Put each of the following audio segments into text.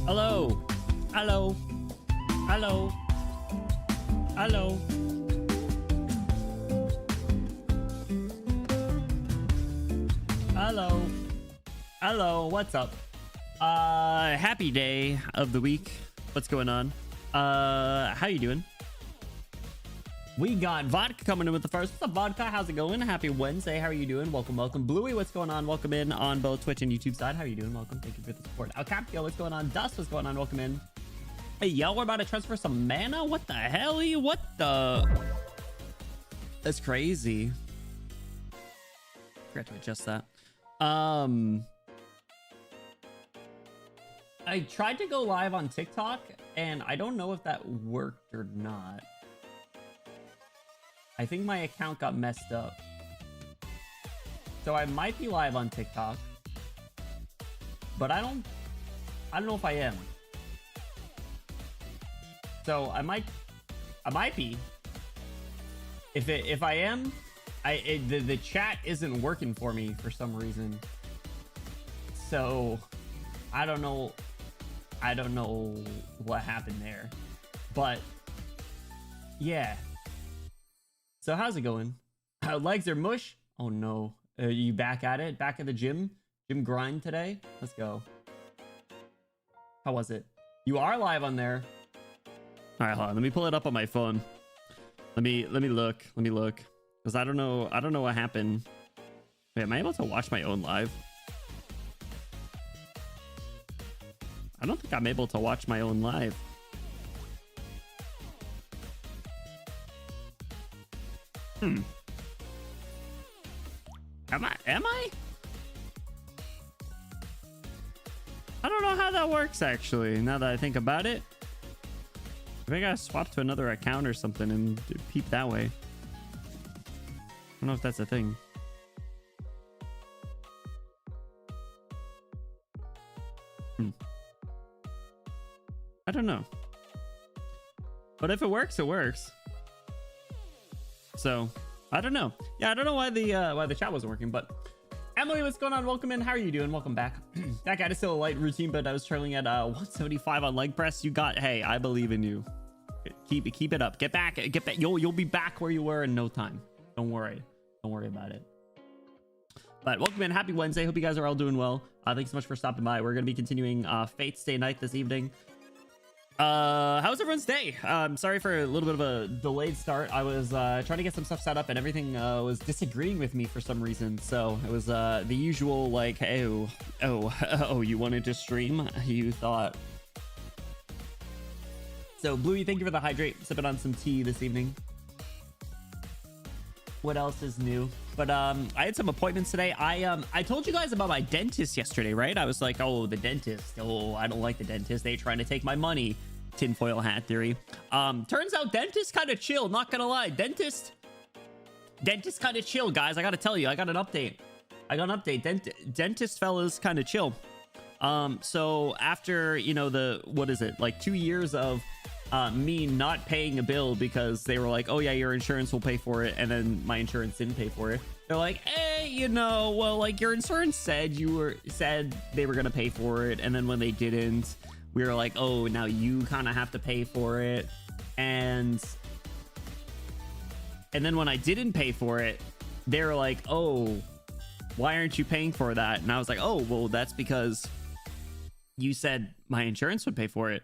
Hello. Hello. Hello. Hello. Hello. Hello. What's up? Happy day of the week. What's going on? How you doing? We got Vodka coming in with the first. What's up, Vodka? How's it going? Happy Wednesday. How are you doing? Welcome, welcome. Bluey, what's going on? Welcome in on both Twitch and YouTube side. How are you doing? Welcome. Thank you for the support. Alcapio, what's going on? Dust, what's going on? Welcome in. Hey, y'all, we're about to transfer some mana? What the hell? What the? That's crazy. Forgot to adjust that. I tried to go live on TikTok, and I don't know if that worked or not. I think my account got messed up. So I might be live on TikTok, but I don't know if I am. So I might be. If I am, the chat isn't working for me for some reason. So I don't know what happened there. But yeah. So how's it going? Legs are mush. Oh no. Are you back at it? Back at the gym? Gym grind today? Let's go. How was it? You are live on there. All right, hold on. Let me pull it up on my phone. Let me look. Let me look. Because I don't know what happened. Wait, am I able to watch my own live? I don't think I'm able to watch my own live. Am I? I don't know how that works, actually, now that I think about it. Maybe I gotta swap to another account or something and peep that way. I don't know if that's a thing. I don't know. But if it works, it works. So I don't know. Yeah, I don't know why the chat wasn't working, but Emily, what's going on? Welcome in. How are you doing? Welcome back. That guy is still a light routine, but I was trailing at 175 on leg press. You got, hey, I believe in you. Keep it up. Get back. You'll be back where you were in no time. Don't worry about it. But welcome in. Happy Wednesday. Hope you guys are all doing well. Thanks so much for stopping by. We're gonna be continuing Fate Stay Night this evening. How was everyone's day? Sorry for a little bit of a delayed start. I was trying to get some stuff set up and everything was disagreeing with me for some reason. So it was the usual like, oh, you wanted to stream? You thought. So Bluey, thank you for the hydrate. Sipping on some tea this evening. What else is new? But I had some appointments today. I told you guys about my dentist yesterday, right? I was like, oh, the dentist. Oh, I don't like the dentist. They trying to take my money. Tinfoil hat theory. Turns out dentist kind of chill, not gonna lie. Dentist kind of chill, guys. I gotta tell you, I got an update. Dentist fella's kind of chill. So after, you know, what is it, like 2 years of me not paying a bill because they were like, oh yeah, your insurance will pay for it, and then my insurance didn't pay for it. They're like, hey, you know, well, like your insurance said they were gonna pay for it, and then when they didn't, we were like, oh, now you kind of have to pay for it. And then when I didn't pay for it, they were like, oh, why aren't you paying for that? And I was like, oh, well, that's because you said my insurance would pay for it.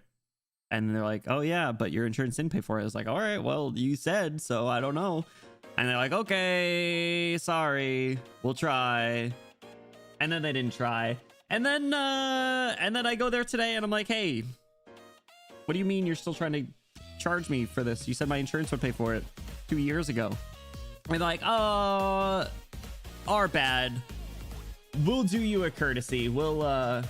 And they're like, oh yeah, but your insurance didn't pay for it. I was like, all right, well, you said, so I don't know. And they're like, okay, sorry, we'll try. And then they didn't try. And then I go there today and I'm like, hey, what do you mean you're still trying to charge me for this? You said my insurance would pay for it 2 years ago. We're like, oh, our bad. We'll do you a courtesy. We'll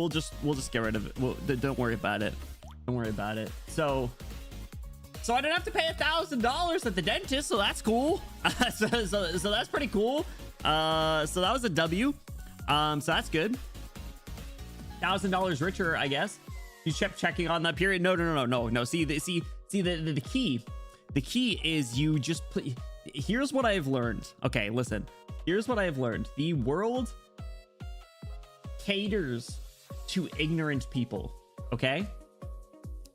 just get rid of it. Don't worry about it. Don't worry about it. So I didn't have to pay $1,000 at the dentist, so that's cool. so that's pretty cool. So that was a W. So that's good. $1,000 richer, I guess. You kept checking on that period. No. See the key is you just put. Here's what I've learned. Okay, listen. Here's what I've learned. The world caters to ignorant people. Okay.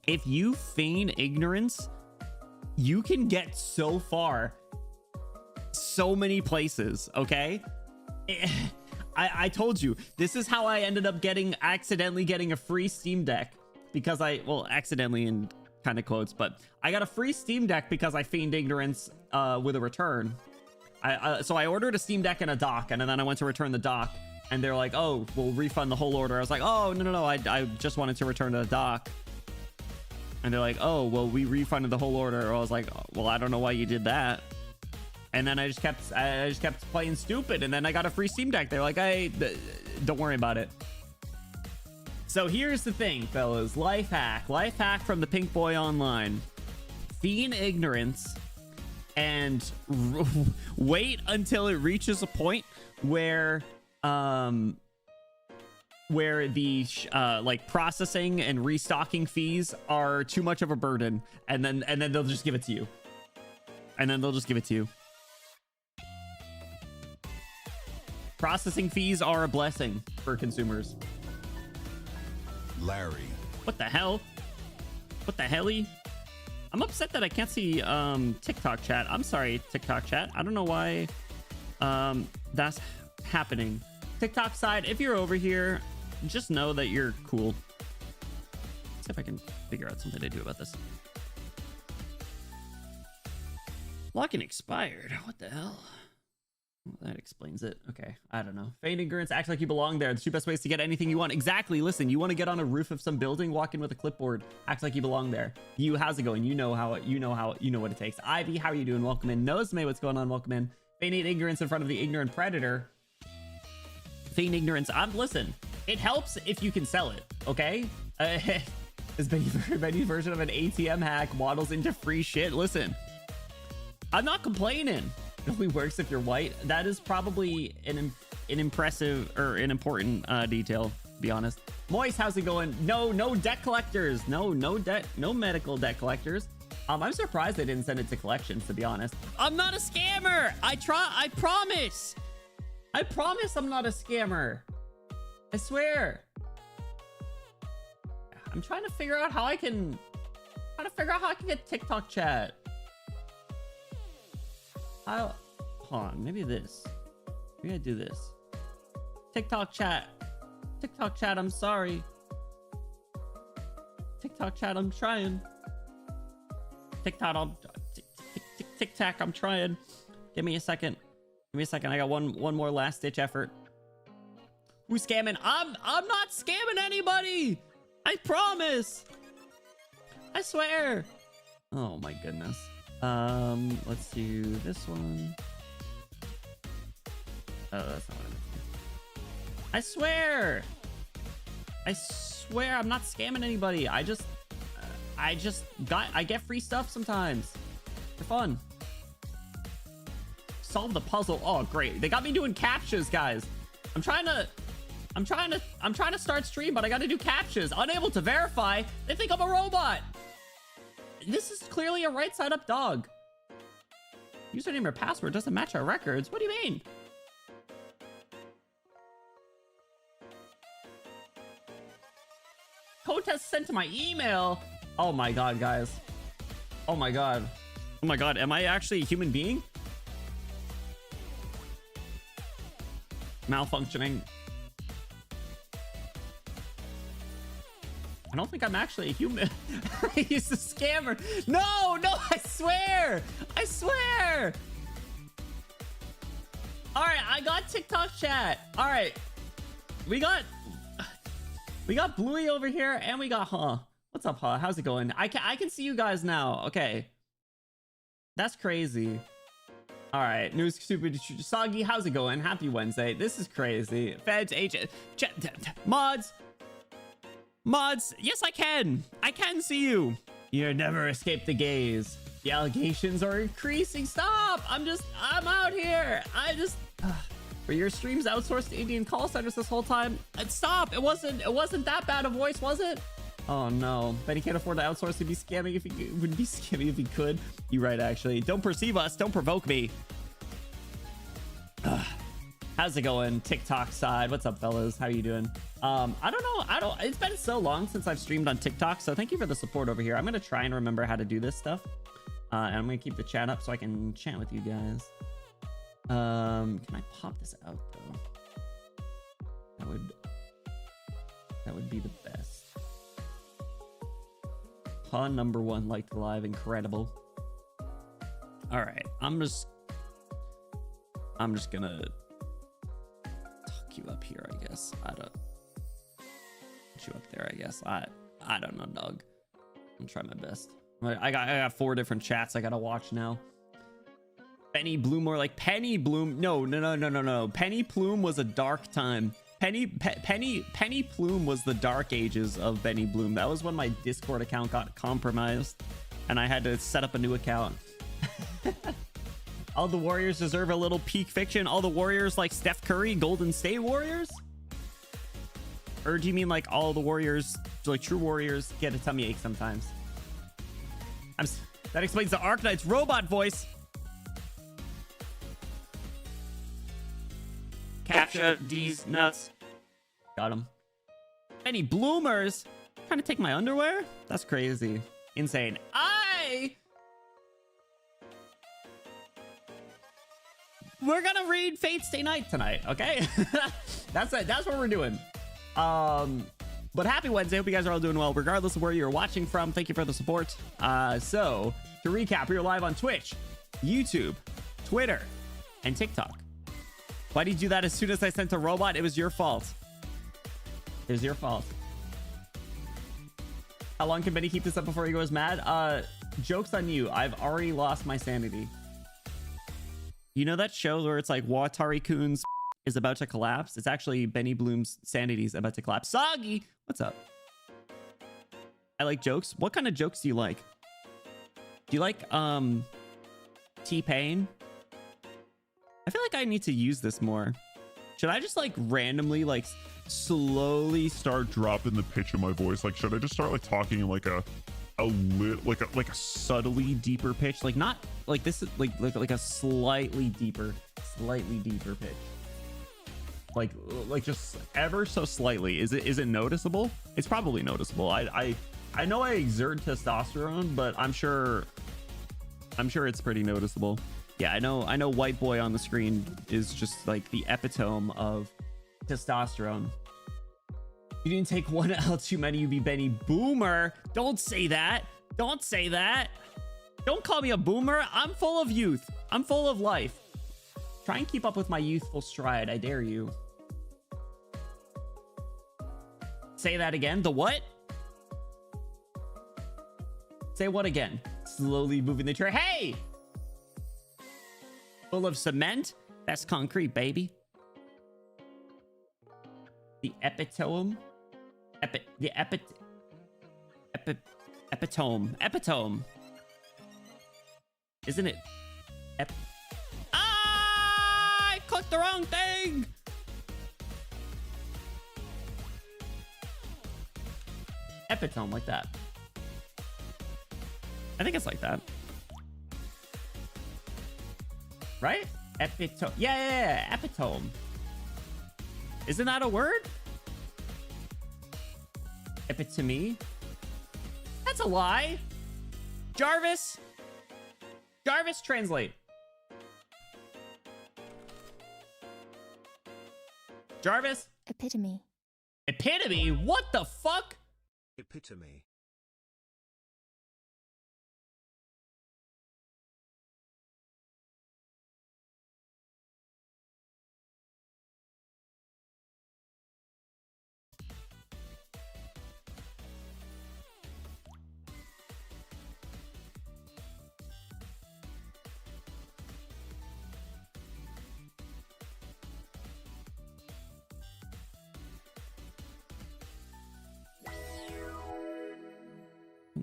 If you feign ignorance, you can get so far, so many places. Okay. I told you, this is how I ended up accidentally getting a free Steam Deck, because accidentally in kind of quotes, but I got a free Steam Deck because I feigned ignorance with a return. So I ordered a Steam Deck and a dock, and then I went to return the dock, and they're like, oh, we'll refund the whole order. I was like, oh, no, I just wanted to return the dock. And they're like, oh, well, we refunded the whole order. I was like, oh, well, I don't know why you did that. And then I just kept playing stupid, and then I got a free Steam Deck. They're like, hey, don't worry about it. So here's the thing, fellas. Life hack from the Pink Boy Online. Feign ignorance and wait until it reaches a point where the like processing and restocking fees are too much of a burden, and then they'll just give it to you. Processing fees are a blessing for consumers. Larry. What the hell? What the helly? I'm upset that I can't see TikTok chat. I'm sorry, TikTok chat. I don't know why that's happening. TikTok side, if you're over here, just know that you're cool. Let's see if I can figure out something to do about this. Login expired. What the hell? Well, that explains it. Okay, I don't know. Feign ignorance, act like you belong there. The two best ways to get anything you want. Exactly. Listen, you want to get on a roof of some building, walk in with a clipboard, act like you belong there. You, how's it going? You know what it takes. Ivy, how are you doing? Welcome in. Nosme, what's going on? Welcome in. Feign ignorance in front of the ignorant predator. Feign ignorance. Listen, it helps if you can sell it. Okay. This Benny version of an ATM hack waddles into free shit. Listen, I'm not complaining. It only works if you're white. That is probably an impressive or an important detail, to be honest. Moist, how's it going? No debt collectors. No medical debt collectors. I'm surprised they didn't send it to collections, to be honest. I'm not a scammer. I promise. I promise I'm not a scammer. I swear. I'm trying to figure out how I can get TikTok chat. Hold on, maybe this. Maybe I do this. TikTok chat, I'm sorry. TikTok chat, I'm trying. TikTok, I'm trying. Give me a second. I got one more last ditch effort. Who's scamming? I'm not scamming anybody. I promise. I swear. Oh my goodness. Let's do this one. Oh, that's not what I swear I'm not scamming anybody. I get free stuff sometimes for fun. Solve the puzzle. Oh, great. They got me doing captchas, guys. I'm trying to start stream, but I got to do captchas. Unable to verify. They think I'm a robot. This is clearly a right side up dog. Username or password doesn't match our records. What do you mean? Code test sent to my email. Oh my god, guys. Oh my god. Oh my god. Am I actually a human being? Malfunctioning. I don't think I'm actually a human. He's a scammer. No, I swear. All right, I got TikTok chat. All right, we got Bluey over here, and we got What's up, How's it going? I can see you guys now. Okay, that's crazy. All right, new super soggy. How's it going? Happy Wednesday. This is crazy. Feds, mods. Yes, I can see you. You never escape the gaze. The allegations are increasing. Stop. I'm out here. Were your streams outsourced to Indian call centers this whole time? Stop. It wasn't that bad a voice, was it? Oh no, Benny can't afford to outsource. He'd be scamming if he would be scamming if he could. You're right, actually. Don't perceive us. Don't provoke me. How's it going? TikTok side. What's up, fellas? How you doing? I don't know. It's been so long since I've streamed on TikTok, so thank you for the support over here. I'm gonna try and remember how to do this stuff, and I'm gonna keep the chat up so I can chat with you guys. Can I pop this out though? That would be the best. Pun number 1 liked live, incredible. All right, I'm just gonna tuck you up here, I guess. Put you up there, I guess. I don't know, dog. I'm gonna try my best. I got 4 different chats I gotta watch now. Penny Bloom, or like Penny Bloom. No. Penny Plume was a dark time. Penny Plume was the dark ages of Benny Bloom. That was when my Discord account got compromised and I had to set up a new account. All the Warriors deserve a little peak fiction. All the Warriors like Steph Curry, Golden State Warriors? Or do you mean like all the Warriors, like true Warriors, get a tummy ache sometimes? That explains the Arknight's robot voice. Capture these nuts. Got him. Any bloomers trying to take my underwear? That's crazy. Insane. We're gonna read Fate Stay Night tonight, okay? That's it. That's what we're doing. But happy Wednesday. Hope you guys are all doing well, regardless of where you're watching from. Thank you for the support. So to recap, we are live on Twitch, YouTube, Twitter, and TikTok. Why did you do that as soon as I sent a robot? It was your fault. It was your fault. How long can Benny keep this up before he goes mad? Joke's on you. I've already lost my sanity. You know that show where it's like Watari-kun's is about to collapse? It's actually Benny Bloom's sanity is about to collapse. Soggy! What's up? I like jokes. What kind of jokes do you like? Do you like, T-Pain? I feel like I need to use this more. Should I just like randomly like slowly start dropping the pitch of my voice? Like, should I just start like talking in like a subtly deeper pitch? Like not like this is like a slightly deeper pitch. Like just ever so slightly. Is it noticeable? It's probably noticeable. I know I exert testosterone, but I'm sure it's pretty noticeable. Yeah, I know white boy on the screen is just like the epitome of testosterone. You didn't take one L too many, you be Benny Boomer. Don't say that. Don't say that. Don't call me a boomer. I'm full of youth. I'm full of life. Try and keep up with my youthful stride. I dare you. Say that again. The what? Say what again? Slowly moving the chair. Hey! Full of cement? That's concrete, baby. The epitome? Epitome. Isn't it? I clicked the wrong thing! Epitome, like that. I think it's like that. Right? Epitome. Yeah, epitome. Isn't that a word? Epitome? That's a lie. Jarvis, translate. Jarvis? Epitome. Epitome? What the fuck? Epitome.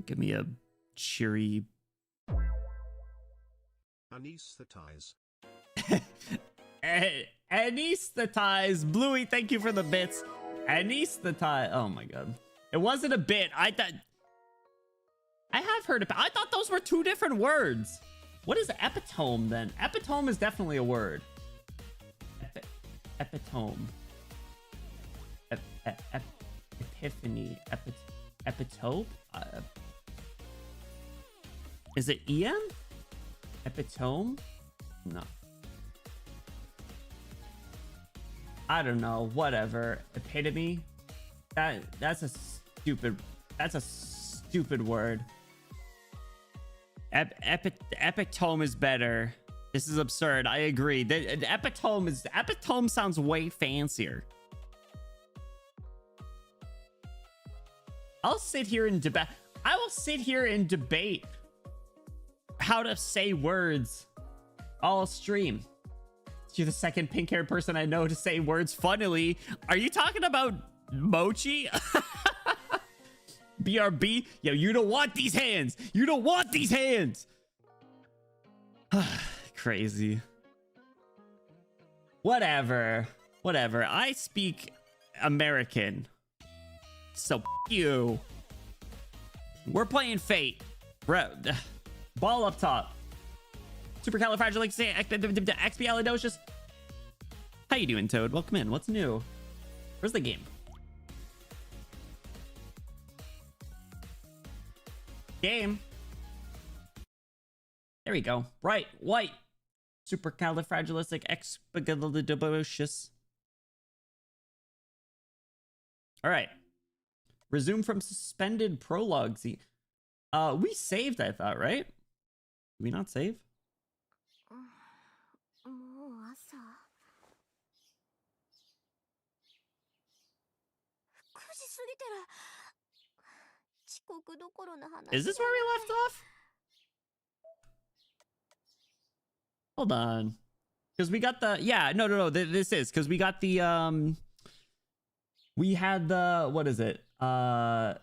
Give me a cheery. Anesthetize. Anesthetize. Bluey, thank you for the bits. Anesthetize. Oh my god. It wasn't a bit. I thought. I have heard of. I thought those were two different words. What is epitome then? Epitome is definitely a word. Epitome. Epiphany. Epitope? Is it EM? Epitome? No. I don't know. Whatever. Epitome? That's a stupid word. Epitome is better. This is absurd. I agree. The epitome sounds way fancier. I'll sit here and debate. I will sit here and debate how to say words all stream. You're the second pink-haired person I know to say words funnily. Are you talking about Mochi? BRB? Yo, you don't want these hands. You don't want these hands. Crazy. Whatever. I speak American. So you. We're playing Fate. Ball up top. Supercalifragilisticexpialidocious. How you doing, Toad? Welcome in. What's new? Where's the game? Game. There we go. Right. White. Supercalifragilisticexpialidocious. All right. Resume from suspended prologue. See, we saved, I thought, right? Did we not save? Is this where we left off? Hold on. Because we got the... Yeah, no. This is because we got the... We had the... What is it? The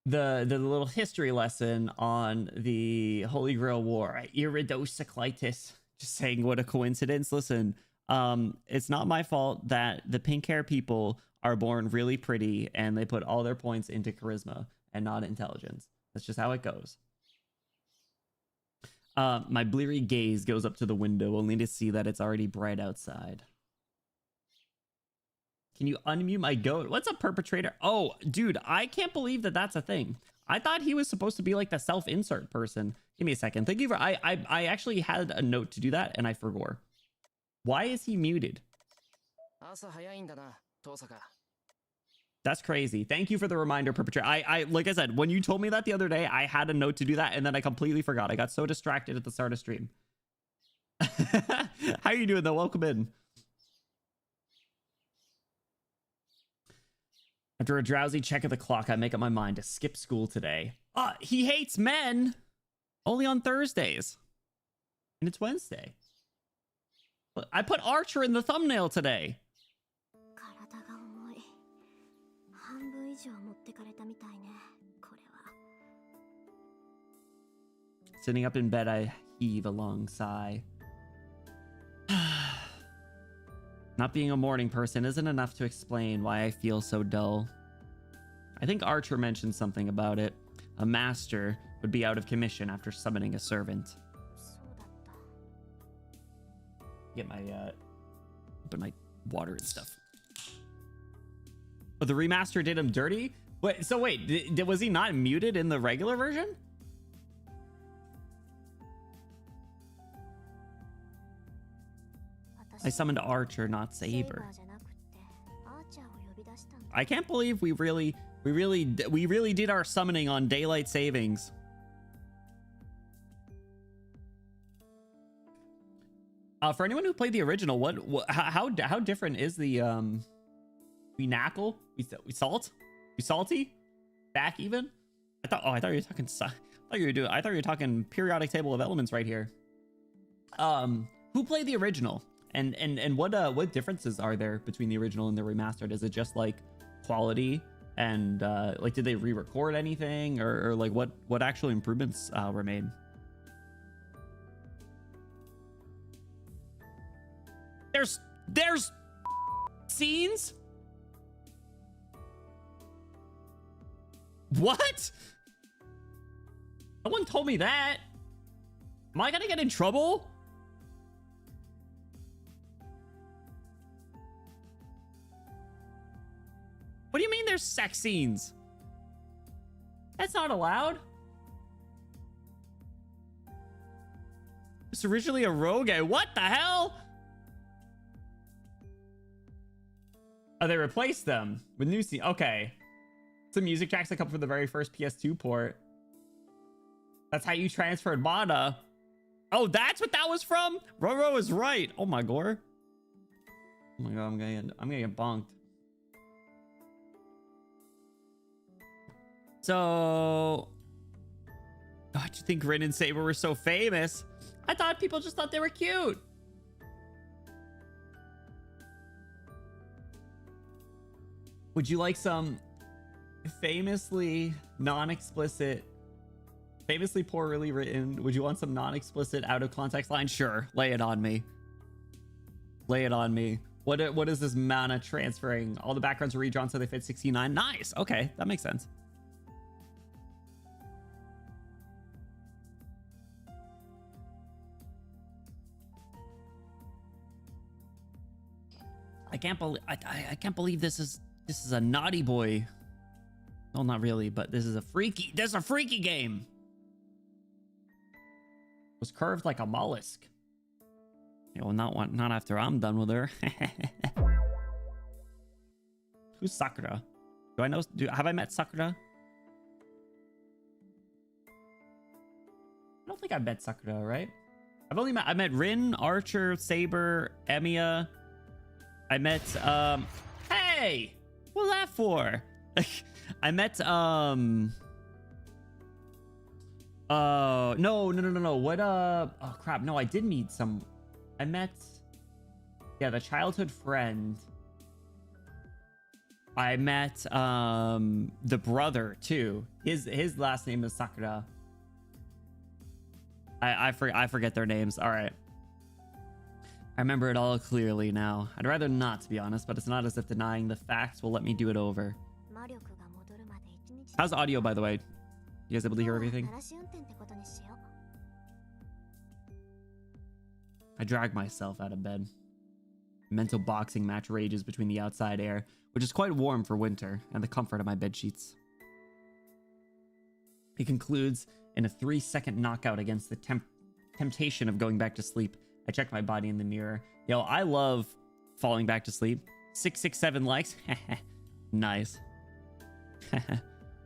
little history lesson on the Holy Grail War. Iridocyclitis. Just saying, what a coincidence. Listen, it's not my fault that the pink hair people are born really pretty and they put all their points into charisma and not intelligence. That's just how it goes. My bleary gaze goes up to the window only to see that it's already bright outside. Can you unmute my goat? What's a perpetrator? Oh, dude, I can't believe that that's a thing. I thought he was supposed to be like the self-insert person. Give me a second. Thank you for... I actually had a note to do that and I forgot. Why is he muted? That's crazy. Thank you for the reminder, perpetrator. I like I said, when you told me that the other day, I had a note to do that and then I completely forgot. I got so distracted at the start of stream. How you doing though? Welcome in. After a drowsy check of the clock, I make up my mind to skip school today. He hates men. Only on Thursdays. And it's Wednesday. I put Archer in the thumbnail today. Sitting up in bed, I heave a long sigh. Not being a morning person isn't enough to explain why I feel so dull. I think Archer mentioned something about it. A master would be out of commission after summoning a servant. Get my open my water and stuff. But the remaster did him dirty? Wait, so wait, was he not muted in the regular version? I summoned Archer, not Saber. I can't believe we really did our summoning on daylight savings. For anyone who played the original, how different is the we knackle, we salty, back even? I thought you were talking. I thought you were talking periodic table of elements right here. Who played the original? And what differences are there between the original and the remastered? Is it just like quality And like, did they re-record anything, or like what actual improvements were made? There's scenes. What? No one told me that. Am I gonna get in trouble? What do you mean there's sex scenes? That's not allowed. It's originally a rogue. What the hell? Oh, they replaced them with new scenes. Okay. Some music tracks that come from the very first PS2 port. That's how you transferred mana. Oh, that's what that was from? Roro is right. Oh my gore. Oh my god, I'm gonna get bonked. So, how'd you think Rin and Saber were so famous? I thought people just thought they were cute. Would you like some famously non-explicit, famously poorly written, would you want some non-explicit out of context line? Sure, lay it on me. Lay it on me. What is this mana transferring? All the backgrounds are redrawn so they fit 69. Nice. Okay, that makes sense. I can't believe this is a naughty boy. Well, not really, but this is a freaky game. It was curved like a mollusk. You know, not after I'm done with her. Who's Sakura? Do I know? Have I met Sakura? I don't think I've met Sakura, right? I met Rin, Archer, Saber, Emiya. I met hey, what's that for? I met no. What oh crap, no, I did meet some. I met, yeah, the childhood friend. I met the brother too. His last name is Sakura. I forget their names. All right. I remember it all clearly now. I'd rather not, to be honest, but it's not as if denying the facts will let me do it over. How's audio, by the way? You guys able to hear everything? I drag myself out of bed. Mental boxing match rages between the outside air, which is quite warm for winter, and the comfort of my bed sheets. It concludes in a 3-second knockout against the temptation of going back to sleep. I check my body in the mirror. Yo, I love falling back to sleep. 667 likes. Nice.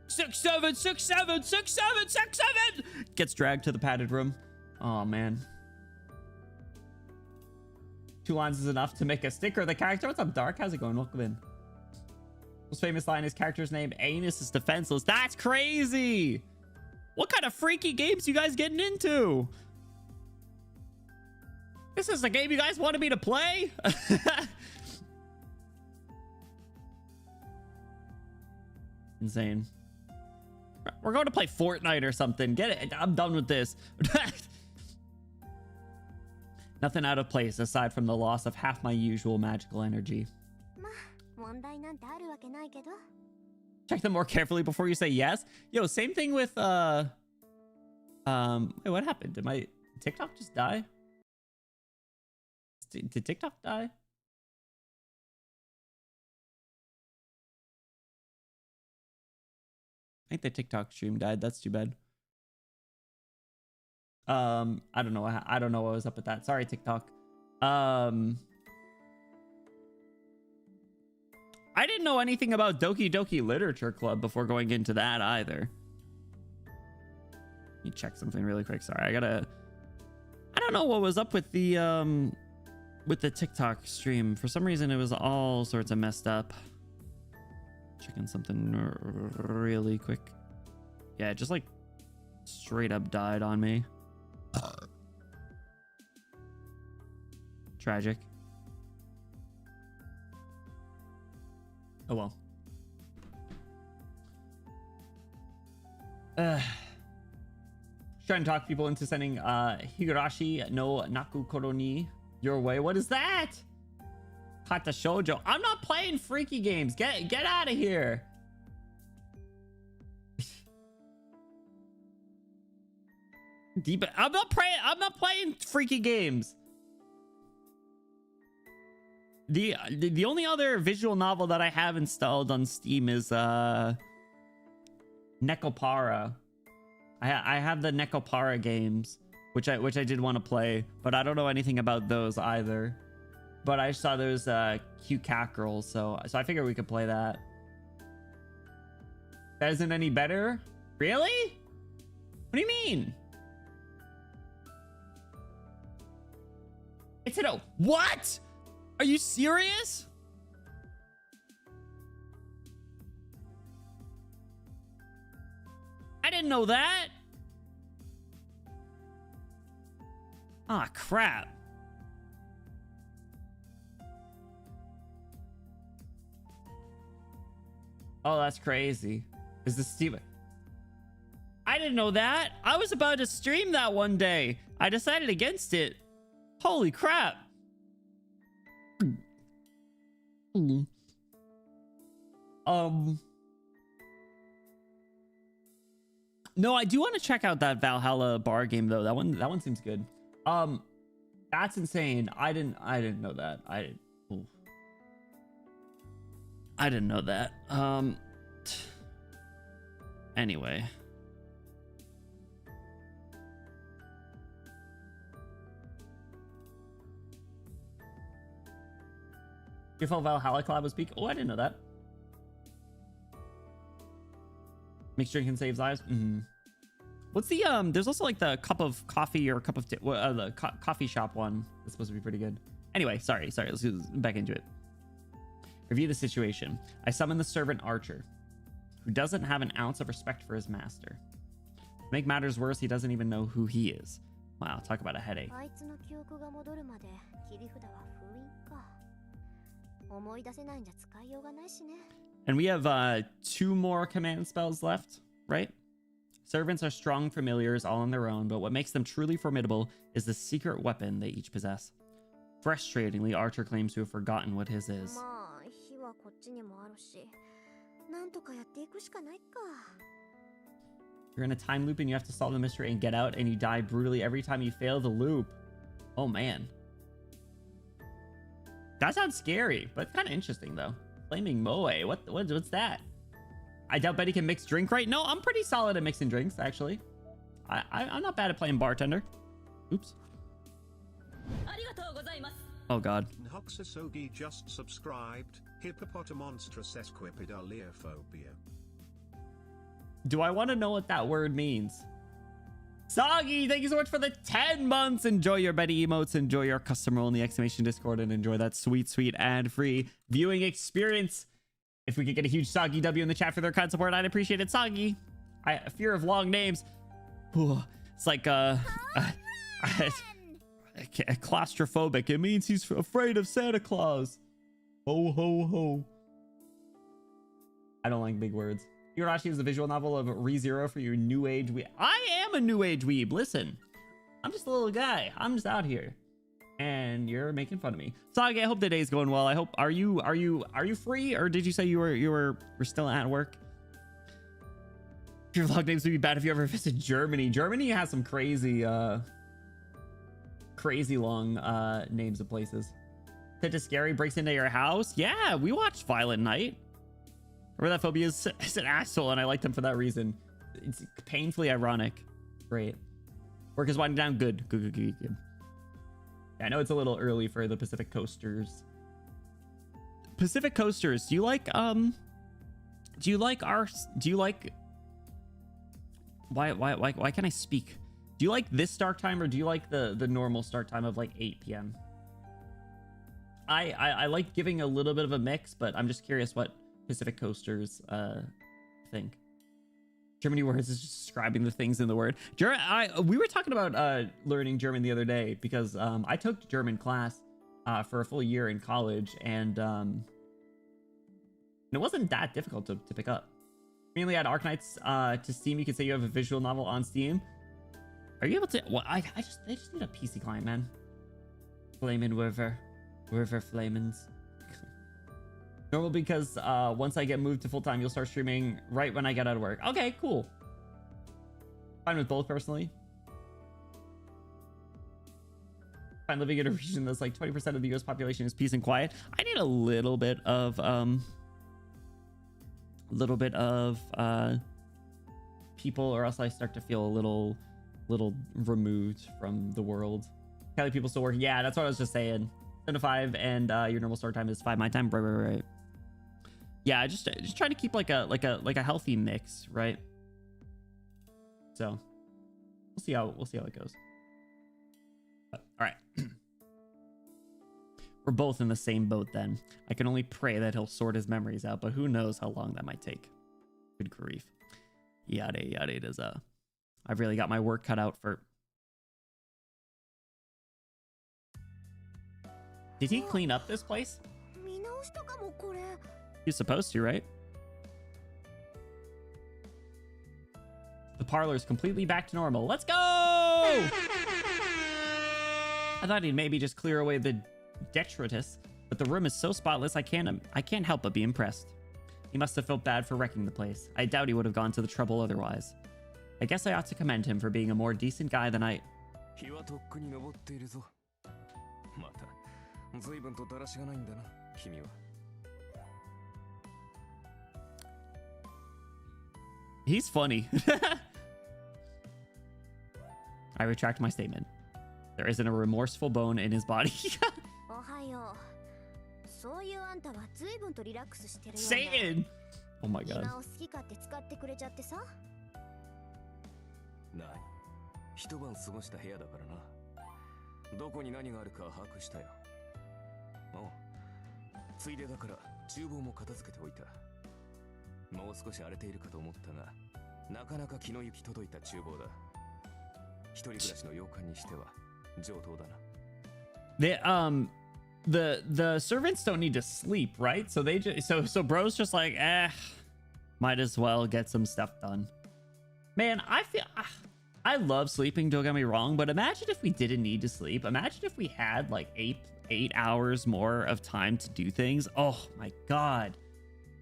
67, 67, 67, 67. Gets dragged to the padded room. Oh man. 2 lines is enough to make a sticker of the character. What's up, Dark? How's it going? Welcome in. Most famous line is character's name. Anus is defenseless. That's crazy. What kind of freaky games you guys getting into? This is a game you guys wanted me to play? Insane. We're going to play Fortnite or something. Get it? I'm done with this. Nothing out of place aside from the loss of half my usual magical energy. Check them more carefully before you say yes. Yo, same thing with wait, what happened? Did my TikTok just die? Did TikTok die? I think the TikTok stream died. That's too bad. I don't know. I don't know what was up with that. Sorry, TikTok. I didn't know anything about Doki Doki Literature Club before going into that either. Let me check something really quick. Sorry, I don't know what was up with the TikTok stream. For some reason, it was all sorts of messed up. Checking something really quick. Yeah, it just like straight up died on me. Tragic. Oh well. Trying to talk people into sending Higurashi no Naku Koro ni your way. What is that? Kata Shoujo. I'm not playing freaky games. Get out of here. Deep. I'm not playing freaky games. The only other visual novel that I have installed on Steam is Nekopara. I have the Nekopara games, which I did want to play, but I don't know anything about those either. But I saw those cute cat girls, so I figured we could play that. That isn't any better? Really? What do you mean? It's a no. What? Are you serious? I didn't know that. Ah, crap. Oh, that's crazy. Is this Steven? I didn't know that. I was about to stream that one day. I decided against it. Holy crap. No, I do want to check out that Valhalla bar game though. That one seems good. That's insane. I didn't know that. I didn't know that. Anyway. Your full Valhalla collab was peak. Oh, I didn't know that. Mixed drink and saves lives. What's the there's also like the cup of coffee or cup of the coffee shop one that's supposed to be pretty good. Anyway, sorry, let's get back into it. Review the situation. I summon the servant Archer, who doesn't have an ounce of respect for his master. To make matters worse, he doesn't even know who he is. Wow, talk about a headache. And we have 2 more command spells left, right? Servants are strong familiars all on their own, but what makes them truly formidable is the secret weapon they each possess. Frustratingly, Archer claims to have forgotten what his is. You're in a time loop and you have to solve the mystery and get out, and you die brutally every time you fail the loop. Oh man. That sounds scary, but kind of interesting though. Flaming Moe, what's that? I doubt Betty can mix drink right. No, I'm pretty solid at mixing drinks, actually. I'm not bad at playing bartender. Oops. Oh god. Nhuxasogi just subscribed. Hippopotamonstrous esquipedaliophobia. Do I want to know what that word means? Soggy, thank you so much for the 10 months. Enjoy your Betty emotes, enjoy your customer only exclamation Discord, and enjoy that sweet ad-free viewing experience. If we could get a huge Soggy W in the chat for their kind support, I'd appreciate it. Soggy. I fear of long names. Ooh, it's like claustrophobic. It means he's afraid of Santa Claus. Ho ho ho. I don't like big words. Higurashi is a visual novel of ReZero for your new age weeb. I am a new age weeb. Listen, I'm just a little guy. I'm just out here, and you're making fun of me. Sagi, I hope the day's going well. I hope. Are you free, or did you say you were still at work? Your vlog names would be bad if you ever visit Germany. Germany has some crazy long names of places. That is scary. Breaks into your house. Yeah, we watched Violent Night. Remember that phobia is an asshole, and I liked him for that reason. It's painfully ironic. Great. Work is winding down. Good. Yeah, I know it's a little early for the Pacific Coasters. Pacific Coasters, do you like why can't I speak? Do you like this start time, or do you like the normal start time of like 8 p.m.? I like giving a little bit of a mix, but I'm just curious what Pacific Coasters think. Germany words is just describing the things in the word. We were talking about learning German the other day because I took German class for a full year in college, and it wasn't that difficult to pick up. Mainly add Arknights to Steam. You can say you have a visual novel on Steam. Are you able to? Well, they just need a PC client, man. Flamin' River Flamins. Normal because once I get moved to full time, you'll start streaming right when I get out of work. Okay, cool. Fine with both personally. Fine living in a region that's like 20% of the US population is peace and quiet. I need a little bit of people, or else I start to feel a little removed from the world. Kelly, people still working. Yeah, that's what I was just saying. 7 to 5, and your normal start time is 5 my time. Right. Yeah, just trying to keep like a healthy mix, right? So we'll see how it goes. All right. We're both in the same boat then. I can only pray that he'll sort his memories out, but who knows how long that might take. Good grief. Yada it is I've really got my work cut out for. Did he clean up this place? He's supposed to, right? The parlor's completely back to normal. Let's go! I thought he'd maybe just clear away the detritus, but the room is so spotless I can't help but be impressed. He must have felt bad for wrecking the place. I doubt he would have gone to the trouble otherwise. I guess I ought to commend him for being a more decent guy than I... He's funny. I retract my statement. There isn't a remorseful bone in his body. Satan! Oh my god. The servants don't need to sleep, right? So they just so bro's just like, might as well get some stuff done. Man, I love sleeping, don't get me wrong, but imagine if we didn't need to sleep. Imagine if we had like eight hours more of time to do things. Oh my god,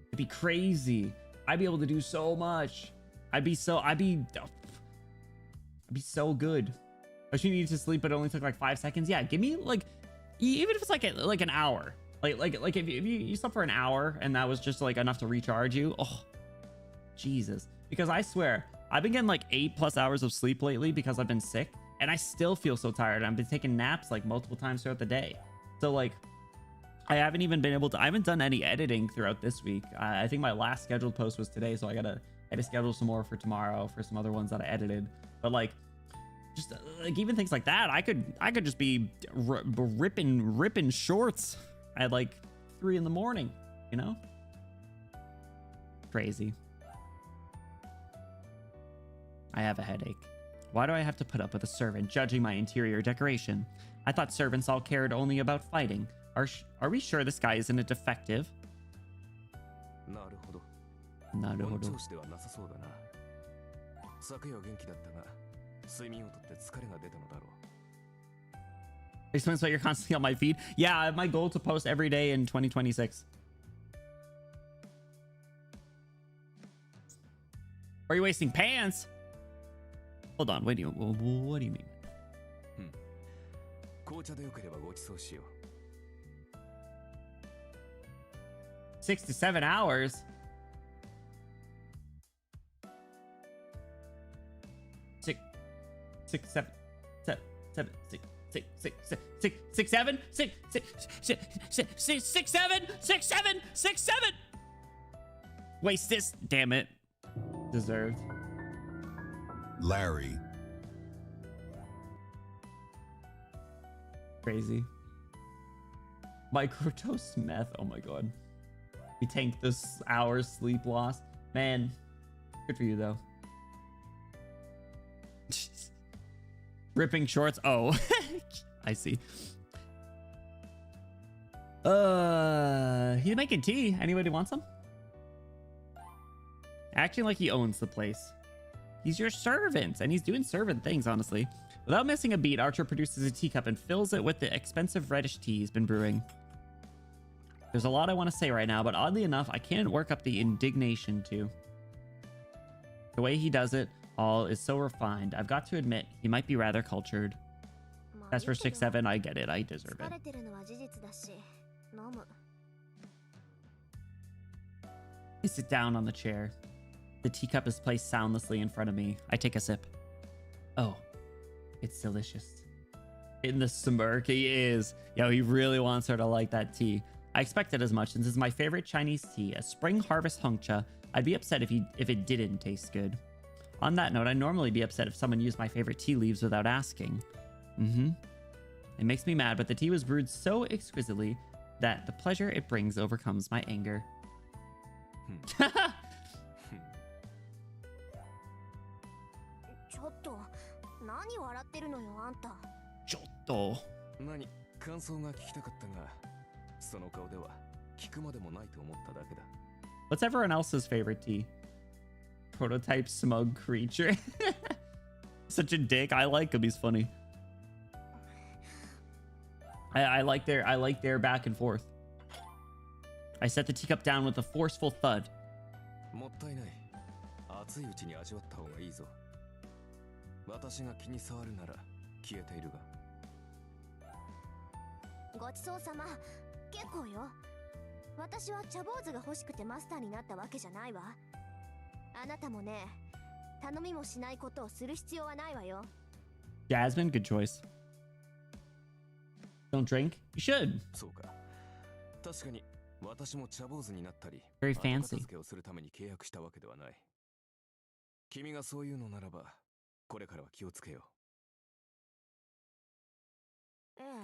it'd be crazy. I'd be able to do so much. I'd be so good. But you need to sleep, but it only took like 5 seconds. Yeah, give me like, even if it's like an hour, like if you slept for an hour and that was just like enough to recharge you. Oh, Jesus. Because I swear, I've been getting like 8+ hours of sleep lately because I've been sick, and I still feel so tired. I've been taking naps like multiple times throughout the day. So like, I haven't even been able to, I haven't done any editing throughout this week. I think my last scheduled post was today, so I had to schedule some more for tomorrow for some other ones that I edited. But like, just like even things like that, I could just be ripping shorts at like 3 in the morning, you know? Crazy. I have a headache. Why do I have to put up with a servant judging my interior decoration? I thought servants all cared only about fighting. Are we sure this guy isn't a defective? Explains why you're constantly on my feed. Yeah, my goal to post every day in 2026. Are you wasting pants? Hold on, what do you mean? 6 to 7 hours. Six, seven, seven. Waste this, damn it. Deserved. Larry. Crazy. Microdose meth. Oh my god. We tanked this hour's sleep loss. Man, good for you though. Ripping shorts. Oh, I see. He's making tea. Anybody want some? Acting like he owns the place. He's your servant, and he's doing servant things, honestly. Without missing a beat, Archer produces a teacup and fills it with the expensive reddish tea he's been brewing. There's a lot I want to say right now, but oddly enough, I can't work up the indignation to. The way he does it all is so refined. I've got to admit, he might be rather cultured. As for 6-7, I get it. I deserve it. I sit down on the chair. The teacup is placed soundlessly in front of me. I take a sip. Oh, it's delicious. In the smirk, he is. Yo, he really wants her to like that tea. I expected as much since it's my favorite Chinese tea, a spring harvest hongcha. I'd be upset if it didn't taste good. On that note, I'd normally be upset if someone used my favorite tea leaves without asking. It makes me mad, but the tea was brewed so exquisitely that the pleasure it brings overcomes my anger. What's everyone else's favorite tea? Prototype smug creature. Such a dick. I like him. He's funny. I like their back and forth. I set the teacup down with a forceful thud. Jasmine, good choice. Don't drink? You should. Very fancy.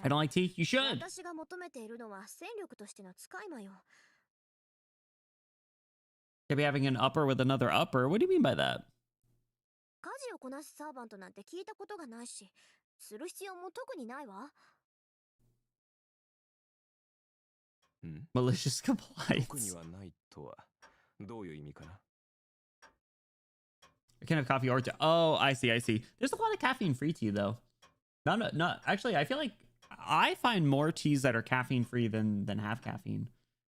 I don't like tea? You should. Could be having an upper with another upper. What do you mean by that? Malicious compliance. I can't have coffee or tea. Oh, I see. There's a lot of caffeine-free tea, though. Not actually, I feel like I find more teas that are caffeine-free than have caffeine.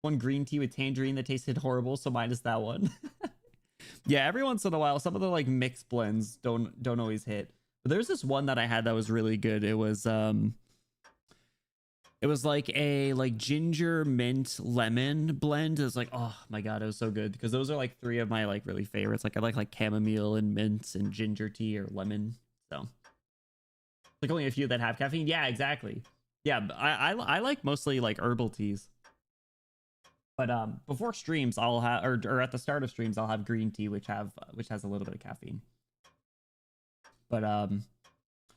One green tea with tangerine that tasted horrible, so minus that one. Yeah, every once in a while, some of the like mixed blends don't always hit. But there's this one that I had that was really good. It was like a ginger mint lemon blend. It was like, oh my god, it was so good, because those are like three of my like really favorites. Like I like chamomile and mint and ginger tea or lemon. So like only a few that have caffeine. Yeah, exactly. Yeah, I like mostly like herbal teas. But before streams, I'll have or at the start of streams, I'll have green tea, which has a little bit of caffeine. But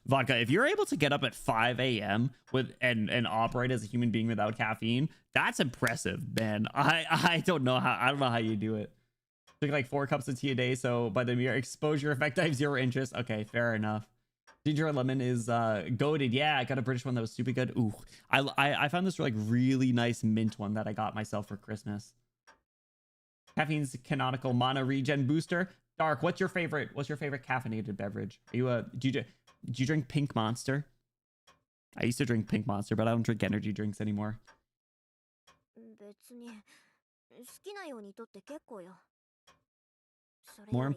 Vodka, if you're able to get up at 5 a.m. with and operate as a human being without caffeine, that's impressive, man. I don't know how you do it. Drink like 4 cups of tea a day, so by the mere exposure effect, I have 0 interest. Okay, fair enough. Ginger and lemon is goated. Yeah, I got a British one that was super good. Ooh, I found this like really nice mint one that I got myself for Christmas. Caffeine's canonical mono regen booster. Dark, what's your favorite caffeinated beverage? Are you do you drink Pink Monster? I used to drink Pink Monster, but I don't drink energy drinks anymore. More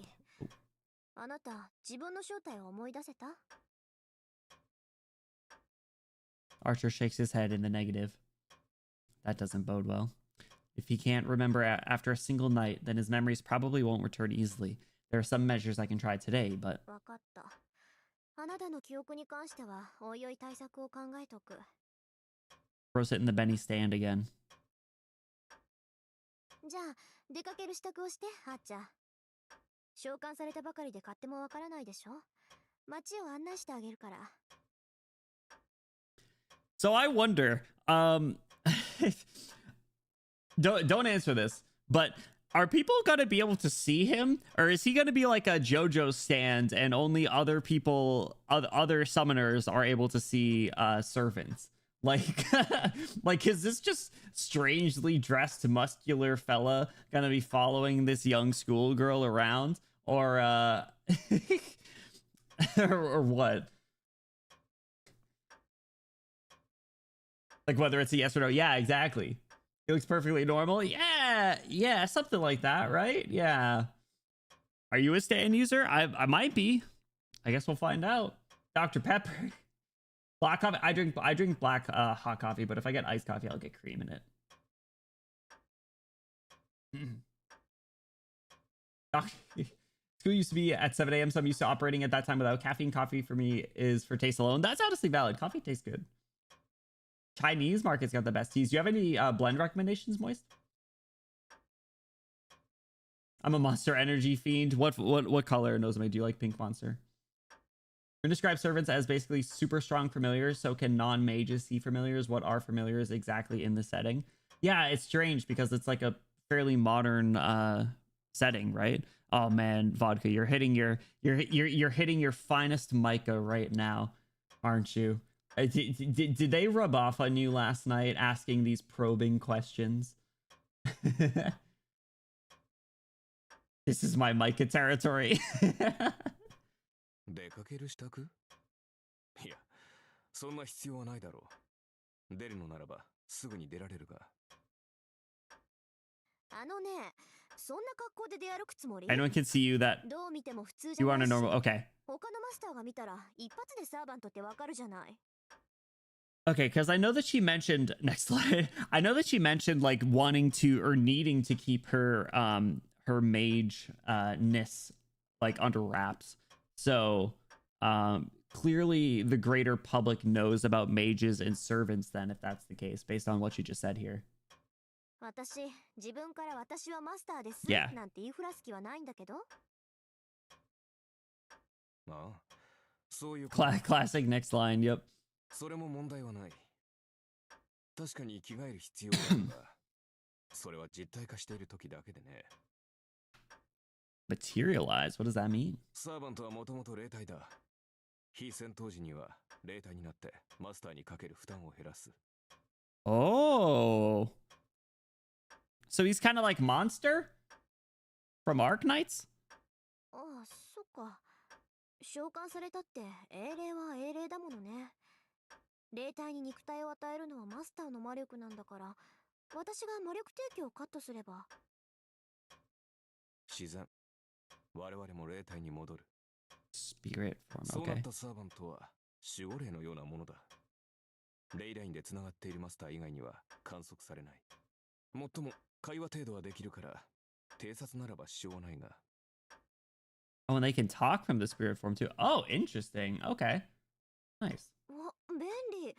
Archer shakes his head in the negative. That doesn't bode well. If he can't remember after a single night, then his memories probably won't return easily. There are some measures I can try today, but... Throws it in the Benny stand again. So I wonder, don't answer this, but are people gonna be able to see him, or is he gonna be like a JoJo stand and only other people, other summoners are able to see servants? Like, like, is this just strangely dressed muscular fella gonna be following this young schoolgirl around, or or what? Like, whether it's a yes or no? Yeah, exactly. He looks perfectly normal. Yeah, something like that, right? Yeah. Are you a Stan user? I might be. I guess we'll find out. Dr. Pepper. Black coffee. I drink black hot coffee, but if I get iced coffee, I'll get cream in it. School used to be at 7 a.m. So I'm used to operating at that time without caffeine. Coffee for me is for taste alone. That's honestly valid. Coffee tastes good. Chinese market's got the best teas. Do you have any blend recommendations, Moist? I'm a Monster Energy fiend. What color, Nozame? Do you like Pink Monster? You can describe servants as basically super strong familiars, so can non-mages see familiars? What are familiars exactly in the setting? Yeah, it's strange because it's like a fairly modern setting, right? Oh man, Vodka, you're hitting your finest Micah right now, aren't you? Did they rub off on you last night asking these probing questions? This is my Micah territory. 出かける支度いや、そんな必要はないだろう。出るのならばすぐに出られるが。あのね、そんな格好で出歩くつもり？ Anyone can see you that どう見ても普通じゃ you ない aren't a し。 normal. Okay. 他のマスターが見たら一発でサーバントってわかるじゃない。 Okay, because I know that she mentioned next slide. I know that she mentioned like wanting to or needing to keep her her mage ness like under wraps. So clearly the greater public knows about mages and servants then, if that's the case, based on what she just said here. 私、自分から私はマスターです Yeah. なんて言いふらす気はないんだけど。ああ、そういう。Classic next line. Yep. それも問題はない。確かに着替える必要があるが、それは実体化している時だけでね。Materialize. What does that mean? サーバントはもともと霊体だ。非戦闘時には霊体になってマスターにかける負担を減らす。Oh. So he's kind of like Monster from Arknights? ああ、そっか。召喚されたって英霊は英霊だものね。霊体に肉体を与えるのはマスターの魔力なんだから、私が魔力提供をカットすれば。自然。我々も霊体に戻る。Spirit form. そうなっ Okay. たサーバントは守護霊のようなものだ。レイラインでつながっているマスター以外には観測されない。もっとも会話程度はできるから偵察ならば支障はないが。Oh, and they can talk from the spirit form too. Oh, interesting. Okay. Nice. わ、便利。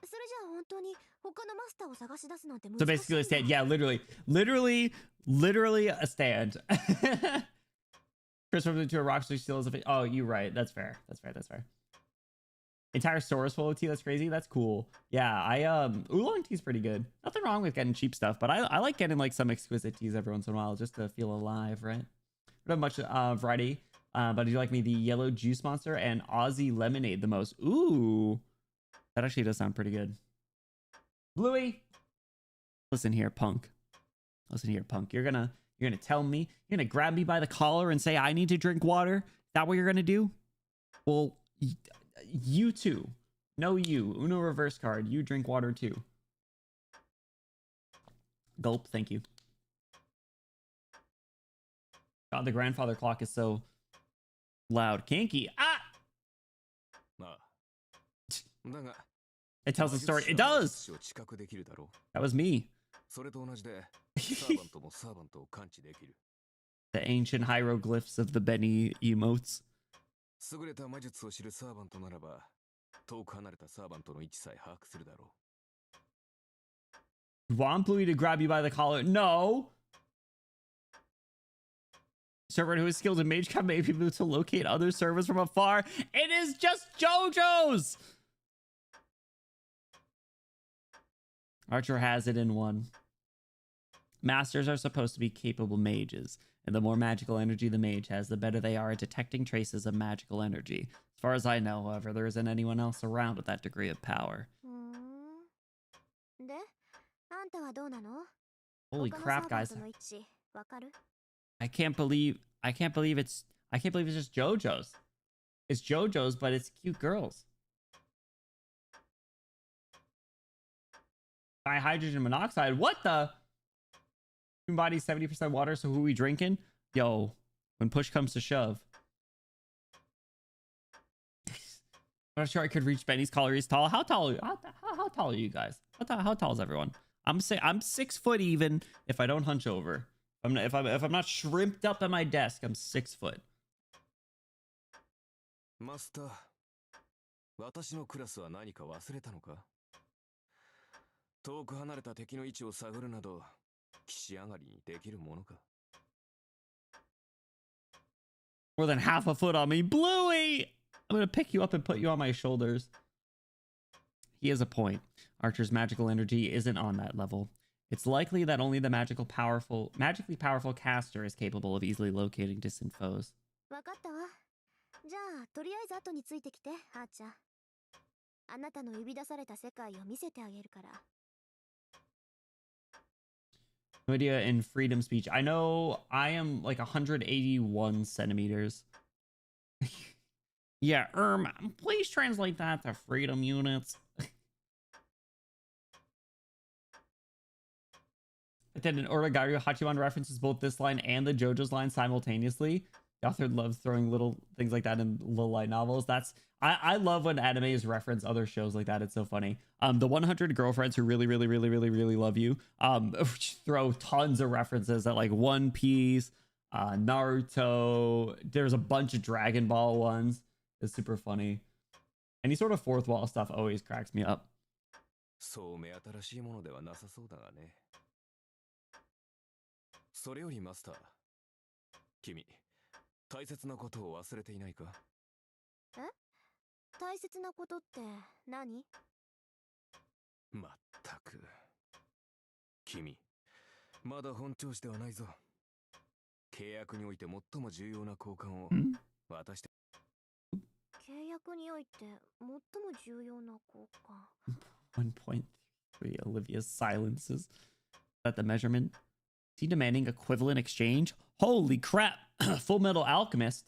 それじゃあ本当に他のマスターを探し出すなんて難しい So んだ。 basically a stand. Yeah, literally a stand. Transforms into a rock, so still is a. Oh, you're right. That's fair. That's fair. Entire store is full of tea. That's crazy. That's cool. Yeah, oolong tea's pretty good. Nothing wrong with getting cheap stuff, but I like getting like some exquisite teas every once in a while just to feel alive, right? I don't have much variety, but do you like me the yellow juice monster and Aussie lemonade the most? Ooh, that actually does sound pretty good. Bluey, listen here, punk. You're gonna tell me, you're gonna grab me by the collar and say I need to drink water? Is that what you're gonna do? Well, you too. No, you. Uno reverse card. You drink water too. Gulp. Thank you. God, the grandfather clock is so loud. Kinky. Ah! まあ。だが。 It tells a story. It does! 知覚できるだろう。 That was me. それと同じで、サーバントもサーバントを感知できる。 The ancient hieroglyphs of the Benny emotes. 優れた魔術を知るサーバントならば、遠く離れたサーバントの位置さえ把握するだろう。 Want Bluey to grab you by the collar? No! Servant who is skilled in Mage Craft may be able to locate other servants from afar. It is just JoJo's! Archer has it in one. Masters are supposed to be capable mages, and the more magical energy the mage has, the better they are at detecting traces of magical energy. As far as I know, however, there isn't anyone else around with that degree of power. んたはどうなの？ Holy 他の crap, サーバン guys. トの位置わかる？ I can't believe it's just JoJo's. It's JoJo's, but it's cute girls. Dihydrogen monoxide. What the? Human body 70% water, so who we drinking? Yo, when push comes to shove. I'm not sure I could reach Benny's calories tall. How tall? How tall are you guys? How tall is everyone? I'm 6 foot even if I don't hunch over. If I'm not shrimped up at my desk, I'm 6 foot. マスター、私のクラスは何か忘れたのか？遠く離れた敵の位置を探るなど、岸上がりにできるものか？ More than half a foot on me. Bluey! I'm gonna pick you up and put you on my shoulders. He has a point. Archer's magical energy isn't on that level. It's likely that only the magically powerful caster is capable of easily locating distant foes. わかったわ。じゃあ、とりあえず後についてきて、ハーちゃん。あなたの呼び出された世界を見せてあげるから。No idea in freedom speech. I know I am like 181 centimeters. Yeah, please translate that to freedom units. Attendant Oragaru Hachiman references both this line and the JoJo's line simultaneously. The author loves throwing little things like that in little light novels. I love when animes reference other shows like that. It's so funny. The 100 girlfriends who really love you throw tons of references at like One Piece, Naruto. There's a bunch of Dragon Ball ones. It's super funny. Any sort of fourth wall stuff always cracks me up. そう目新しいものではなさそうだがね。それよりマスター、君、大切なことを忘れていないか？え？大切なことって何？まったく。君、まだ本調子ではないぞ。契約において最も重要な交換を渡して。契約において最も重要な交換。1.3 Olivia's silences. Is that the measurement? Is he demanding equivalent exchange? Holy crap! Full Metal Alchemist.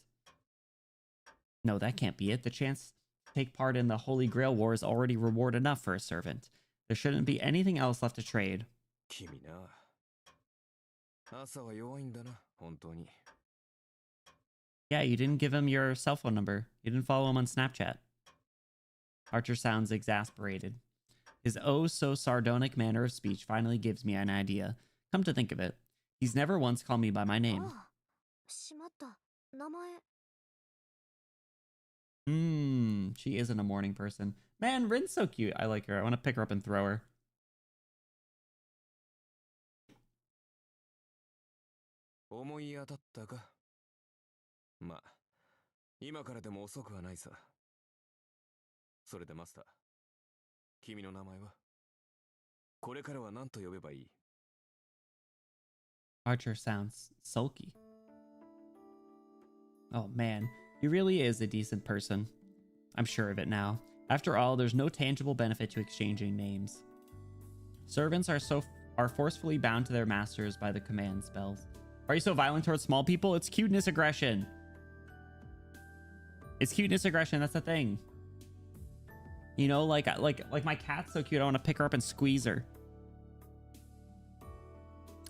No, that can't be it. The chance to take part in the Holy Grail War is already reward enough for a servant. There shouldn't be anything else left to trade. 君な。朝は弱いんだな、本当に。Yeah, you didn't give him your cell phone number. You didn't follow him on Snapchat. Archer sounds exasperated. His oh so sardonic manner of speech finally gives me an idea. Come to think of it, he's never once called me by my name. しまった。名前。She isn't a morning person. Man, Rin's so cute. I like her. I want to pick her up and throw her. 思い当たったか？まあ、今からでも遅くはないさ。それでマスター、君の名前は？これからは何と呼べばいい？ Archer sounds sulky. Oh man, he really is a decent person. I'm sure of it now. After all, there's no tangible benefit to exchanging names. Servants are forcefully bound to their masters by the command spells. Are you so violent towards small people? It's cuteness aggression. It's cuteness aggression. That's the thing. You know, like my cat's so cute. I want to pick her up and squeeze her.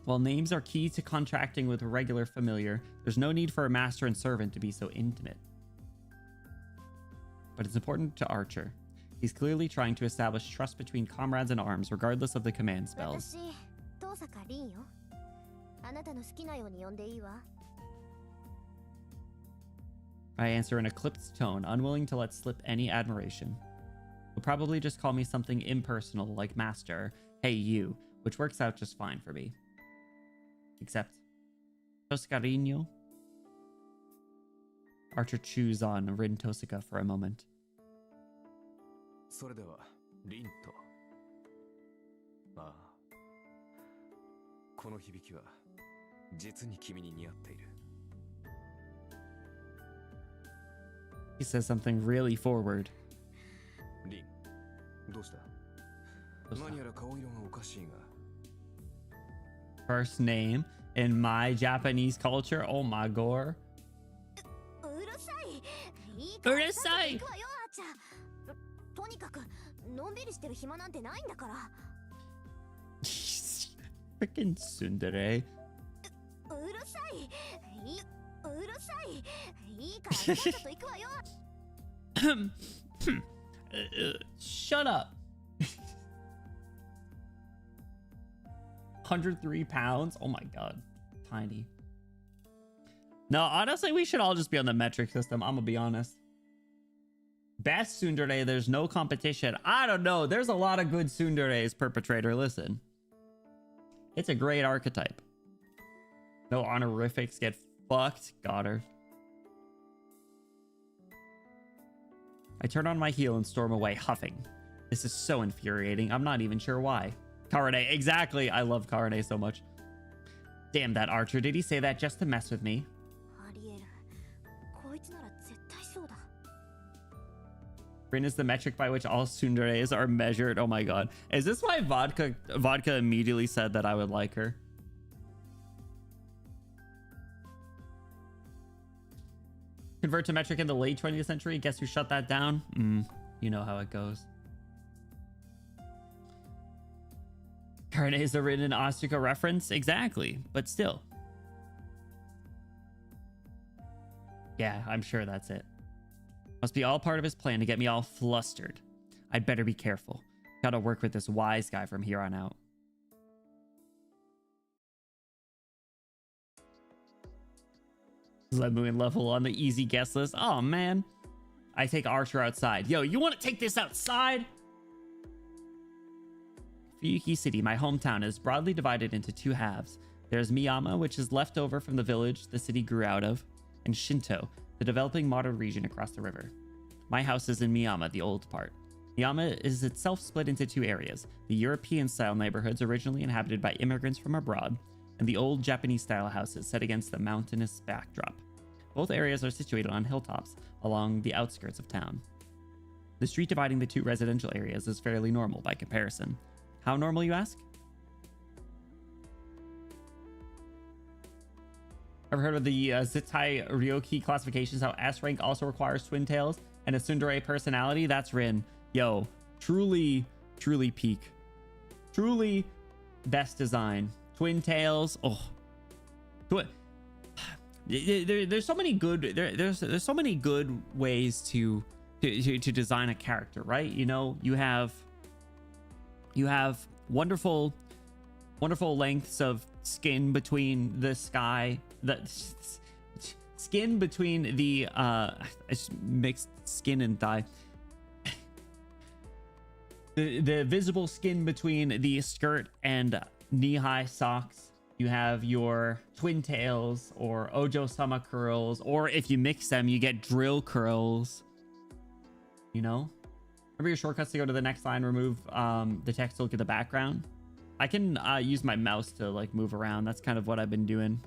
While names are key to contracting with a regular familiar, there's no need for a master and servant to be so intimate. But it's important to Archer. He's clearly trying to establish trust between comrades in arms, regardless of the command spells. 私、遠坂凛よ。あなたの好きなように呼んでいいわ。I answer in a clipped tone, unwilling to let slip any admiration. He'll probably just call me something impersonal like master, hey you, which works out just fine for me. Except, Toscarino? Archer chews on Rin Tosaka for a moment. それでは、リンと。ああ。この響きは、実に君に似合っている。He says something really forward. リン、どうした？何やら顔色がおかしいが。First name in my Japanese culture. Oh my god. うるさい。いいからうるさい。行くわよ、あーちゃん。とにかくのんびりしてる暇なんてないんだから。Freaking tsundere. うるさい。うるさい。いいからさっさと行くわよ。Shut up. 103 pounds. Oh my god. Tiny. No, honestly, we should all just be on the metric system. I'm gonna be honest. Best tsundere, there's no competition. I don't know. There's a lot of good tsunderes, perpetrator. Listen. It's a great archetype. No honorifics. Get fucked. Got her. I turn on my heel and storm away, huffing. This is so infuriating. I'm not even sure why. Karane. Exactly. I love Karane so much. Damn that archer. Did he say that just to mess with me? ありえる。こいつなら絶対そうだ。Rin is the metric by which all tsunderes are measured. Oh my god. Is this why Vodka immediately said that I would like her? Convert to metric in the late 20th century? Guess who shut that down? You know how it goes. Karane is a written Asuka reference? Exactly. But still. Yeah, I'm sure that's it. Must be all part of his plan to get me all flustered. I'd better be careful. Gotta work with this wise guy from here on out. Lemuin level on the easy guest list. Oh, man. I take Archer outside. Yo, you want to take this outside? Fuyuki City, my hometown, is broadly divided into two halves. There's Miyama, which is left over from the village the city grew out of, and Shinto, the developing modern region across the river. My house is in Miyama, the old part. Miyama is itself split into two areas, the European-style neighborhoods originally inhabited by immigrants from abroad, and the old Japanese-style houses set against the mountainous backdrop. Both areas are situated on hilltops along the outskirts of town. The street dividing the two residential areas is fairly normal by comparison. How normal, you ask? Ever heard of the Zitai Ryoki classifications, how S rank also requires twin tails and a tsundere personality? That's Rin. Yo, truly peak. Truly best design. Twin tails. Oh. There's so many good there's so many good ways to design a character, right? You know, you have wonderful lengths of skin between the sky, the skin between the I just mixed skin and thigh. The visible skin between the skirt and knee-high socks. You have your twin tails or Ojo-sama curls, or if you mix them, you get drill curls. You know? Remember your shortcuts to go to the next line, remove the text to look at the background? I can use my mouse to like move around. That's kind of what I've been doing.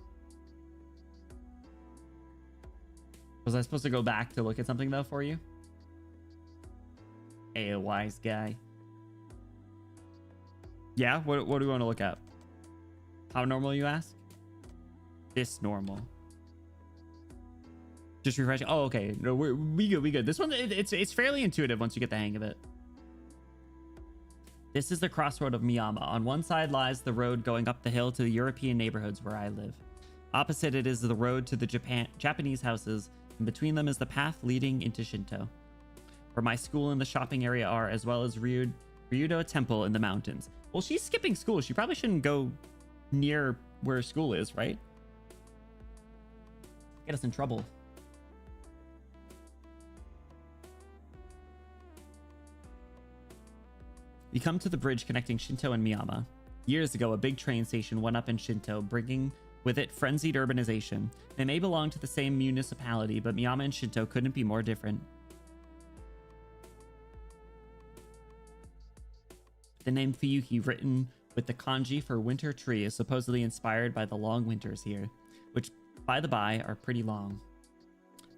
Was I supposed to go back to look at something though for you? Hey, a wise guy. Yeah, what do we want to look at? How normal, you ask? This normal. Just refreshing. Oh, okay. No, we good. This one, it's fairly intuitive once you get the hang of it. This is the crossroad of Miyama. On one side lies the road going up the hill to the European neighborhoods where I live. Opposite it is the road to the Japanese houses, and between them is the path leading into Shinto, where my school and the shopping area are, as well as Ryudo Temple in the mountains. Well, she's skipping school. She probably shouldn't go near where school is, right? Get us in trouble. We come to the bridge connecting Shinto and Miyama. Years ago, a big train station went up in Shinto, bringing with it frenzied urbanization. They may belong to the same municipality, but Miyama and Shinto couldn't be more different. The name Fuyuki, written with the kanji for winter tree, is supposedly inspired by the long winters here, which, by the by, are pretty long.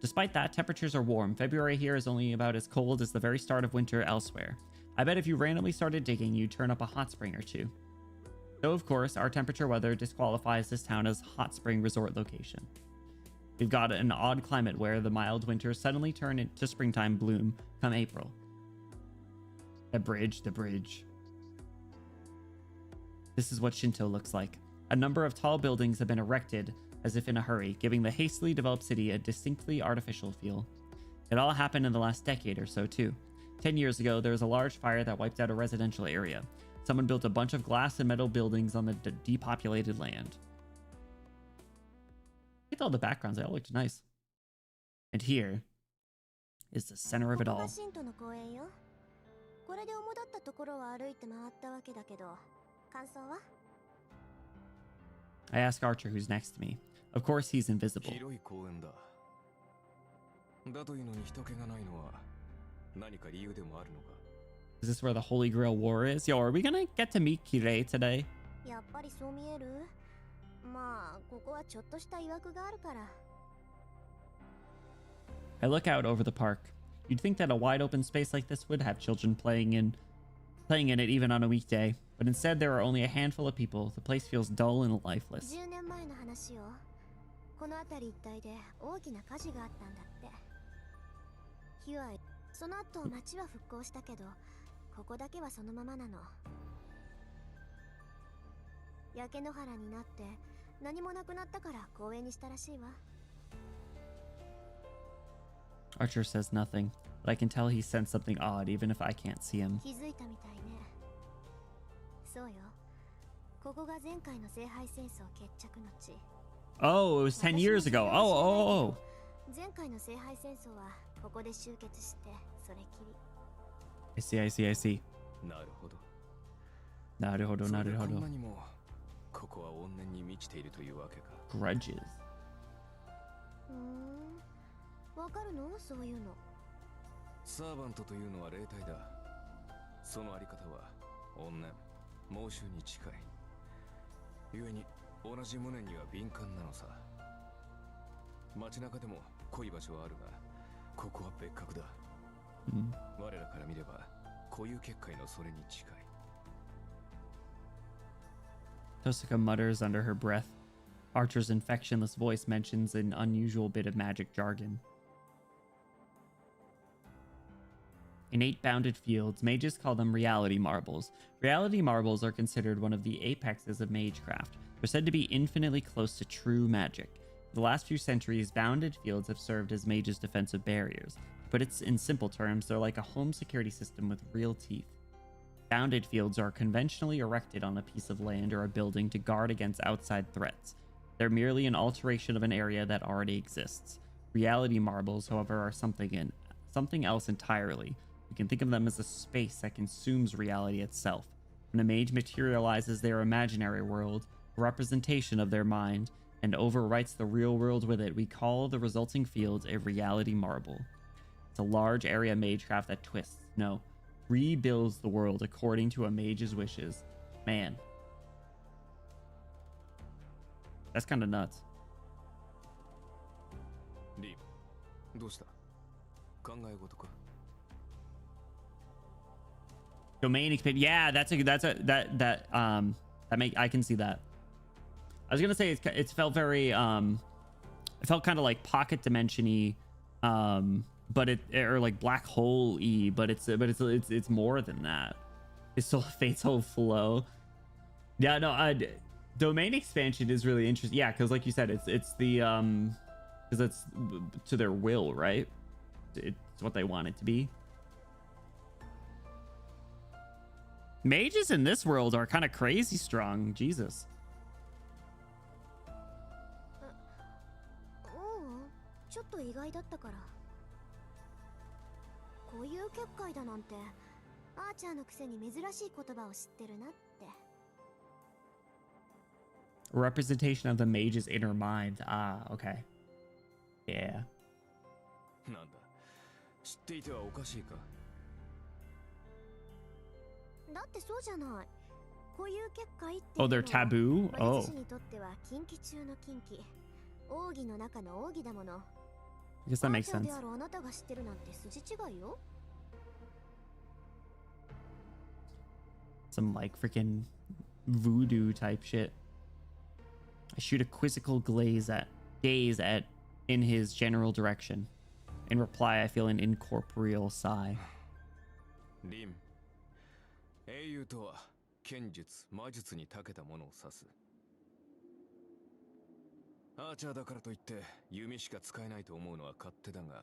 Despite that, temperatures are warm. February here is only about as cold as the very start of winter elsewhere. I bet if you randomly started digging, you'd turn up a hot spring or two. Though, of course, our temperature weather disqualifies this town as hot spring resort location. We've got an odd climate where the mild winters suddenly turn into springtime bloom come April. The bridge. This is what Shinto looks like. A number of tall buildings have been erected as if in a hurry, giving the hastily developed city a distinctly artificial feel. It all happened in the last decade or so, too. 10 years ago, there was a large fire that wiped out a residential area. Someone built a bunch of glass and metal buildings on the depopulated land. Look at all the backgrounds, they all looked nice. And here is the center of it all. I ask Archer who's next to me. Of course, he's invisible. Is this where the Holy Grail War is? Yo, are we gonna get to meet Kirei today? I look out over the park. You'd think that a wide open space like this would have children playing in it even on a weekday, but instead there are only a handful of people. The place feels dull and lifeless. Archer says nothing, but I can tell he sensed something odd even if I can't see him. Oh, it was 10 years ago. Oh. I see. Naruhodo. Grudges. サーバントというのは霊体だ。そのあり方は怨念、猛襲に近い。故に同じ無念には敏感なのさ。街中でも濃い場所はあるが、ここは別格だ。我らから見れば固有結界のそれに近い。Tosaka mutters under her breath. Archer's infectionless voice mentions an unusual bit of magic jargon. In 8 bounded fields, mages call them reality marbles. Reality marbles are considered one of the apexes of magecraft. They're said to be infinitely close to true magic. For the last few centuries, bounded fields have served as mages' defensive barriers. But it's in simple terms, they're like a home security system with real teeth. Bounded fields are conventionally erected on a piece of land or a building to guard against outside threats. They're merely an alteration of an area that already exists. Reality marbles, however, are something else entirely. You can think of them as a space that consumes reality itself. When a mage materializes their imaginary world, a representation of their mind, and overwrites the real world with it, we call the resulting field a reality marble. It's a large area magecraft that twists, no, rebuilds the world according to a mage's wishes. Man. That's kind of nuts. Lee, どうした? 考え事か? Domain expansion. Yeah, I can see that. I was gonna say it felt very it felt kind of like pocket dimension-y, but or like black hole-y, but it's more than that. It's still Fatal Flow. Yeah, no, domain expansion is really interesting. Yeah, because like you said, it's the because it's to their will, right? It's what they want it to be. Mages in this world are kind of crazy strong. Jesus. A representation of the mage's inner mind. Ah, okay. Yeah. なんだ。知っていてはおかしいか。Oh, they're taboo? Oh. I guess that makes sense. Some like freaking voodoo type shit. I shoot a quizzical gaze at in his general direction. In reply, I feel an incorporeal sigh. リン、英雄とは剣術、魔術に長けたものを指す。アーチャーだからといって弓しか使えないと思うのは勝手だが、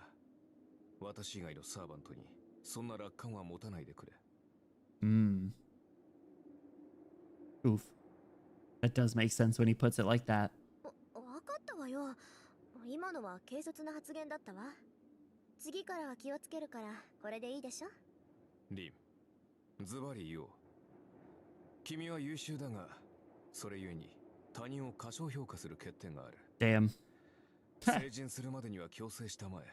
私以外のサーバントにそんな楽観は持たないでくれ。Oof. That does make sense when he puts it like that. わかったわよ。今のは軽率な発言だったわ。次からは気をつけるからこれでいいでしょ。リン、ズバリ言おう。君は優秀だが、それゆえに他人を過小評価する欠点がある。Damn. 成人するまでには強制したまえ。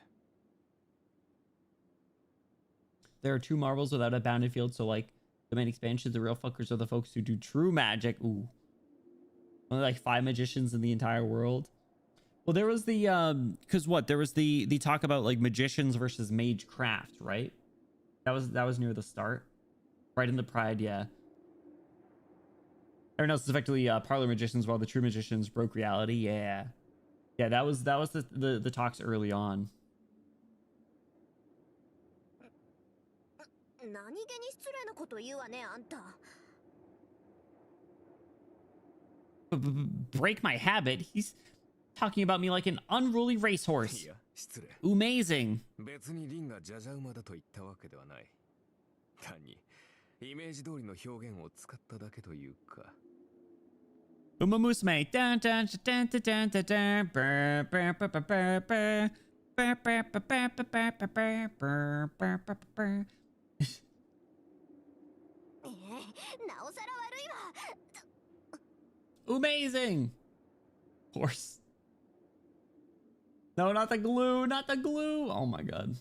There are two marvels without a bounded field, so like the main expansions, the real fuckers are the folks who do true magic. Ooh. Only like 5 magicians in the entire world. Well, there was the because what there was the talk about like magicians versus mage craft, right? That was near the start, right in the Pride, yeah. Everyone else is effectively parlor magicians, while the true magicians broke reality. Yeah, yeah, that was the talks early on. 何気に失礼なこと言うわね、あんた。Break my habit? He's talking about me like an unruly racehorse. いや、失礼。 Amazing. 別にリンがジャジャ馬だと言ったわけではない。単にイメージ通りの表現を使っただけというか。Uma Musume. Dun, dun, dun, dun, dun, dun, dun, burr, burr, burr, burr, burr, burr, burr, burr, burr, burr, burr, burr, burr, burr, burr. なおさら悪いわ。 Amazing. Horse. No, not the glue. Not the glue. Oh my god.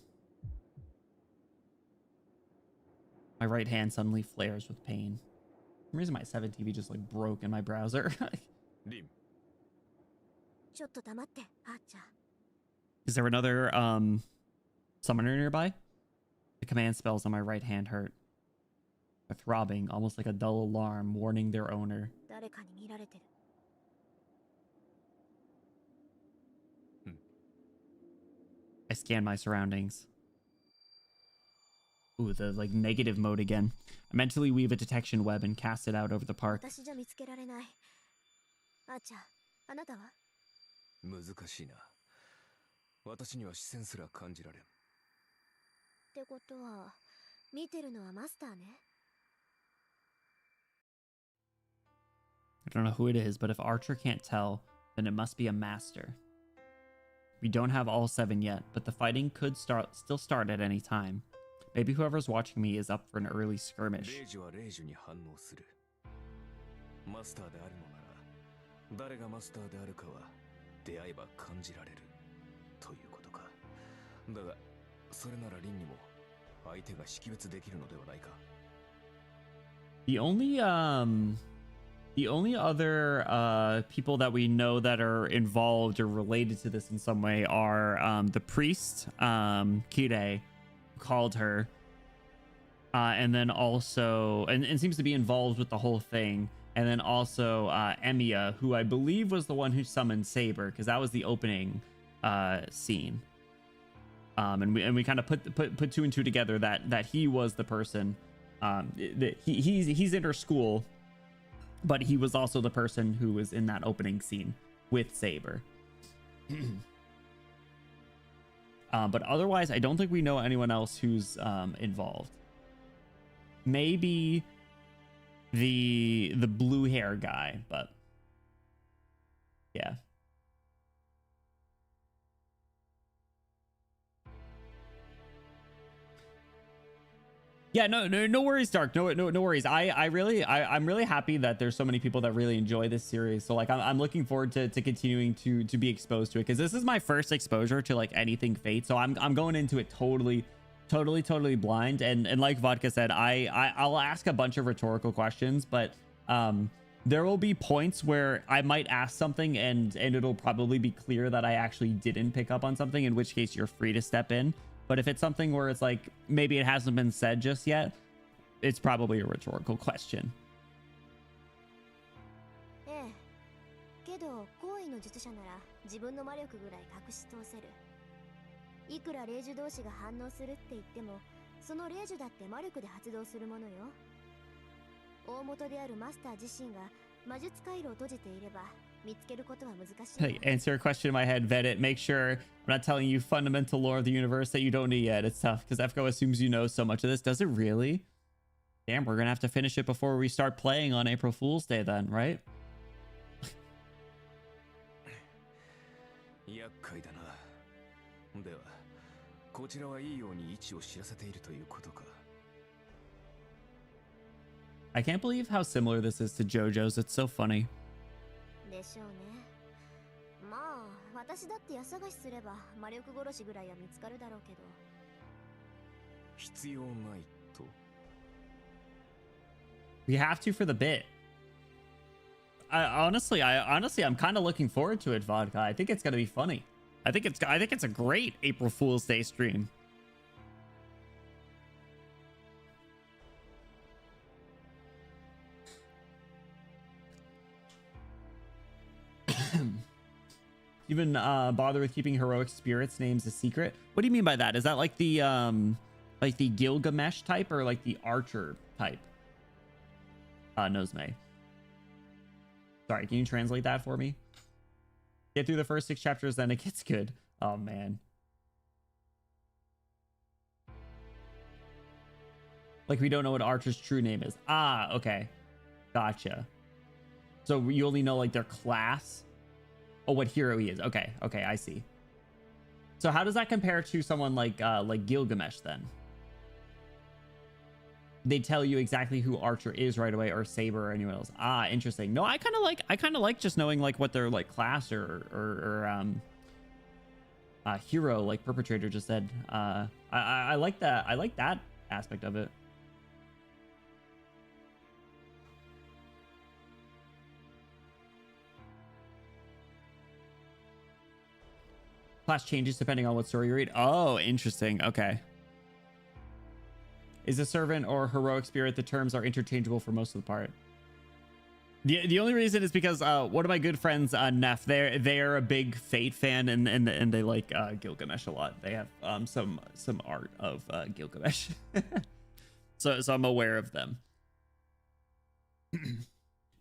My right hand suddenly flares with pain. For some reason my 7 TV just like broke in my browser. リン、ちょっと黙って、あーちゃん。 Is there another summoner nearby? The command spells on my right hand hurt. They're throbbing, almost like a dull alarm warning their owner. 誰かに見られてる。 I scan my surroundings. Ooh, the like negative mode again. I mentally weave a detection web and cast it out over the park. 私じゃ見つけられない。あーちゃん、あなたは？難しいな。私には視線すら感じられん。ってことは、見てるのはマスターね。 I don't know who it is, but if Archer can't tell, then it must be a master. We don't have all 7 yet, but the fighting could still start at any time. Maybe whoever's watching me is up for an early skirmish. レイジはレイジに反応する。マスターであるのなら、誰がマスターであるかは出会えば感じられるということか。だが、それならリンにも相手が識別できるのではないか。 The only other people that we know that are involved or related to this in some way are the priest, Kire, called her, and then also and seems to be involved with the whole thing, and then also Emiya, who I believe was the one who summoned Saber, because that was the opening scene. And we kind of put 2 and 2 together that he was the person. He's in her school, but he was also the person who was in that opening scene with Saber. But otherwise, I don't think we know anyone else who's involved. Maybe the blue hair guy, but yeah. Yeah, no worries, Dark. No worries. I'm really happy that there's so many people that really enjoy this series. So like, I'm looking forward to continuing to be exposed to it, because this is my first exposure to like anything Fate. So I'm going into it totally blind. And like Vodka said, I'll ask a bunch of rhetorical questions, but there will be points where I might ask something and it'll probably be clear that I actually didn't pick up on something, in which case you're free to step in. But if it's something where it's like, maybe it hasn't been said just yet, it's probably a rhetorical question. けど高位の術者なら自分の魔力ぐらい隠し通せる。いくら霊樹同士が反応するって言っても、その霊樹だって魔力で発動するものよ。大元であるマスター自身が魔術回路を閉じていれば見つけることは難しいわ。Like, answer a question in my head, vet it, make sure I'm not telling you fundamental lore of the universe that you don't know yet. It's tough because FGO assumes you know so much of this. Does it really? Damn, we're gonna have to finish it before we start playing on April Fool's Day then, right? 厄介だな。では、こちらはいいように位置を知らせているということか。I can't believe how similar this is to JoJo's. It's so funny. でしょうね。まあ私だって家探しすれば魔力殺しぐらいは見つかるだろうけど。必要ないと。We have to for the bit. Honestly, I'm kind of looking forward to it, Vodka. I think it's gonna be funny. I think it's a great April Fool's Day stream. Even bother with keeping heroic spirits names a secret? What do you mean by that? Is that like the Gilgamesh type or like the Archer type? Nosme. Sorry, can you translate that for me? Get through the first 6 chapters, then it gets good. Oh man. Like we don't know what Archer's true name is. Ah, okay. Gotcha. So you only know like their class? Oh, what hero he is. Okay, okay, I see. So how does that compare to someone like Gilgamesh then? They tell you exactly who Archer is right away, or Saber, or anyone else. Ah, interesting. No, I kind of like just knowing like what their like class or hero, like Perpetrator just said. I like that. I like that aspect of it. Class changes depending on what story you read. Oh, interesting. Okay. Is a servant or heroic spirit, the terms are interchangeable for most of the part. The only reason is because one of my good friends, Neff, they're a big Fate fan, and they like Gilgamesh a lot. They have some art of Gilgamesh. so I'm aware of them.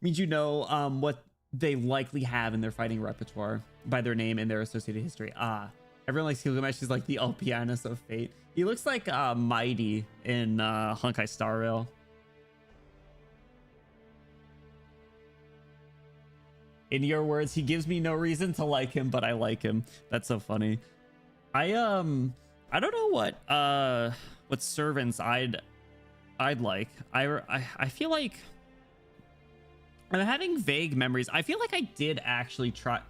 Means you know what they likely have in their fighting repertoire by their name and their associated history. Ah, everyone likes Gilgamesh. He's like the Alpianus of Fate. He looks like Mighty in Honkai Star Rail. In your words, he gives me no reason to like him, but I like him. That's so funny. I don't know what servants I'd like. I feel like I'm having vague memories. I feel like I did actually try.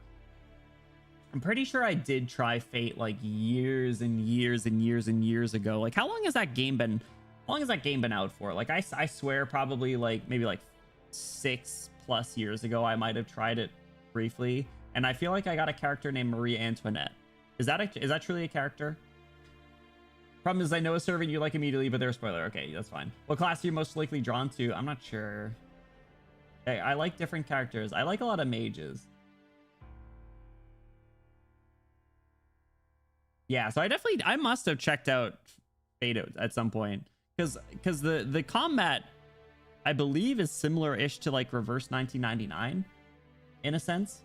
I'm pretty sure I did try Fate like years and years and years and years ago. Like, how long has that game been? How long has that game been out for? Like, I swear probably like maybe like 6+ years ago I might have tried it briefly, and I feel like I got a character named Marie Antoinette. Is that truly a character? Problem is, I know a servant you like immediately, but they're a spoiler. Okay, that's fine. What class are you most likely drawn to? I'm not sure. Okay, I like different characters. I like a lot of mages. Yeah, so I must have checked out Fate at some point, because the combat, I believe, is similar-ish to like Reverse 1999 in a sense,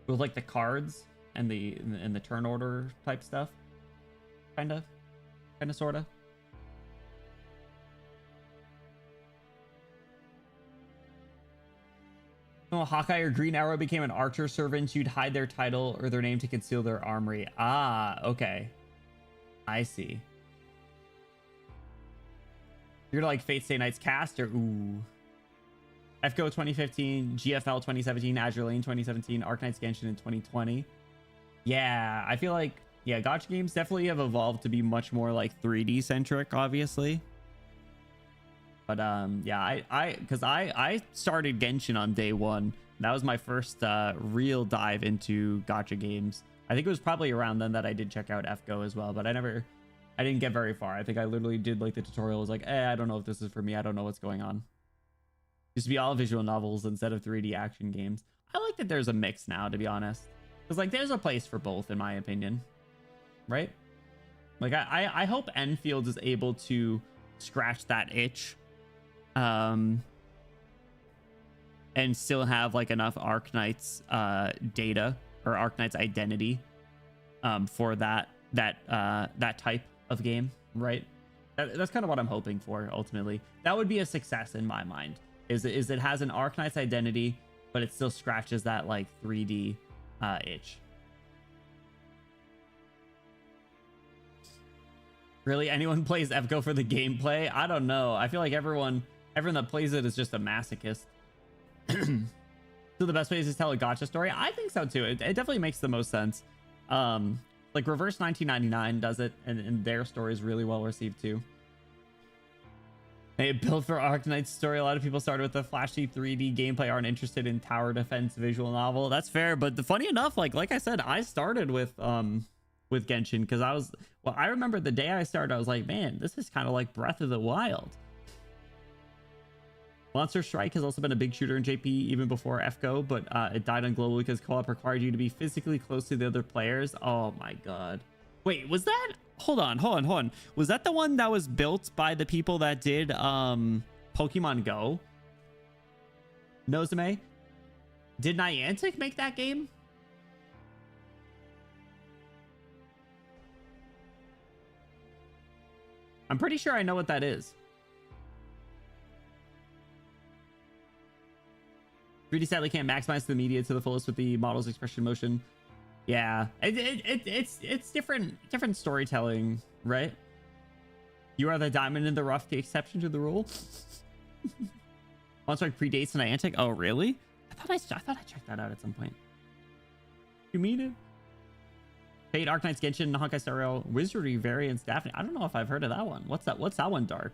with like the cards and the turn order type stuff, kind of sort of. Oh, Hawkeye or Green Arrow became an archer servant, you'd hide their title or their name to conceal their armory. Ah, okay. I see. You're like Fate Stay Night's caster. Ooh. FGO 2015, GFL 2017, Azure Lane 2017, Arknight's Genshin in 2020. Yeah, I feel like, yeah, gacha games definitely have evolved to be much more like 3D centric, obviously. But yeah, I started Genshin on day one. That was my first real dive into gacha games. I think it was probably around then that I did check out FGO as well, but I didn't get very far. I think I literally did like the tutorial. I was like, I don't know if this is for me. I don't know what's going on. Used to be all visual novels instead of 3D action games. I like that there's a mix now, to be honest. Because, like, there's a place for both, in my opinion. Right? Like, I hope Enfield is able to scratch that itch. And still have, like, enough Arknight's data or Arknight's identity for that type of game, right? That's kind of what I'm hoping for, ultimately. That would be a success in my mind. Is it has an Arknight's identity, but it still scratches that, like, 3D itch. Really? Anyone plays FGO for the gameplay? I don't know. I feel like everyone that plays it is just a masochist. So the best way is to tell a gacha story? I think so too. It definitely makes the most sense. Like Reverse 1999 does it, and their story is really well received too. They built for Arknight's story. A lot of people started with the flashy 3D gameplay, aren't interested in tower defense visual novel. That's fair, but funny enough, like I said, I started with Genshin because I remember the day I started, I was like, man, this is kind of like Breath of the Wild. Monster Strike has also been a big shooter in JP even before FGO, but it died on global because co-op required you to be physically close to the other players. Oh my god. Wait, was that... Hold on. Was that the one that was built by the people that did Pokemon Go? Nozume? Did Niantic make that game? I'm pretty sure I know what that is. 3D sadly can't maximize the media to the fullest with the model's expression motion. Yeah, it's different storytelling, right? You are the diamond in the rough, the exception to the rule. Monster Strike predates Niantic. Oh, really? I thought I checked that out at some point. You mean it? Fate, Arknight's Genshin, Honkai Star Rail, Wizardry variants, Daphne. I don't know if I've heard of that one. What's that one, Dark?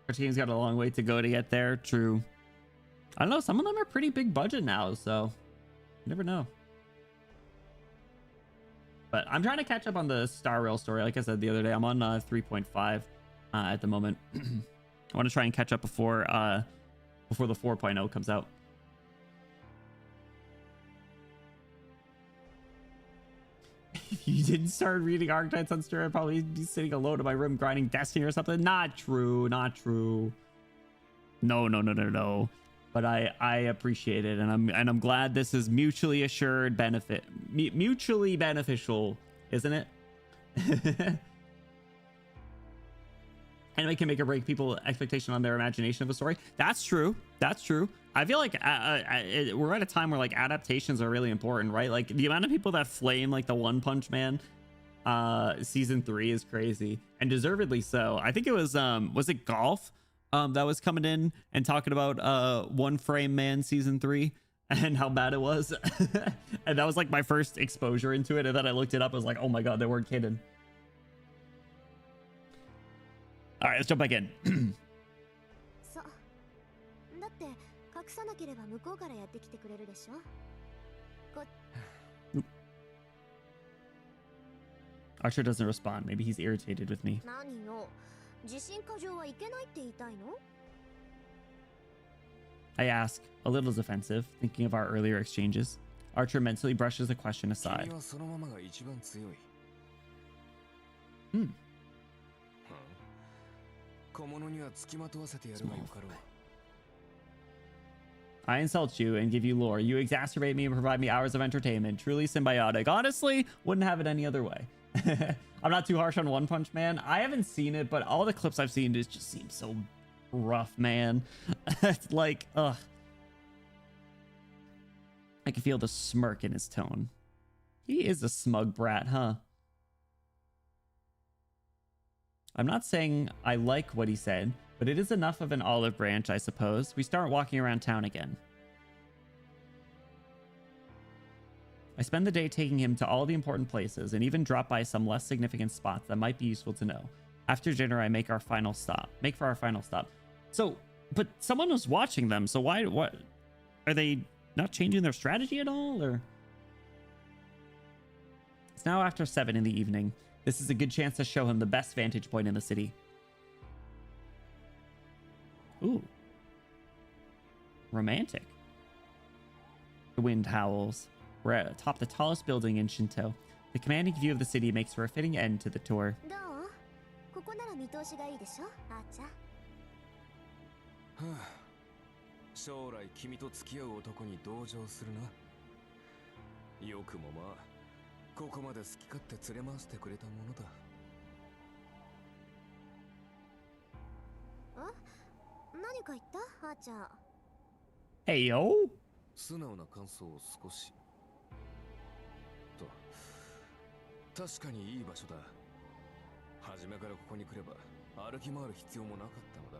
Our team's got a long way to go to get there. True. I don't know. Some of them are pretty big budget now, so you never know. But I'm trying to catch up on the Star Rail story. Like I said the other day, I'm on 3.5 at the moment. I want to try and catch up before the 4.0 comes out. If you didn't start reading Archetypes on Stir, I'd probably be sitting alone in my room grinding Destiny or something. Not true. No. But I appreciate it, and I'm glad this is mutually assured benefit, mutually beneficial, isn't it? Anime can make or break people's expectation on their imagination of a story. That's true. I feel like we're at a time where like adaptations are really important, right? Like the amount of people that flame like the One Punch Man season 3 is crazy, and deservedly so. I think it was it Golf that was coming in and talking about One Frame Man season 3 and how bad it was. And that was like my first exposure into it, and then I looked it up. I was like, oh my god, they weren't kidding. All right, let's jump back in. Archer doesn't respond. Maybe he's irritated with me. I ask, a little defensive, thinking of our earlier exchanges. Archer mentally brushes the question aside. I insult you and give you lore. You exacerbate me and provide me hours of entertainment. Truly symbiotic. Honestly, wouldn't have it any other way. I'm not too harsh on One Punch Man. I haven't seen it, but all the clips I've seen just seem so rough, man. It's like, ugh. I can feel the smirk in his tone. He is a smug brat, huh? I'm not saying I like what he said, but it is enough of an olive branch, I suppose. We start walking around town again. I spend the day taking him to all the important places and even drop by some less significant spots that might be useful to know. After dinner, I make for our final stop. So, but someone was watching them, so what? Are they not changing their strategy at all, or? It's now after 7 in the evening. This is a good chance to show him the best vantage point in the city. Ooh. Romantic. The wind howls. We're atop the tallest building in Shinto. The commanding view of the city makes for a fitting end to the tour. どう？ここなら見通しがいいでしょ、あーちゃん。はあ、将来君と付き合う男に同情するな。よくもまあ、ここまで好き勝手連れ回してくれたものだ。何か言った？あーちゃん。Hey yo! 素直な感想を少し。と、確かにいい場所だ。初めからここに来れば歩き回る必要もなかったのだ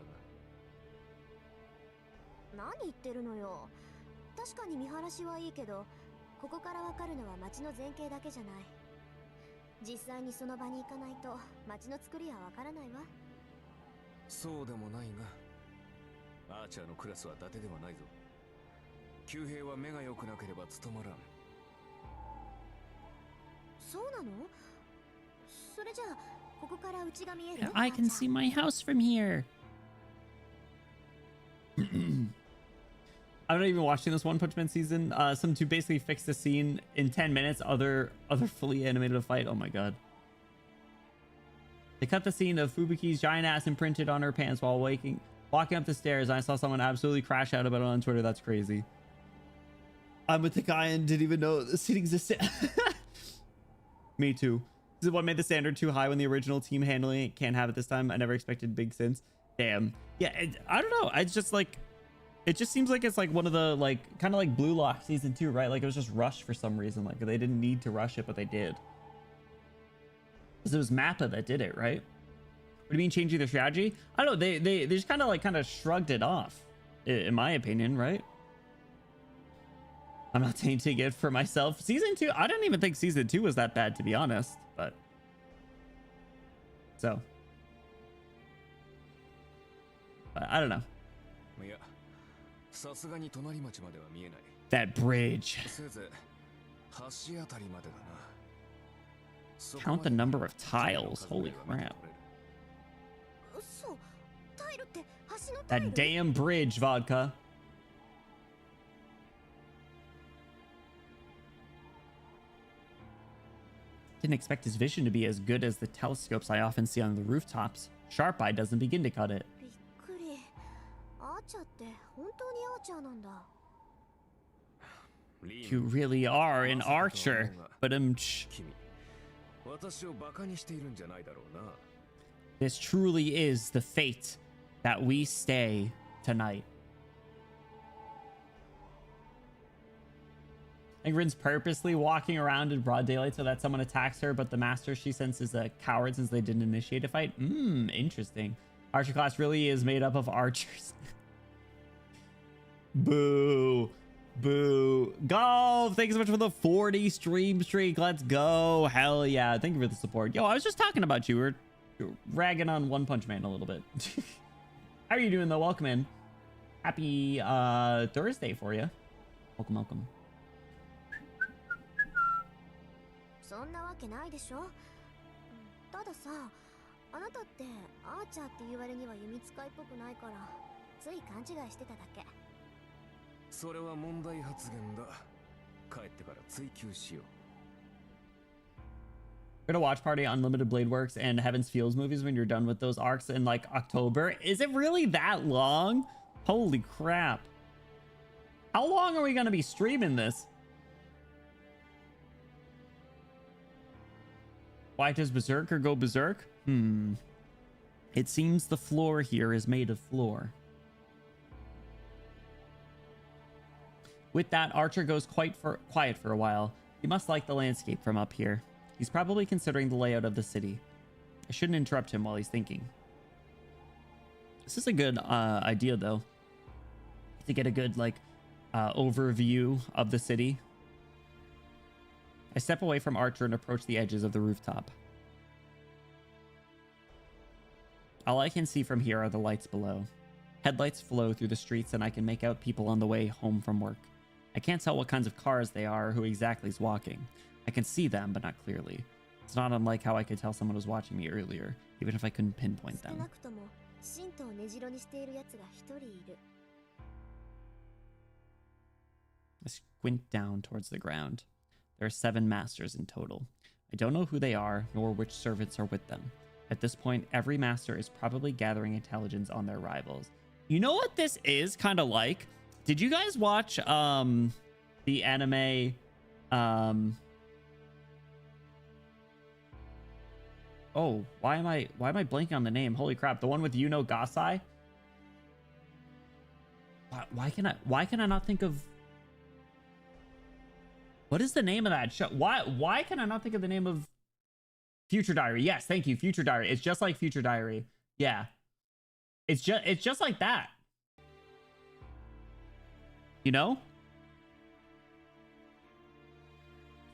が。何言ってるのよ。確かに見晴らしはいいけど、ここからわかるのは街の前景だけじゃない。実際にその場に行かないと街の作りはわからないわ。そうでもないが、アーチャーのクラスは伊達ではないぞ。旧兵は目が良くなければ務まらん。そうなの？それじゃあここから家が見える？ I can see my house from here. I'm not even watching this One Punch Man season. Some to basically fix the scene in 10 minutes. Other fully animated fight. Oh my god. They cut the scene of Fubuki's giant ass imprinted on her pants while walking up the stairs. I saw someone absolutely crash out about it on Twitter. That's crazy. I'm with the guy and didn't even know the seating existed. Me too. This is what made the standard too high when the original team handling it can't have it this time. I never expected big sins. Damn. Yeah, I don't know. It's just like, it just seems like it's like one of the like kind of like Blue Lock season 2, right? Like it was just rushed for some reason. Like they didn't need to rush it, but they did. Because it was Mappa that did it, right? What do you mean changing their strategy? I don't know. They just kind of shrugged it off, in my opinion, right? I'm not tainting it for myself. Season 2, I don't even think season 2 was that bad, to be honest. But so I don't know. That bridge. Count the number of tiles. Holy crap. That damn bridge, Vodka. Didn't expect his vision to be as good as the telescopes I often see on the rooftops. Sharp Eye doesn't begin to cut it. You really are an archer, but this truly is the fate that we stay tonight. I think Rin's purposely walking around in broad daylight so that someone attacks her, but the master she senses a coward since they didn't initiate a fight. Interesting. Archer class really is made up of archers. Boo. Boo. Golf, thank you so much for the 40 stream streak. Let's go. Hell yeah. Thank you for the support. Yo, I was just talking about you. We're ragging on One Punch Man a little bit. How are you doing though? Welcome in. Happy Thursday for you. Welcome, welcome. そんなわけないでしょ。たださ、あなたってアーチャーって言われには弓使いっぽくないから、つい勘違いしてただけ。それは問題発言だ。帰ってから追求しよう。We're gonna watch Party Unlimited Blade Works and Heaven's Fields movies when you're done with those arcs in like October. Is it really that long? Holy crap. How long are we gonna be streaming this? Why does Berserker go berserk? It seems the floor here is made of floor. With that, Archer goes quiet for a while. He must like the landscape from up here. He's probably considering the layout of the city. I shouldn't interrupt him while he's thinking. This is a good idea, though. To get a good, like, overview of the city. I step away from Archer and approach the edges of the rooftop. All I can see from here are the lights below. Headlights flow through the streets and I can make out people on the way home from work. I can't tell what kinds of cars they are or who exactly is walking. I can see them, but not clearly. It's not unlike how I could tell someone was watching me earlier, even if I couldn't pinpoint 少 them. なくとも神道を根城にしている奴が一人いる。 I squint down towards the ground. There are 7 masters in total. I don't know who they are, nor which servants are with them. At this point, every master is probably gathering intelligence on their rivals. You know what this is kind of like? Did you guys watch the anime oh, why am I blanking on the name? Holy crap, the one with Yuno Gasai? Why can I not think of, what is the name of that show? Why can I not think of the name of Future Diary? Yes, thank you, Future Diary. It's just like Future Diary. Yeah. It's just like that. You know?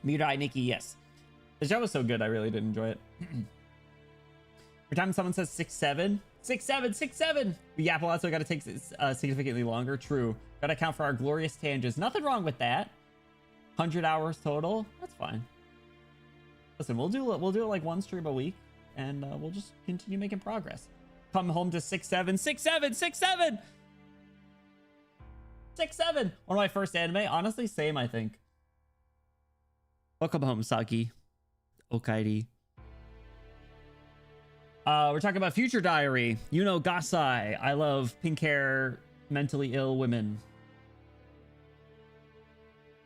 Mirai Nikki, yes. The show was so good, I really did enjoy it. Every time someone says 6-7, 6-7, 6-7, the Apple also got to take significantly longer. True. Got to account for our glorious tangents. Nothing wrong with that. 100 hours total. That's fine. Listen, we'll do it like one stream a week, and we'll just continue making progress. Come home to 6-7, 6-7, 6-7, 6-7. One of my first anime. Honestly, same, I think. Welcome home, Saki. Okairi. We're talking about Future Diary. Yuno Gasai. I love pink hair, mentally ill women.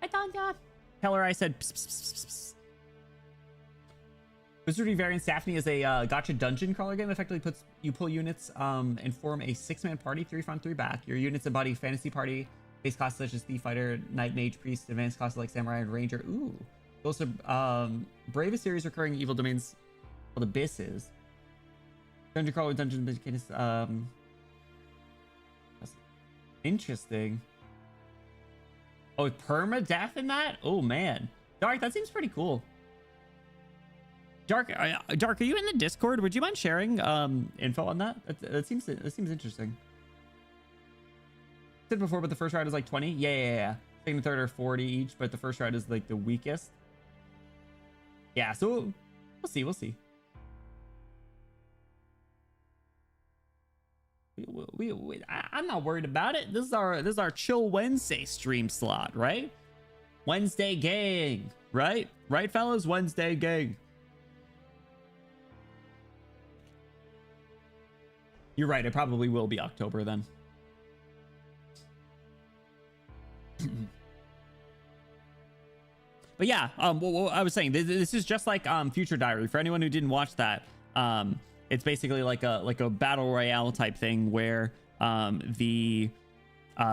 Hi, Tanya. Tell her I said pss, pss, pss, pss. Wizardry variant Daphne is a gacha dungeon crawler game. Effectively you pull units and form a 6-man party, 3 front, 3 back. Your units embody fantasy party base classes such as thief, fighter, knight, mage, priest, advanced classes like samurai and ranger. Ooh. Those are Brave, a series recurring evil domains called abysses. Dungeon crawler, dungeon mechanics. That's interesting. Oh, permadeath in that? Oh man, Dark, that seems pretty cool. Dark, Dark, are you in the Discord? Would you mind sharing info on that? That seems interesting. Said before, but the first round is like 20. Yeah. Second and third are 40 each, but the first round is like the weakest. Yeah, so we'll see. I'm not worried about it. This is our chill Wednesday stream slot, right? Wednesday gang, right? Right, fellas? Wednesday gang. You're right. It probably will be October then. But yeah, what I was saying, this is just like Future Diary. For anyone who didn't watch that, it's basically like a battle royale type thing where the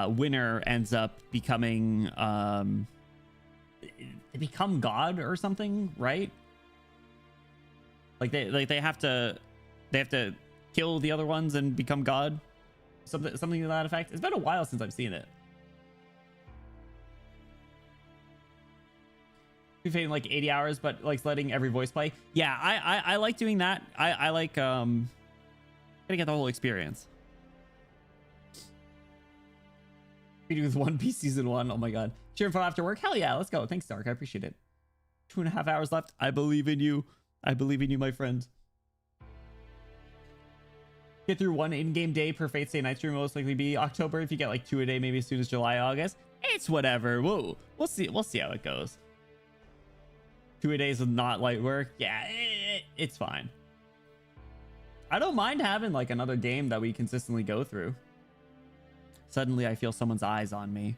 winner ends up becoming they become God or something, right? Like they have to kill the other ones and become God, something to that effect. It's been a while since I've seen it. Fading like 80 hours, but like letting every voice play. Yeah, I like doing that. I like gotta get the whole experience. Reading with One Piece season 1. Oh my god. Cheering for after work. Hell yeah, let's go. Thanks, Dark. I appreciate it. 2.5 hours left. I believe in you. I believe in you, my friend. Get through one in-game day per Fate Stay Night stream will most likely be October. If you get like 2 a day, maybe as soon as July, August. It's whatever. We'll see how it goes. 2 a days with not light work. Yeah, it's fine. I don't mind having like another game that we consistently go through. Suddenly I feel someone's eyes on me.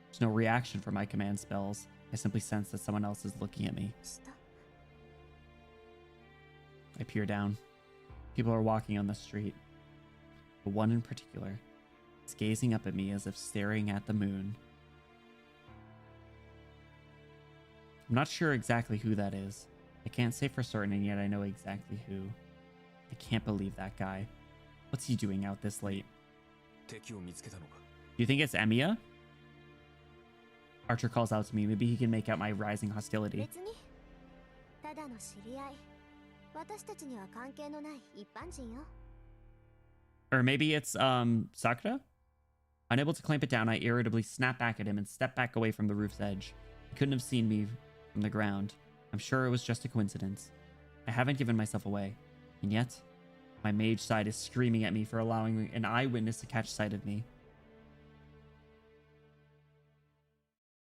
There's no reaction for my command spells. I simply sense that someone else is looking at me. I peer down. People are walking on the street. But one in particular is gazing up at me as if staring at the moon. I'm not sure exactly who that is. I can't say for certain, and yet I know exactly who. I can't believe that guy. What's he doing out this late? Do you think it's Emiya? Archer calls out to me. Maybe he can make out my rising hostility. Or maybe it's Sakura? Unable to clamp it down, I irritably snap back at him and step back away from the roof's edge. He couldn't have seen me from the ground. I'm sure it was just a coincidence. I haven't given myself away. And yet, my mage side is screaming at me for allowing an eyewitness to catch sight of me.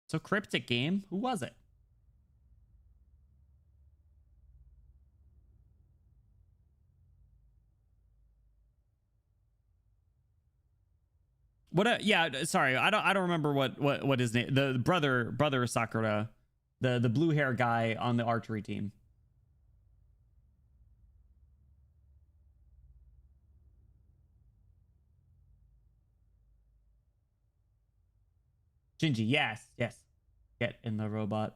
So cryptic game. Who was it? What? Yeah. Sorry, I don't remember what his name. The brother of Sakura, the blue hair guy on the archery team. Shinji. Yes. Yes. Get in the robot.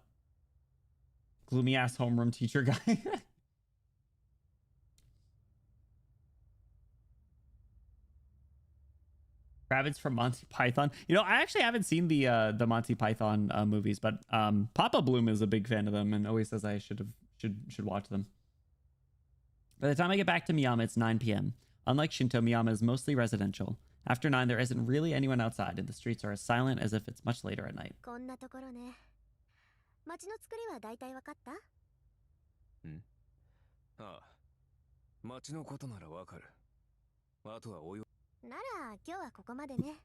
Gloomy ass homeroom teacher guy. Rabbits from Monty Python. You know, I actually haven't seen the Monty Python movies, but Papa Bloom is a big fan of them and always says I should watch them. By the time I get back to Miyama, it's 9 p.m. Unlike Shinto, Miyama is mostly residential. After 9, there isn't really anyone outside, and the streets are as silent as if it's much later at night. こんなところね。街の作りは大体わかった？ああ、町のことならわかる。あとはおよ。なら今日はここまでね。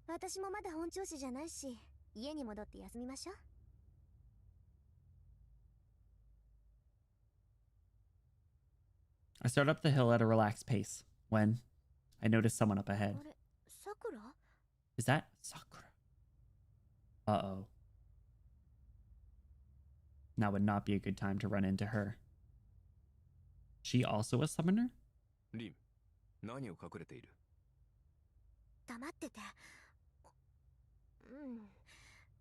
私もまだ本調子じゃないし、家に戻って休みましょう。I start up the hill at a relaxed pace when I notice someone up ahead. あれ、さくら？ Is that Sakura? Uh-oh. Now would not be a good time to run into her. She also a summoner? リン、何を隠れている？黙ってて。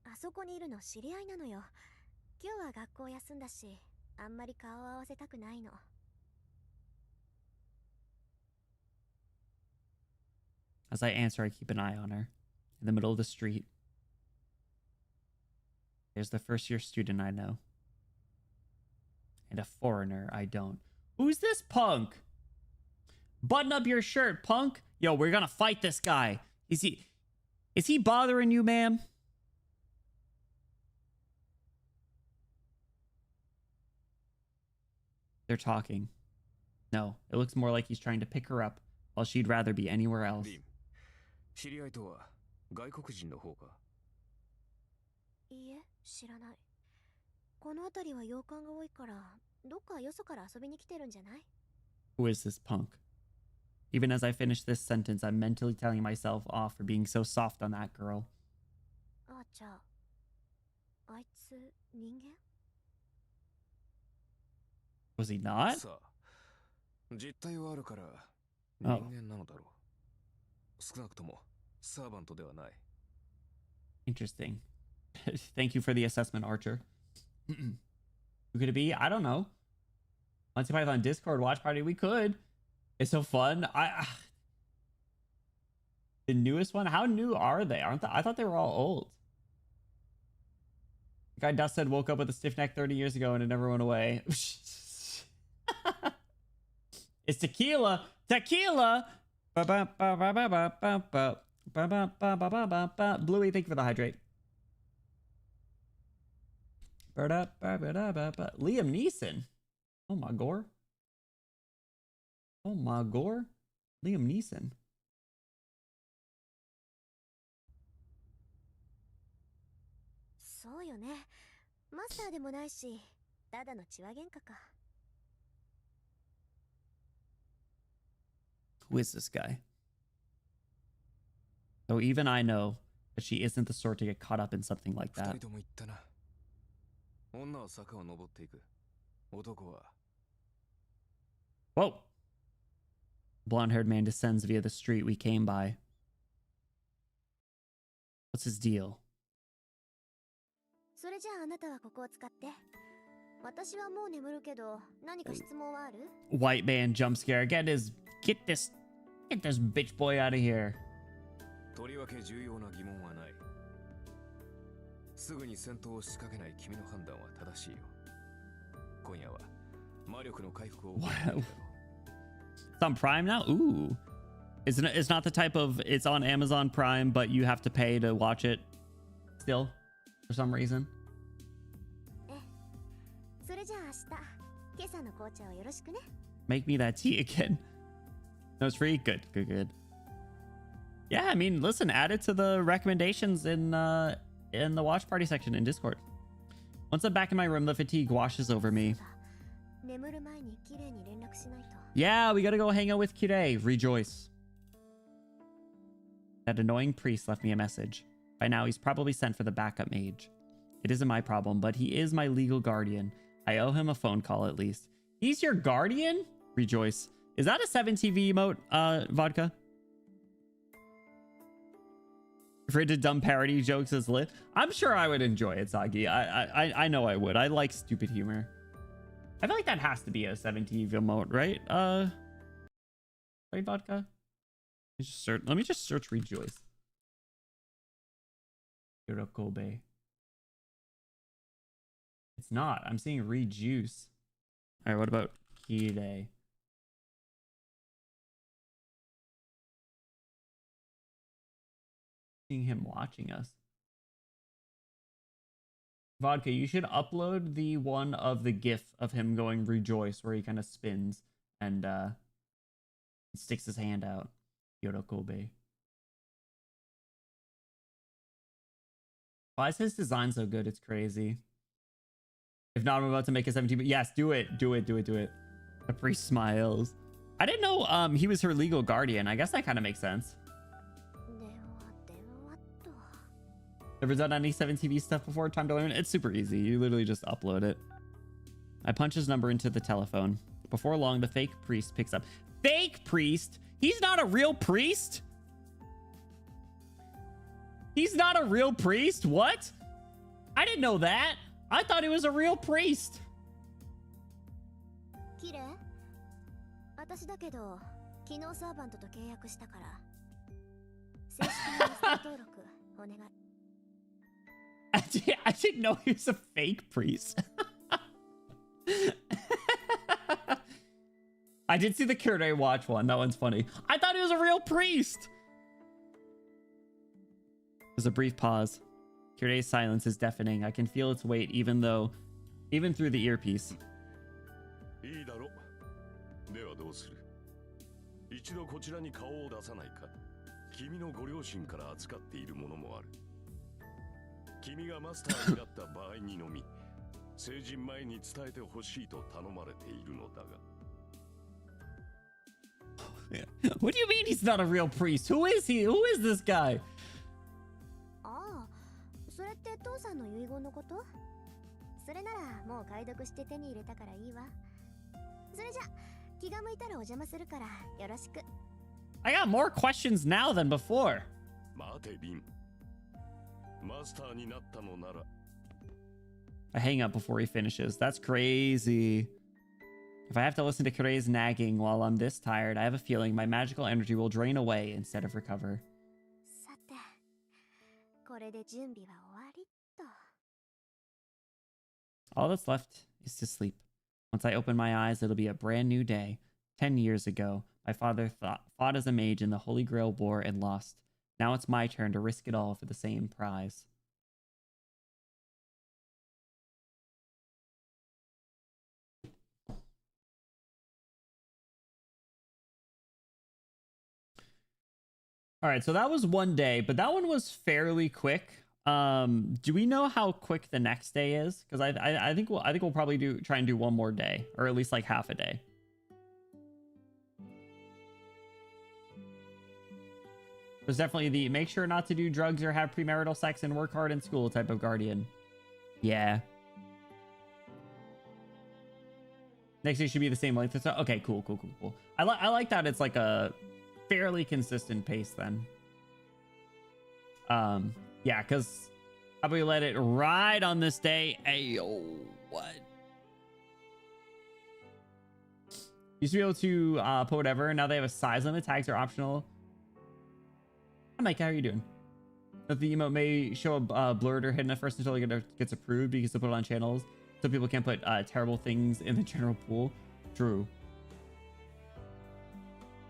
あそこにいるの知り合いなのよ。今日は学校休んだし、あんまり顔を合わせたくないの。As I answer, I keep an eye on her. In the middle of the street, there's the first-year student I know. And a foreigner I don't. Who's this punk? Button up your shirt, punk. Yo, we're gonna fight this guy. Is he bothering you, ma'am? They're talking. No, it looks more like he's trying to pick her up while she'd rather be anywhere else. リン、知り合いとは外国人の方か？いいえ、知らない。この辺りは洋館が多いから、どっかよそから遊びに来てるんじゃない？ Who is this punk? Even as I finish this sentence, I'm mentally telling myself off for being so soft on that girl. あ、じゃあ、あいつ人間？ Was he not? さあ、実態はあるから人間なのだろう。少なくともサーバントではない。Interesting. Thank you for the assessment, Archer. Who could it be? I don't know. Monty Python Discord watch party. We could. It's so fun. The newest one. How new are they? Aren't they? I thought they were all old. The guy Dust said woke up with a stiff neck 30 years ago and it never went away. It's tequila. Tequila. Bluey, thank you for the hydrate. Liam Neeson. Oh my gore. Oh my gore. Liam Neeson. そうよね。マスターでもないし、ただの血は喧嘩か。Who is this guy? So even I know that she isn't the sort to get caught up in something like 二 that. 人とも言ったな。女は坂を登っていく。男は Whoa. Blonde-haired man descends via the street we came by. What's his deal? それじゃああなたはここを使って。私はもう眠るけど、何か質問はある？ White man jump scare. Get this bitch boy out of here. とりわけ重要な疑問はない。すぐに戦闘を仕掛けない君の判断は正しいよ。今夜は魔力の回復を。It's on Prime now? Ooh. It's not the type of, it's on Amazon Prime, but you have to pay to watch it still for some reason. 今朝の紅茶をよろしくね。 Make me that tea again. No, it's free. Good, good, good. Yeah, I mean, listen, add it to the recommendations in the watch party section in Discord. Once I'm back in my room, the fatigue washes over me. 眠る前に綺麗に連絡しないと。 Yeah, we gotta go hang out with Kirei. Rejoice. That annoying priest left me a message. By now, he's probably sent for the backup mage. It isn't my problem, but he is my legal guardian. I owe him a phone call at least. He's your guardian? Rejoice. Is that a 7TV emote, Vodka? Afraid to dumb parody jokes is lit. I'm sure I would enjoy it, Sagi. I know I would. I like stupid humor. I feel like that has to be a 7TV emote, right? Right, Vodka? Let me just search Rejoice. Yorokobe. It's not. I'm seeing Rejuice. All right, what about Kirei? Seeing him watching us. Vodka, you should upload the one of the gif of him going Rejoice, where he kind of spins and sticks his hand out. Yorokobe. Why is his design so good? It's crazy. If not, I'm about to make a 17. But yes, do it. Do it. Do it. Do it. The priest smiles. I didn't know he was her legal guardian. I guess that kind of makes sense. Ever done any 7TV stuff before? Time to learn? It's super easy. You literally just upload it. I punch his number into the telephone. Before long, the fake priest picks up. Fake priest? He's not a real priest? He's not a real priest? What? I didn't know that. I thought he was a real priest. キレイ、私だけど昨日サーバントと契約したから正式なマスター登録お願い。I didn't know he was a fake priest. I did see the Kirei watch one. That one's funny. I thought he was a real priest. There's a brief pause. Kirei's silence is deafening. I can feel its weight even through the earpiece. いいだろ。ではどうする？一度こちらに顔を出さないか。君のご両親から預かっているものもある。君がマスターになった場合にのみ、成人前に伝えてほしいと頼まれているのだが。What do you mean he's not a real priest? Who is he? Who is this guy? ああ、それって父さんの遺言のこと？それならもう解読して手に入れたからいいわ。それじゃ気が向いたらお邪魔するからよろしく。I got more questions now than before. 待てリン。マスターになったのなら。I hang up before he finishes. That's crazy. If I have to listen to Kirei's nagging while I'm this tired, I have a feeling my magical energy will drain away instead of recover. さて、これで準備は終わりっと。All that's left is to sleep. Once I open my eyes, it'll be a brand new day. 10 years ago, my father fought as a mage in the Holy Grail War and lost. Now it's my turn to risk it all for the same prize. All right, so that was one day, but that one was fairly quick. Do we know how quick the next day is? Because I think we'll probably try and do one more day, or at least like half a day. There's definitely the make sure not to do drugs or have premarital sex and work hard in school type of guardian. Yeah. Next day should be the same length. Okay, cool. I like that it's like a fairly consistent pace then. Yeah, because probably let it ride on this day. Ayo, what? Used to be able to put whatever. Now they have a size limit. Tags are optional. Hi, Mike. How are you doing? The emote may show a blurred or hidden at first until it gets approved because they put it on channels. So people can't put terrible things in the general pool. True.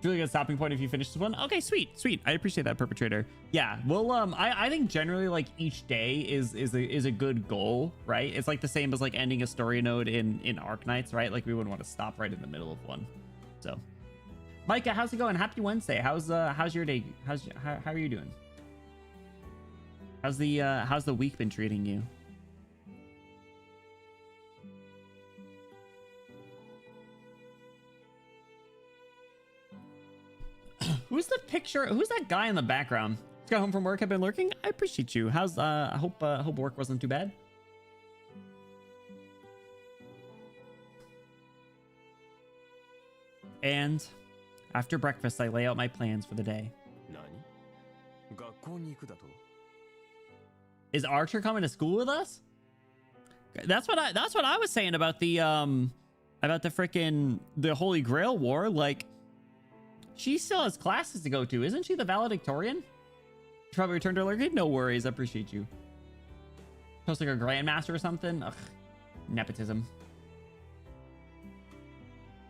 really good stopping point if you finish this one. Okay, sweet, sweet. I appreciate that, perpetrator. Yeah, well, I think generally like each day is a good goal, right? It's like the same as like ending a story node in Arknights, right? Like we wouldn't want to stop right in the middle of one. So, Micah, how's it going? Happy Wednesday. How's your day? How are you doing? How's the week been treating you? Who's the picture? Who's that guy in the background? Just got home from work. I've been lurking. I appreciate you. How's I hope work wasn't too bad. And after breakfast, I lay out my plans for the day. 何学校に行くだと Is Archer coming to school with us? That's what I was saying about the frickin' the Holy Grail War. Like, she still has classes to go to, isn't she? The valedictorian. Probably returned to lurking. No worries, I appreciate you. Post like a grandmaster or something. Ugh, nepotism.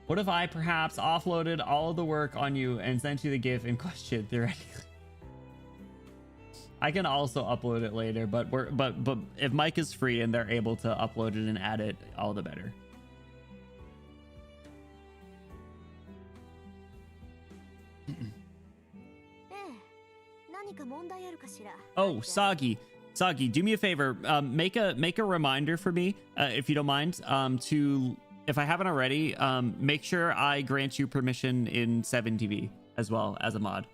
What if I perhaps offloaded all of the work on you and sent you the GIF in question theoretically? I can also upload it later, but if Mike is free and they're able to upload it and add it, all the better. Oh, Soggy, do me a favor. Make a reminder for me, if you don't mind. To, if I haven't already, make sure I grant you permission in 7TV as well as a mod.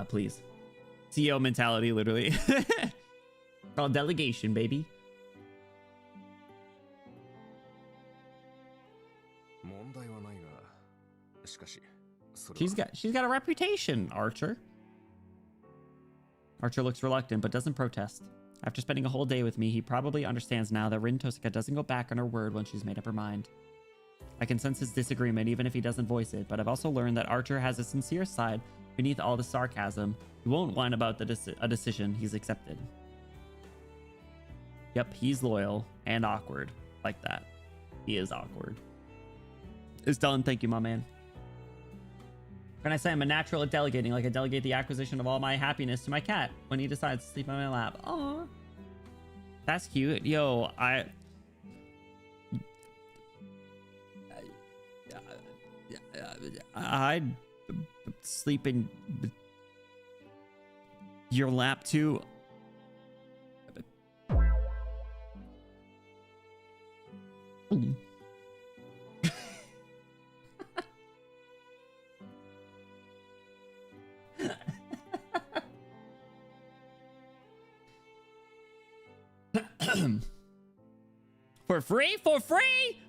Please. CEO mentality, literally. Oh, delegation, baby. She's got a reputation, Archer. Archer looks reluctant, but doesn't protest. After spending a whole day with me, he probably understands now that Rin Tosaka doesn't go back on her word when she's made up her mind. I can sense his disagreement even if he doesn't voice it, but I've also learned that Archer has a sincere side beneath all the sarcasm. He won't whine about a decision he's accepted. Yep, he's loyal and awkward like that. He is awkward. It's done. Thank you, my man. When I say I'm a natural at delegating, like I delegate the acquisition of all my happiness to my cat when he decides to sleep on my lap. Aw. That's cute. Yo, I'd sleep in your lap too. For free? For free?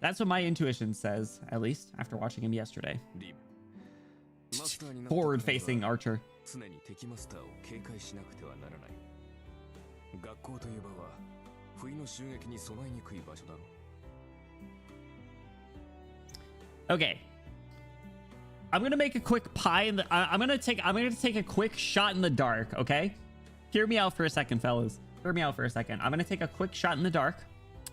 That's what my intuition says, at least after watching him yesterday. Forward-facing Archer. Okay. I'm gonna make a quick pie in the. I'm gonna take a quick shot in the dark. Okay, hear me out for a second, fellas. Hear me out for a second. I'm gonna take a quick shot in the dark.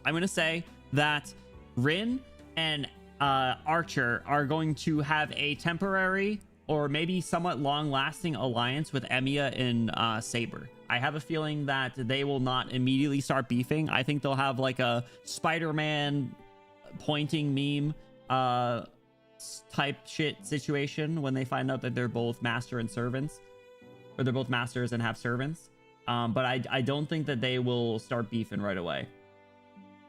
I'm gonna say that Rin and Archer are going to have a temporary or maybe somewhat long-lasting alliance with Emiya and Saber. I have a feeling that they will not immediately start beefing. I think they'll have like a Spider-Man pointing meme type shit situation when they find out that they're both master and servants, or they're both masters and have servants. But I don't think that they will start beefing right away.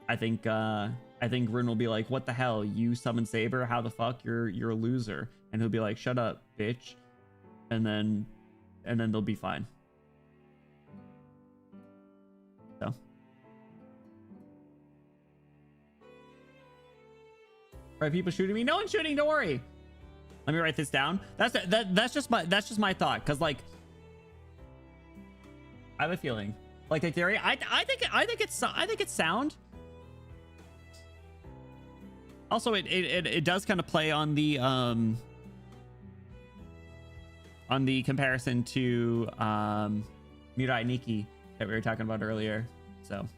I think Rin will be like, "What the hell? You summon Saber? How the fuck? You're a loser." And he'll be like, "Shut up, bitch," and then they'll be fine. So. Right, people shooting me? No one's shooting. Don't worry. Let me write this down. That's just my thought. Cause like, I have a feeling, like the theory. I think it's sound. Also, it does kind of play on the comparison to Mirai Nikki that we were talking about earlier. So.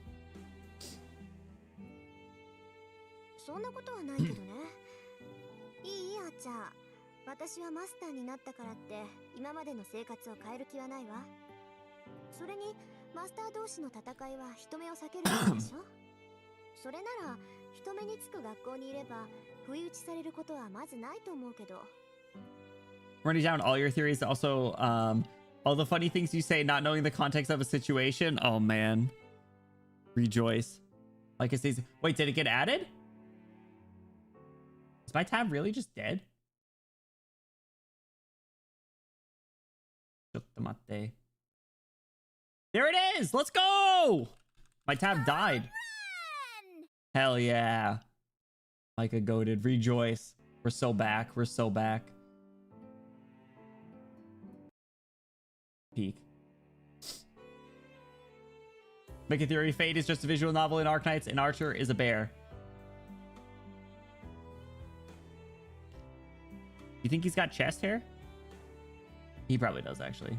私はマスターになったからって今までの生活を変える気はないわ。それにマスター同士の戦いは人目を避けるべきでしょ。それなら人目につく学校にいれば不意打ちされることはまずないと思うけど。 Running down all your theories, also all the funny things you say, not knowing the context of a situation. Oh man, rejoice. Like it says, wait, did it get added? Is my tab really just dead? There it is. Let's go. My tab died. Hell yeah. Micah goated. Rejoice. We're so back. We're so back. Peak. Make a theory. Fate is just a visual novel in Arknights, and Archer is a bear. You think he's got chest hair? He probably does, actually.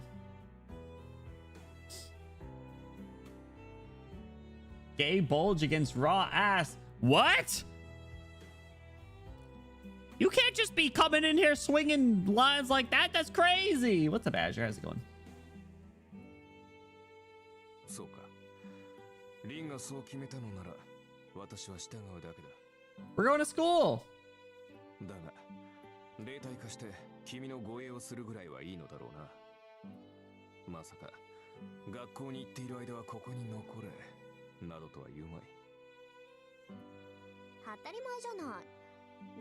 Gay bulge against raw ass. What? You can't just be coming in here swinging lines like that. That's crazy. What's up, Azure? How's it going? そうか。リンがそう決めたのなら、私は従うだけだ。We're going to school. だが、霊体化して君の護衛をするぐらいはいいのだろうな。まさか、学校に行っている間はここに残れ、などとは言うまい。当たり前じゃない。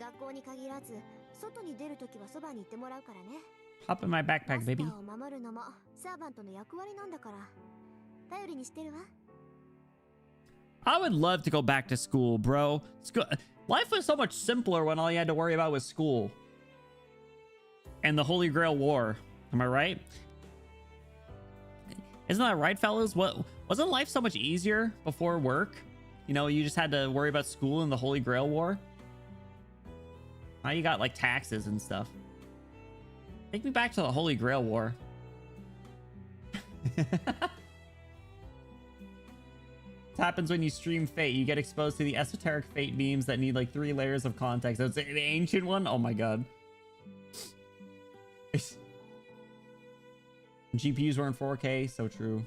学校に限らず、外に出るときはそばにいてもらうからね。Hop in my backpack, baby. マスターを守るのもサーバントの役割なんだから。頼りにしてるわ。I would love to go back to school, bro. Life was so much simpler when all you had to worry about was school. And the Holy Grail War. Am I right? Isn't that right, fellas? Wasn't life so much easier before work? You know, you just had to worry about school and the Holy Grail War. Now you got like taxes and stuff. Take me back to the Holy Grail War. What happens when you stream Fate? You get exposed to the esoteric Fate memes that need like 3 layers of context. That's the ancient one. Oh my god. GPUs were in 4K. So true.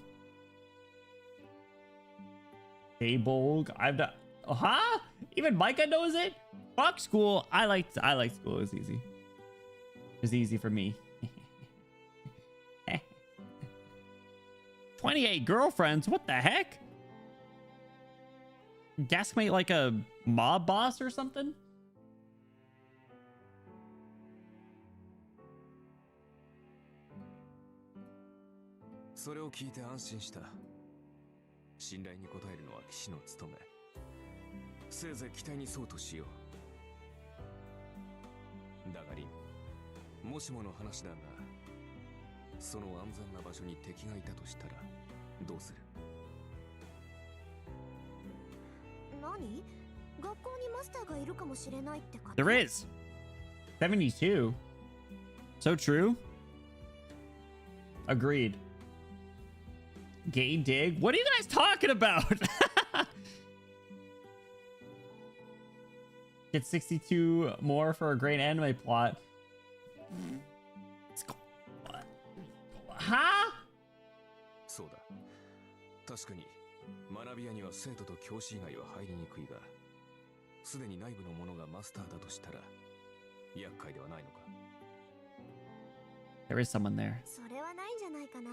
Hey, Bolg. I've done. Huh? Even Micah knows it. Fuck school. I like school. It was easy. It was easy for me. 28 girlfriends. What the heck? Gaskmate like a mob boss or something?それを聞いて安心した。信頼に応えるのは騎士の務め。せいぜい期待に沿うとしよう。だがリン、もしもの話だが、その安全な場所に敵がいたとしたらどうする？何？学校にマスターがいるかもしれないってか。There is. 72. So true. Agreed. Gay dig? What are you guys talking about? Get 62 more for a great anime plot. Huh? そうだ。確かに学び屋には生徒と教師以外は入りにくいが、すでに内部の者がマスターだとしたら厄介ではないのか。There is someone there. それはないんじゃないかな。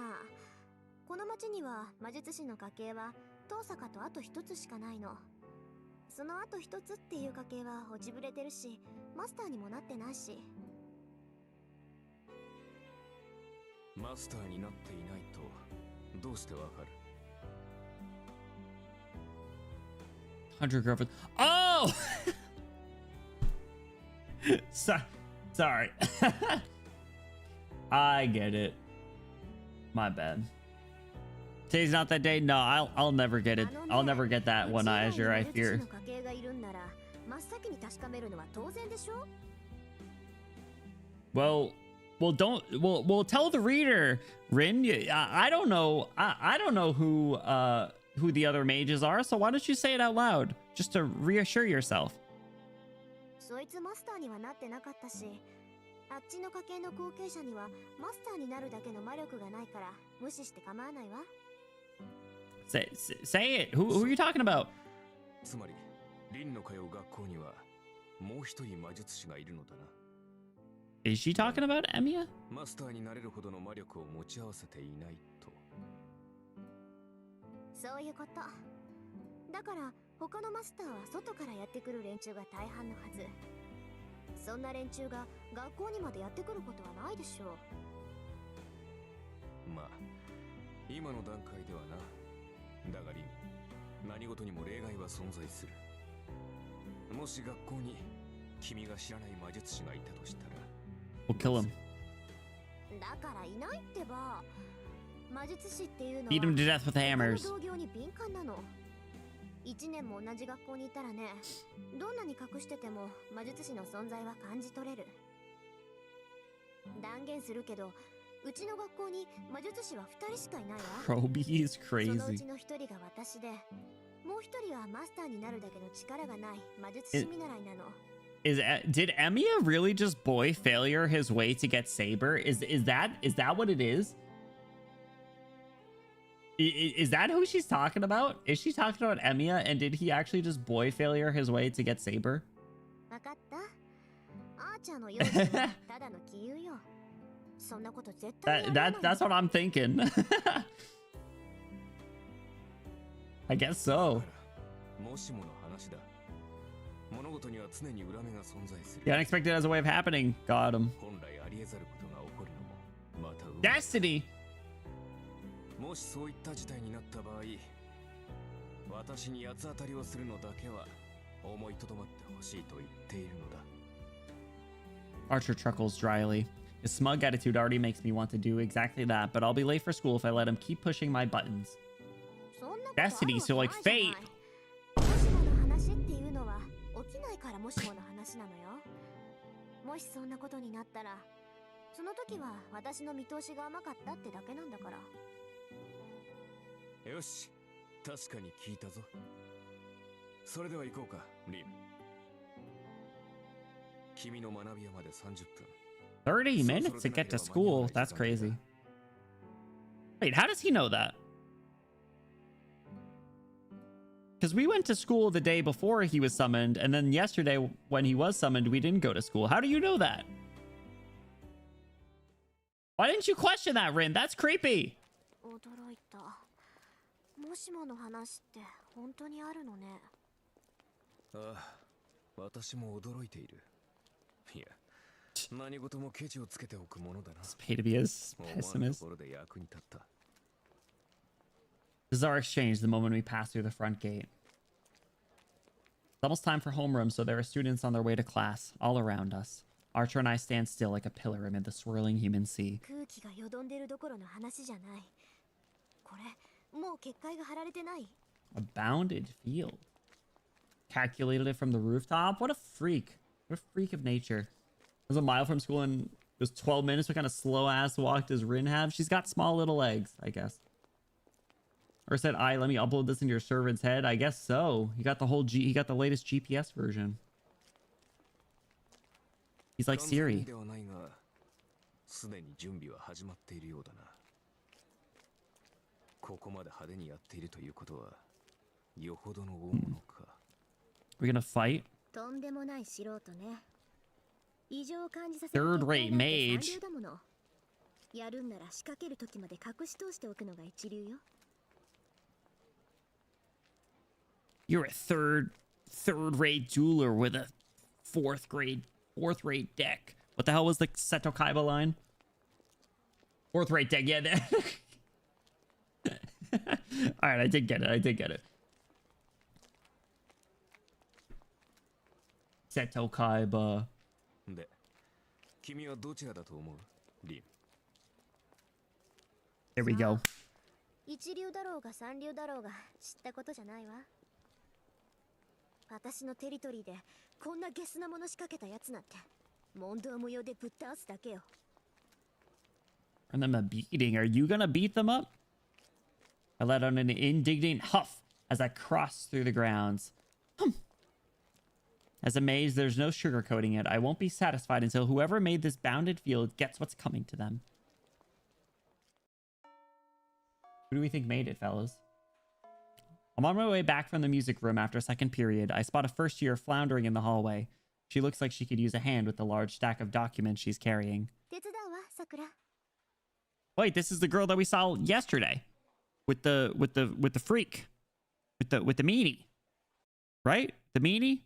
この町には魔術師の家系は遠坂とあと一つしかないの。そのあと一つっていう家系は落ちぶれてるし、マスターにもなってないし。マスターになっていないとどうしてわかる100 girlfriends. Oh! Sorry. I get it. My bad. Today's not that day. No, I'll never get it. I'll never get that one, Azure, I fear. Well, we'll tell the reader, Rin. I don't know. I don't know who the other mages are, so why don't you say it out loud just to reassure yourself? そいつマスターにはなってなかったし、あっちの家系の後継者にはマスターになるだけの魔力がないから無視して構わないわ。 Say it. Who are you talking about? つまりリンの通う学校にはもう一人魔術師がいるのだな。 Is she talking about Emiya? マスターになれるほどの魔力を持ち合わせていないと。そういうことだから、他のマスターは外からやってくる連中が大半のはず。そんな連中が学校にまでやってくることはないでしょう。まあ今の段階ではな。だがリン、何事にも例外は存在する。もし学校に君が知らない魔術師がいたとしたら We'll kill him. だからいないってば。魔術師っていうのは Beat him to death with 他 hammers. の同業に敏感なの。1年も同じ学校にいたらね、どんなに隠してても魔術師の存在は感じ取れる。断言するけど、うちの学校に魔術師は2人しかいないわ。 Proby is そのう crazy. ちの1人が私で、もう1人はマスターになるだけの力がない魔術師見習いなの。Did Emiya really just boy failure his way to get Saber? Is that what it is? Is that who she's talking about? Is she talking about Emiya, and did he actually just boy failure his way to get Saber? わかった？アーチャーの用心はただの杞憂よ。そんなこと絶対にやらない。 That's what I'm thinking. I guess so. もしもの話だ。物事には常に裏目が存在する。 The unexpected has a way of happening. Got him. 本来ありえざることが起こるのもまた運。 Destiny. もしそういった事態になった場合、私に八つ当たりをするのだけは思いとどまってほしいと言っているのだ。 Archer chuckles dryly. His smug attitude already makes me want to do exactly that, but I'll be late for school if I let him keep pushing my buttons. そんなことあるわけ Destiny, so like ないじゃない。 fate. もしもの話っていうのは起きないからもしもの話なのよ。もしそんなことになったら、その時は私の見通しが甘かったってだけなんだから。よし、確かに聞いたぞ。それでは行こうか、リン。君の学び屋まで30分。 30 minutes to get to school. That's crazy. Wait, how does he know that? Because we went to school the day before he was summoned, and then yesterday when he was summoned, we didn't go to school. How do you know that? Why didn't you question that, Rin? That's creepy. 驚いた。もしもの話って本当にあるのね。ああ、私も驚いている。いや、何事もケチをつけておくものだな。 It's pay to be a 思わぬと pessimist. ころで役に立った。 This is our exchange the moment we pass through the front gate. It's almost time for homeroom, so there are students on their way to class, all around us. Archer and I stand still like a pillar amid the swirling human sea. 空気がよどんでるどころの話じゃない。これ、もう結界が張られてない。 A bounded field. Calculated it from the rooftop? What a freak. What a freak of nature. It was a mile from school and it was 12 minutes. What kind of slow ass walk does Rin have? She's got small little legs, I guess. Or said, let me upload this into your servant's head. I guess so. He got the whole he got the latest GPS version. He's like Siri. ではないが、すでに準備は始まっているようだな。ここまで派手にやっているということは、よほどの大物か。We're gonna fight? とんでもない素人ね。異常を感じさせる Third rate 結界なんて mage. 三流だもの。やるんなら仕掛ける時まで隠し通しておくのが一流よ。 You're a third-rate jeweler with a fourth-rate deck. What the hell was the Seto Kaiba line? Fourth-rate deck, yeah. All right, I did get it. Seto Kaiba. で、君はどちらだと思う、リン。 Here we go. 一流だろうが三流だろうが知ったことじゃないわ。私のテリトリーでこんなゲスなもの仕掛けたやつなんて問答無用でぶっ倒すだけよ。 And them a beating. Are you gonna beat them up? I let out an indignant huff as I crossed through the grounds. As a mage, there's no sugarcoating it. I won't be satisfied until whoever made this bounded field gets what's coming to them. Who do we think made it, fellas? I'm on my way back from the music room after second period. I spot a first year floundering in the hallway. She looks like she could use a hand with the large stack of documents she's carrying. Wait, this is the girl that we saw yesterday with the freak. With the meanie. Right? The meanie?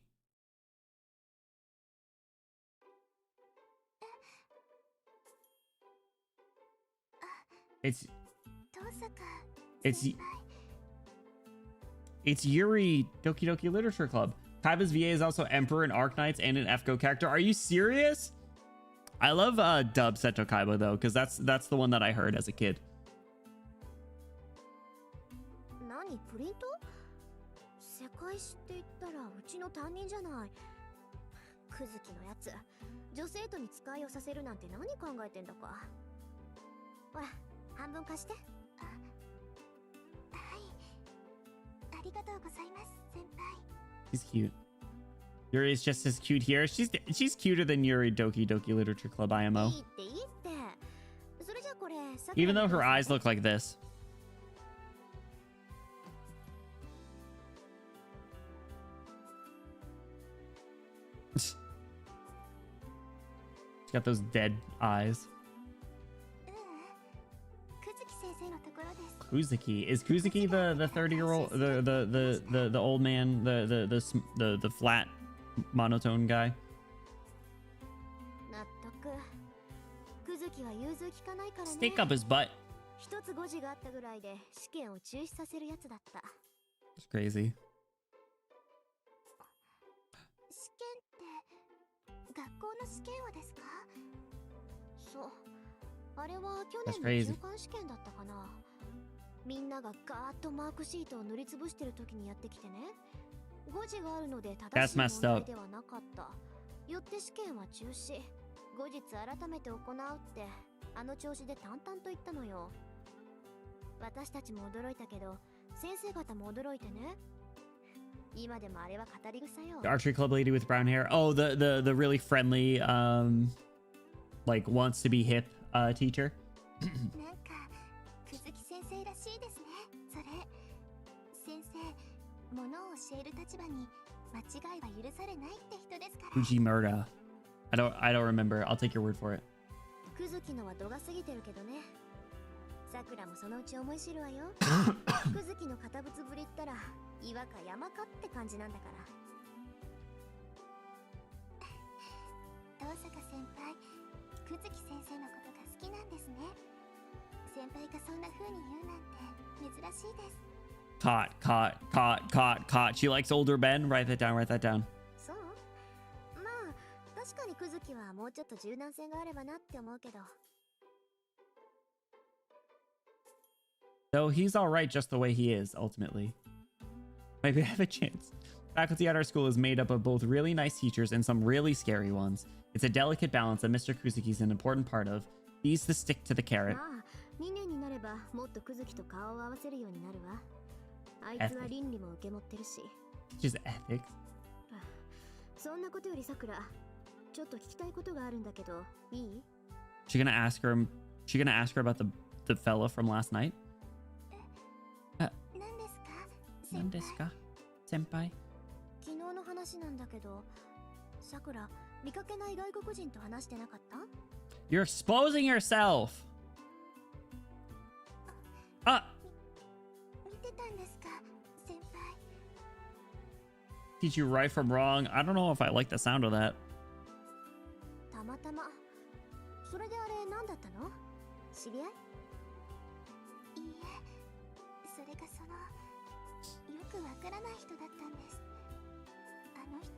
It's Yuri Doki Doki Literature Club. Kaiba's VA is also Emperor and Arknights and an FGO character. Are you serious? I love dub Seto Kaiba though, because that's the one that I heard as a kid. He's cute. Yuri is just as cute here. She's cuter than Yuri Doki Doki Literature Club IMO. Even though her eyes look like this. She's got those dead eyes. Kuzuki. Is Kuzuki the 30-year-old, the old man, the flat monotone guy? Stick up his butt. It's crazy. That's crazy. みんながガーッとマークシートを塗りつぶしてる時にやってきてね。誤字があるので正しい問題ではなかった。よって試験は中止。後日改めて行うってあの調子で淡々と言ったのよ。私たちも驚いたけど、先生方も驚いてね。今でもあれは語り草よ。The archery club lady with brown hair. Oh, the really friendly like wants to be hip teacher. ものを教える立場に間違いは許されないって人ですから。Fujimura. I don't remember. I'll take your word for it. クズキのは度が過ぎてるけどね。さくらもそのうち思い知るわよ。クズキの堅物ぶりったら岩か山かって感じなんだから。遠坂先輩、クズキ先生のことが好きなんですね。先輩がそんな風に言うなんて珍しいです。Caught. She likes older Ben. Write that down. So? まあ、確かにクズキはもうちょっと柔軟性があればなって思うけど。Though he's alright just the way he is, ultimately. Maybe I have a chance. Faculty at our school is made up of both really nice teachers and some really scary ones. It's a delicate balance that Mr. Kuzuki's an important part of. He's the stick to the carrot. 2年になればもっとクズキと顔を合わせるようになるわ。あいつは倫理も受け持ってるし。Just ethics. そんなことよりさくら、ちょっと聞きたいことがあるんだけど、いい? She gonna ask her about the fella from last night? 何ですか? 先輩? 昨日の話なんだけど、さくら、見かけない外国人と話してなかった? You're exposing yourself. 見てたんですか, 先輩? Teach you right from wrong. I don't know if I like the sound of that. たまたま。それであれ何だったの? 知り合い? いいえ、それがその、よくわからない人だったんです。あの人。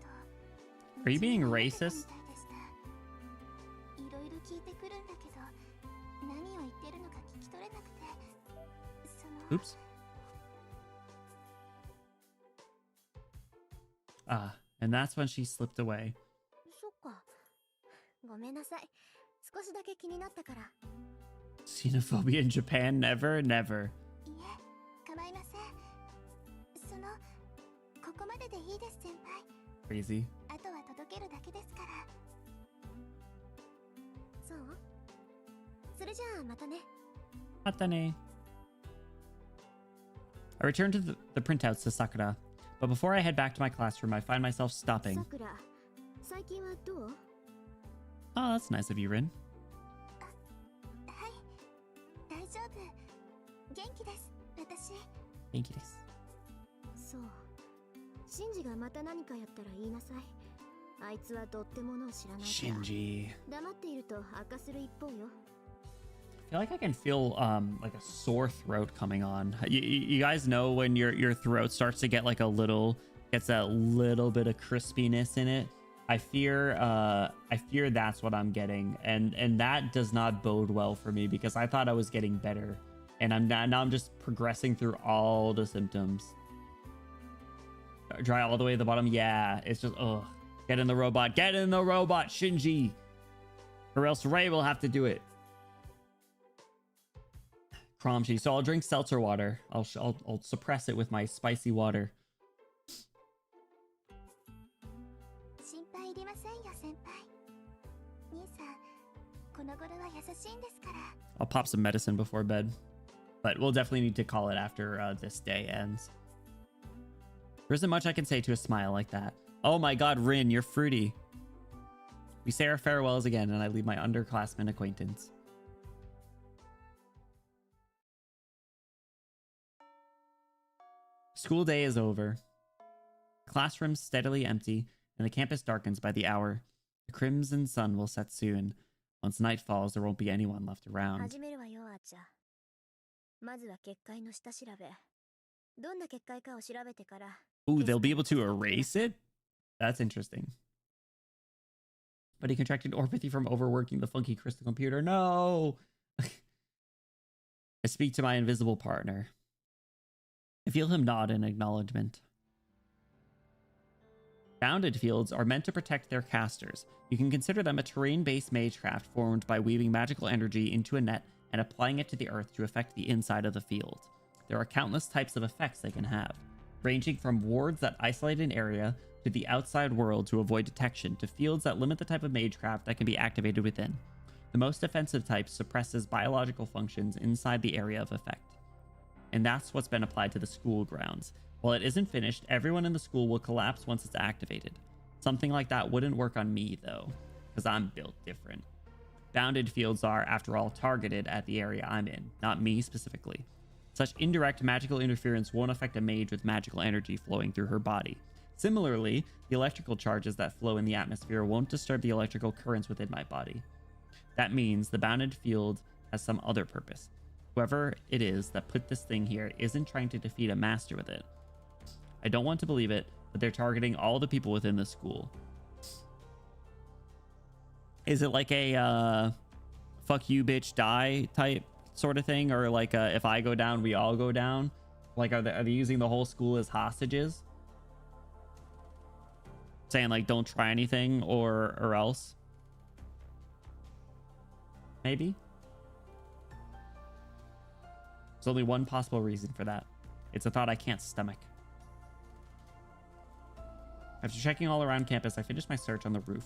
Are you being racist? いろいろ聞いてくるんだけど、何を言ってるのか聞き取れなくて。Oops. And that's when she slipped away. そっか。ごめんなさい。少しだけ気になったから。Xenophobia in Japan? Never, never. いえ、構いません。その、ここまででいいです、先輩。Crazy. あとは Atane. I return to the printouts to Sakura, but before I head back to my classroom, I find myself stopping. さくら、最近はどう？ Oh, that's nice of you, Rin. はい、大丈夫。元気です、私。元気です。そう。シンジがまた何かやったら言いなさい。あいつはどってものを知らないから。Shinji. 黙っていると悪化する一方よ。I feel like I can feel like a sore throat coming on. You guys know when your throat starts to get like gets a little bit of crispiness in it. I fear that's what I'm getting, and that does not bode well for me because I thought I was getting better, and now I'm just progressing through all the symptoms. Dry all the way to the bottom. Yeah, it's just ugh. Get in the robot. Get in the robot, Shinji, or else Ray will have to do it. Cromshy. So I'll drink seltzer water. I'll suppress it with my spicy water. 心配いりませんよ、先輩。兄さん、この頃は優しいんですから。I'll pop some medicine before bed, but we'll definitely need to call it after this day ends. There isn't much I can say to a smile like that. Oh my god, Rin, you're fruity. We say our farewells again, and I leave my underclassmen acquaintance. School day is over. Classrooms steadily empty, and the campus darkens by the hour. The crimson sun will set soon. Once night falls, there won't be anyone left around. 始めるわよ、あーちゃん。まずは結界の下調べ。どんな結界かを調べてから。Ooh, they'll be able to erase it? That's interesting. But he contracted orpathy from overworking the funky crystal computer. No! I speak to my invisible partner. I feel him nod in acknowledgement. Bounded fields are meant to protect their casters. You can consider them a terrain-based magecraft formed by weaving magical energy into a net and applying it to the earth to affect the inside of the field. There are countless types of effects they can have, ranging from wards that isolate an area to the outside world to avoid detection, to fields that limit the type of magecraft that can be activated within. The most offensive type suppresses biological functions inside the area of effect. And that's what's been applied to the school grounds. While it isn't finished, everyone in the school will collapse once it's activated. Something like that wouldn't work on me, though, because I'm built different. Bounded fields are, after all, targeted at the area I'm in, not me specifically. Such indirect magical interference won't affect a mage with magical energy flowing through her body. Similarly, the electrical charges that flow in the atmosphere won't disturb the electrical currents within my body. That means the bounded field has some other purpose. Whoever it is that put this thing here isn't trying to defeat a master with it. I don't want to believe it, but they're targeting all the people within the school. Is it like a fuck you bitch die type sort of thing, or like if I go down we all go down? Like are they using the whole school as hostages, saying like don't try anything or else? Maybe. There's only one possible reason for that. It's a thought I can't stomach. After checking all around campus, I finished my search on the roof.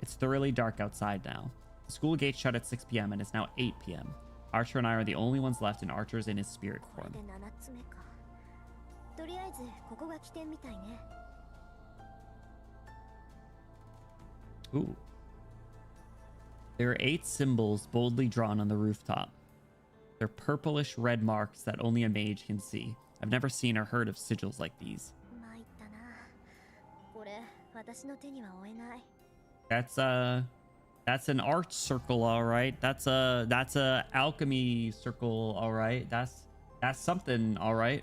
It's thoroughly dark outside now. The school gates shut at 6 p.m. and it's now 8 p.m. Archer and I are the only ones left, and Archer's in his spirit form. Ooh. There are 8 symbols boldly drawn on the rooftop. They're purplish red marks that only a mage can see. I've never seen or heard of sigils like these. That's an art circle, all right. That's a alchemy circle, all right. That's something, all right.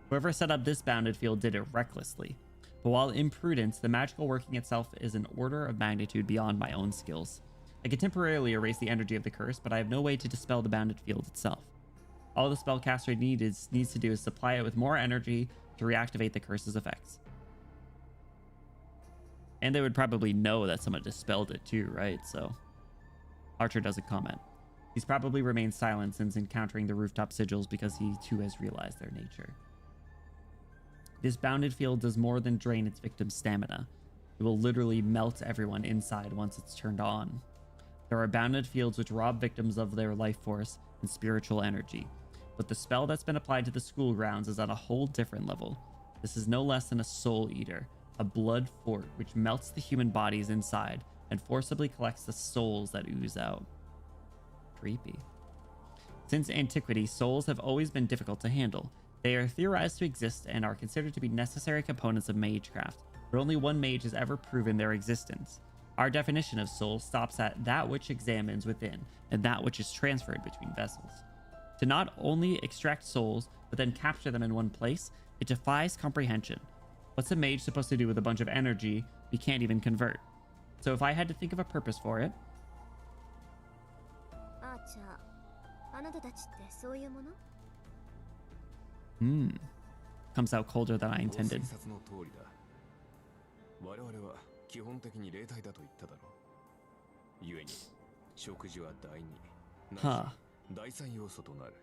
Whoever set up this bounded field did it recklessly. But while imprudent, the magical working itself is an order of magnitude beyond my own skills. I can temporarily erase the energy of the curse, but I have no way to dispel the bounded field itself. All the spellcaster needs to do is supply it with more energy to reactivate the curse's effects. And they would probably know that someone dispelled it too, right? So Archer doesn't comment. He's probably remained silent since encountering the rooftop sigils because he too has realized their nature. This bounded field does more than drain its victim's stamina. It will literally melt everyone inside once it's turned on. There are bounded fields which rob victims of their life force and spiritual energy. But the spell that's been applied to the school grounds is on a whole different level. This is no less than a soul eater, a blood fort which melts the human bodies inside and forcibly collects the souls that ooze out. Creepy. Since antiquity, souls have always been difficult to handle. They are theorized to exist and are considered to be necessary components of magecraft, but only one mage has ever proven their existence. Our definition of soul stops at that which examines within and that which is transferred between vessels. To not only extract souls, but then capture them in one place, it defies comprehension. What's a mage supposed to do with a bunch of energy we can't even convert? So if I had to think of a purpose for it, あーちゃん、あなたたちってそういうもの？ comes out colder than I ご推 intended. 察の通りだ。我々は基本的に霊体だと言っただろう。故に食事は第二、 Huh. 第三要素となる。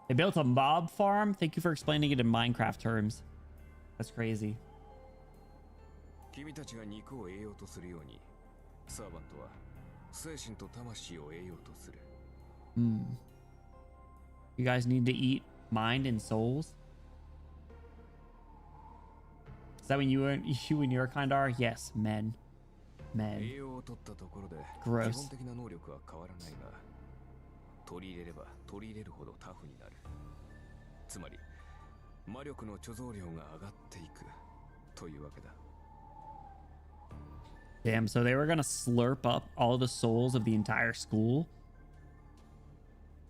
They built a mob farm? Thank you for explaining it in Minecraft terms. That's crazy. 君たちが肉を栄養とするように、サーバントは精神と魂を栄養とする。 You guys need to eat mind and souls? Is that when you and your kind are? Yes, men. 栄 Men. 養を取ったところで Gross. 基本的な能力は変わらないが、取り入れれば取り入れるほどタフになる。つまり魔力の貯蔵量が上がっていくというわけだ。 Damn, so they were gonna slurp up all the souls of the entire school?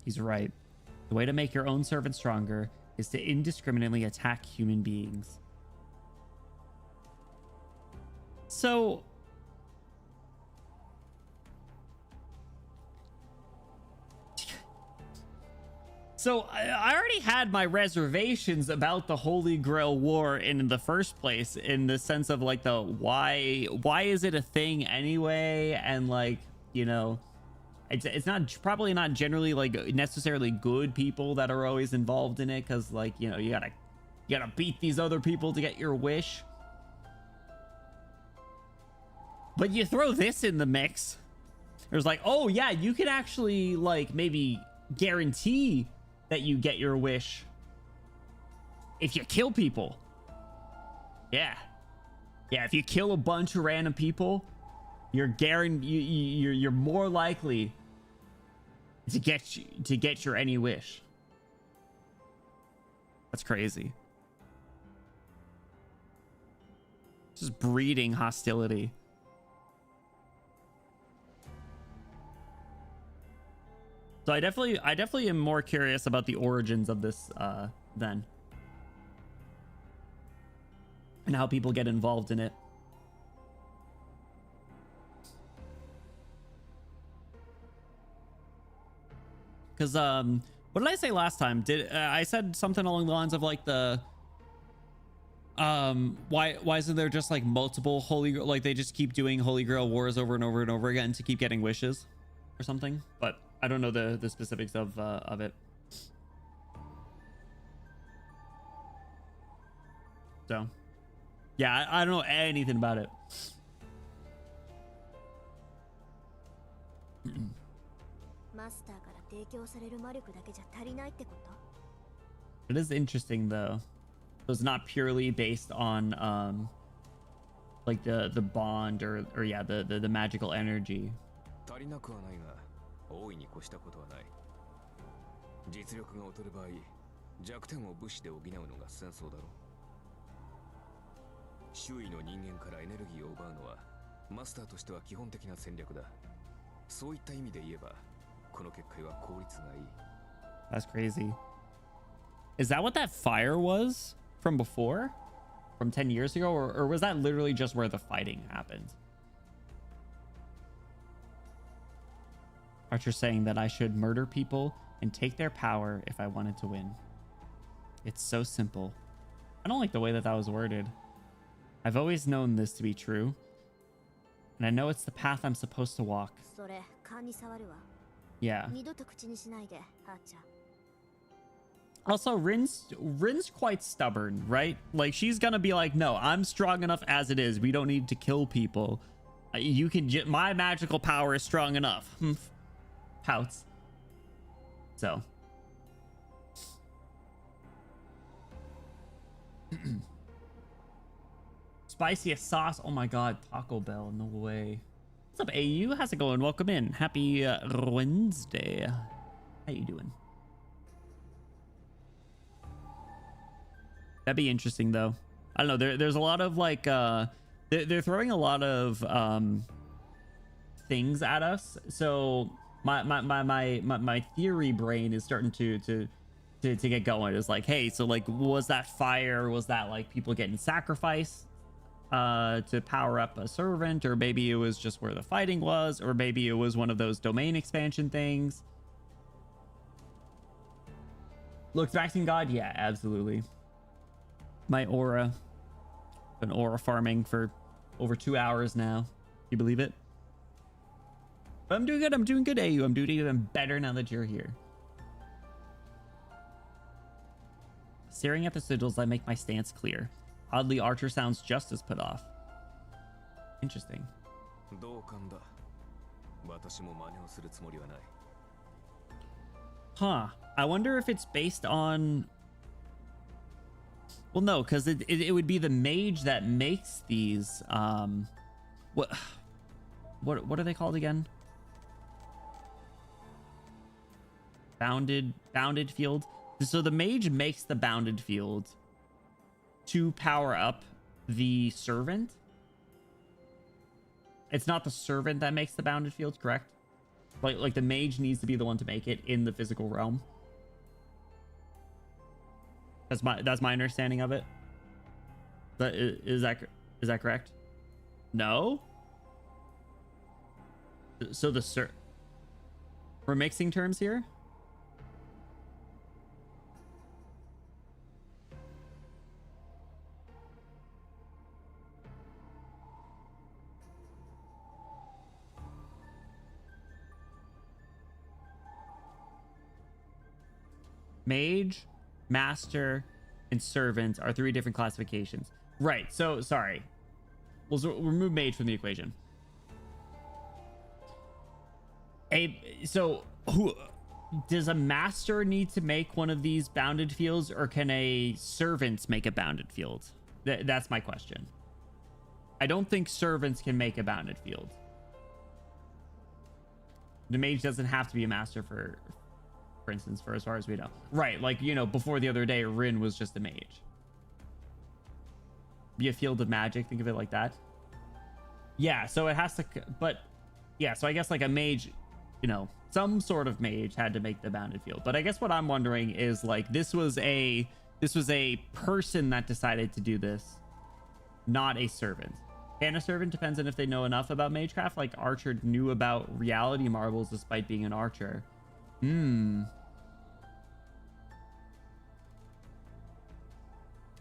He's right. The way to make your own servant stronger is to indiscriminately attack human beings. So... So I already had my reservations about the Holy Grail War in the first place, in the sense of like the why is it a thing anyway, and like, you know, it's not probably not generally like necessarily good people that are always involved in it, because like, you know, you gotta beat these other people to get your wish. But you throw this in the mix, there's like, oh yeah, you can actually like maybe guarantee that you get your wish if you kill people. Yeah, if you kill a bunch of random people, you're you're more likely to get your any wish. That's crazy. Just breeding hostility. So I definitely am more curious about the origins of this then, and how people get involved in it. Because what did I say last time? Did I said something along the lines of like the why isn't there just like multiple holy, like they just keep doing Holy Grail wars over and over and over again to keep getting wishes or something? But I don't know the specifics of it. So yeah, I don't know anything about it. It is interesting though. So it's not purely based on like the bond or yeah, the magical energy. 足りなくはないが、大いに越したことはない。実力が劣る場合、弱点を武士で補うのが戦争だろう。周囲の人間からエネルギーを奪うのは、マスターとしては基本的な戦略だ。そういった意味で言えば、この結界は効率がいい。That's crazy. Is that what that fire was from before? From 10 years ago? Or was that literally just where the fighting happened? Archer's saying that I should murder people and take their power if I wanted to win. It's so simple. I don't like the way that was worded. I've always known this to be true, and I know it's the path I'm supposed to walk. Yeah. Also, Rin's quite stubborn, right? Like, she's gonna be like, no, I'm strong enough as it is. We don't need to kill people. You can my magical power is strong enough. Pouts. So spiciest sauce. Oh my god, Taco Bell. No way. What's up, AU? How's it going? Welcome in. Happy Wednesday. How you doing? That'd be interesting though. I don't know. There's a lot of like they're throwing a lot of things at us. So my theory brain is starting to get going. It's like, hey, so like, was that fire? Was that like people getting sacrificed to power up a servant? Or maybe it was just where the fighting was, or maybe it was one of those domain expansion things. Looks vaccine god? Yeah, absolutely. My aura. Been aura farming for over 2 hours now. You believe it? But I'm doing good. I'm doing good, AU. I'm doing even better now that you're here. Staring at the sigils, I make my stance clear. Oddly, Archer sounds just as put off. Interesting. Huh. I wonder if it's based on... Well, no, because it would be the mage that makes these... What are they called again? Bounded field. So the mage makes the bounded field to power up the servant. It's not the servant that makes the bounded field, correct? Like the mage needs to be the one to make it in the physical realm. That's my understanding of it. But is that correct? No. So we're mixing terms here. Mage, master, and servant are 3 different classifications. Right. So sorry. We'll remove mage from the equation. So who does a master need to make one of these bounded fields, or can a servant make a bounded field? That's my question. I don't think servants can make a bounded field. The mage doesn't have to be a master for instance, for as far as we know. Right, like, you know, before the other day, Rin was just a mage. Be a field of magic, think of it like that. Yeah, so it has to, but yeah, so I guess like a mage, you know, some sort of mage had to make the bounded field. But I guess what I'm wondering is like, this was a person that decided to do this, not a servant. And a servant depends on if they know enough about magecraft. Like Archer knew about reality marbles despite being an archer.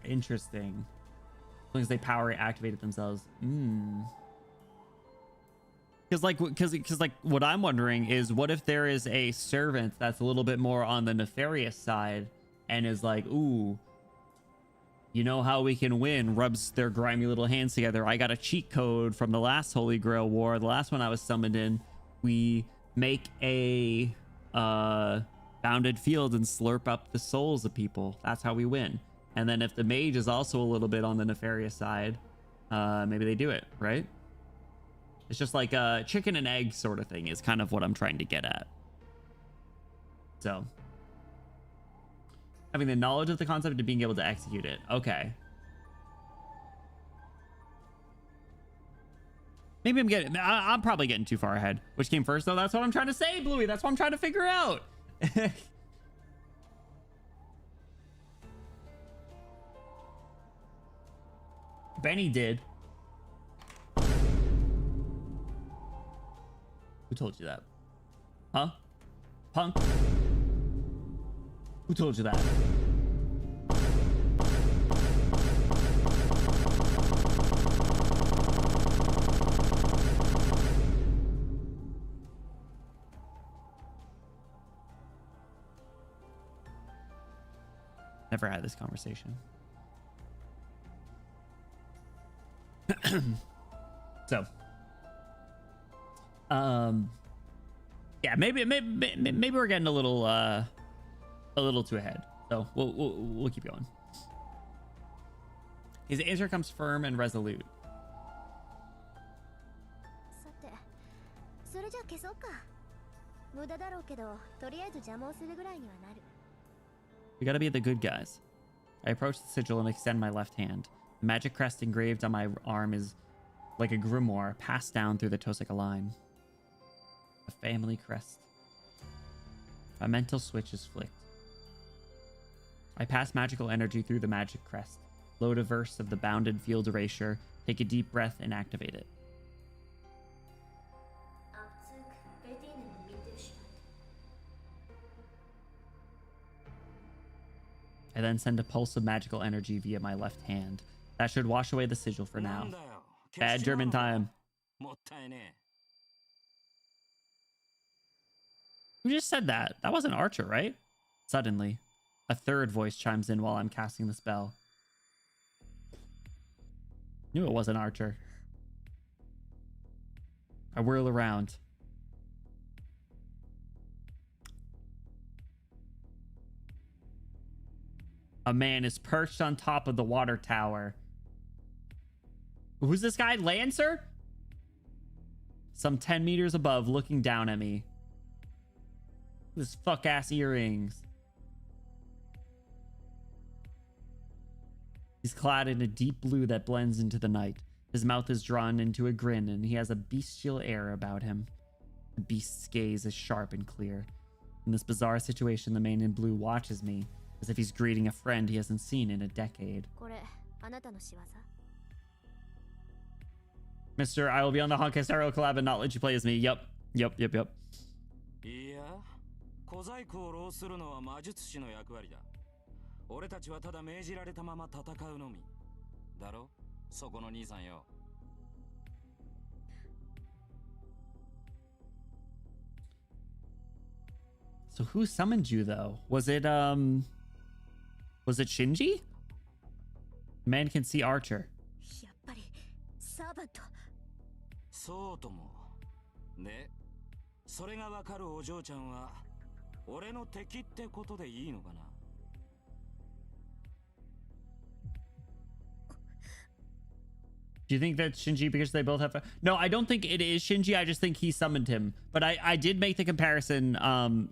Interesting. As long as they power activated themselves. Because like what I'm wondering is, what if there is a servant that's a little bit more on the nefarious side and is like, ooh, you know how we can win? Rubs their grimy little hands together. I got a cheat code from the last Holy Grail War, the last one I was summoned in. We make a bounded field and slurp up the souls of people. That's how we win. And then if the mage is also a little bit on the nefarious side, maybe they do it, right? It's just like a chicken and egg sort of thing is kind of what I'm trying to get at. So having the knowledge of the concept and being able to execute it. Okay. Maybe I'm probably getting too far ahead. Which came first though? That's what I'm trying to say, Bluey. That's what I'm trying to figure out. Benny did. Who told you that? Huh? Punk? Who told you that? Never had this conversation. So Yeah, maybe we're getting a little too ahead. So we'll keep going. His answer comes firm and resolute. さて、それじゃ消そうか。無駄だろうけど、とりあえず邪魔をするぐらいにはなる。We gotta be the good guys. I approach the sigil and extend my left hand. The magic crest engraved on my arm is like a grimoire passed down through the Toseka line. A family crest. A mental switch is flicked. I pass magical energy through the magic crest. Load a verse of the bounded field erasure. Take a deep breath and activate it. I then send a pulse of magical energy via my left hand. That should wash away the sigil for now. Bad German time. Who just said that? That wasn't Archer, right? Suddenly, a third voice chimes in while I'm casting the spell. Knew it wasn't Archer. I whirl around. A man is perched on top of the water tower. Who's this guy? Lancer? Some 10 meters above, looking down at me. This fuck-ass earrings. He's clad in a deep blue that blends into the night. His mouth is drawn into a grin, and he has a bestial air about him. The beast's gaze is sharp and clear. In this bizarre situation, the man in blue watches me, as if he's greeting a friend he hasn't seen in a decade. Mr. I will be on the Honkastaro collab and not let you play as me. Yep. いや、小細工を労するのは魔術師の役割だ。俺たちはただ命じられたまま戦うのみ。だろ？そこの兄さんよ。So who summoned you though? Was it Shinji? Man can see Archer. やっぱりサーバント。そうとも。で、それがわかるお嬢ちゃんは俺の敵ってことでいいのかな。Do you think that's Shinji because they both have No, I don't think it is Shinji. I just think he summoned him. But I did make the comparison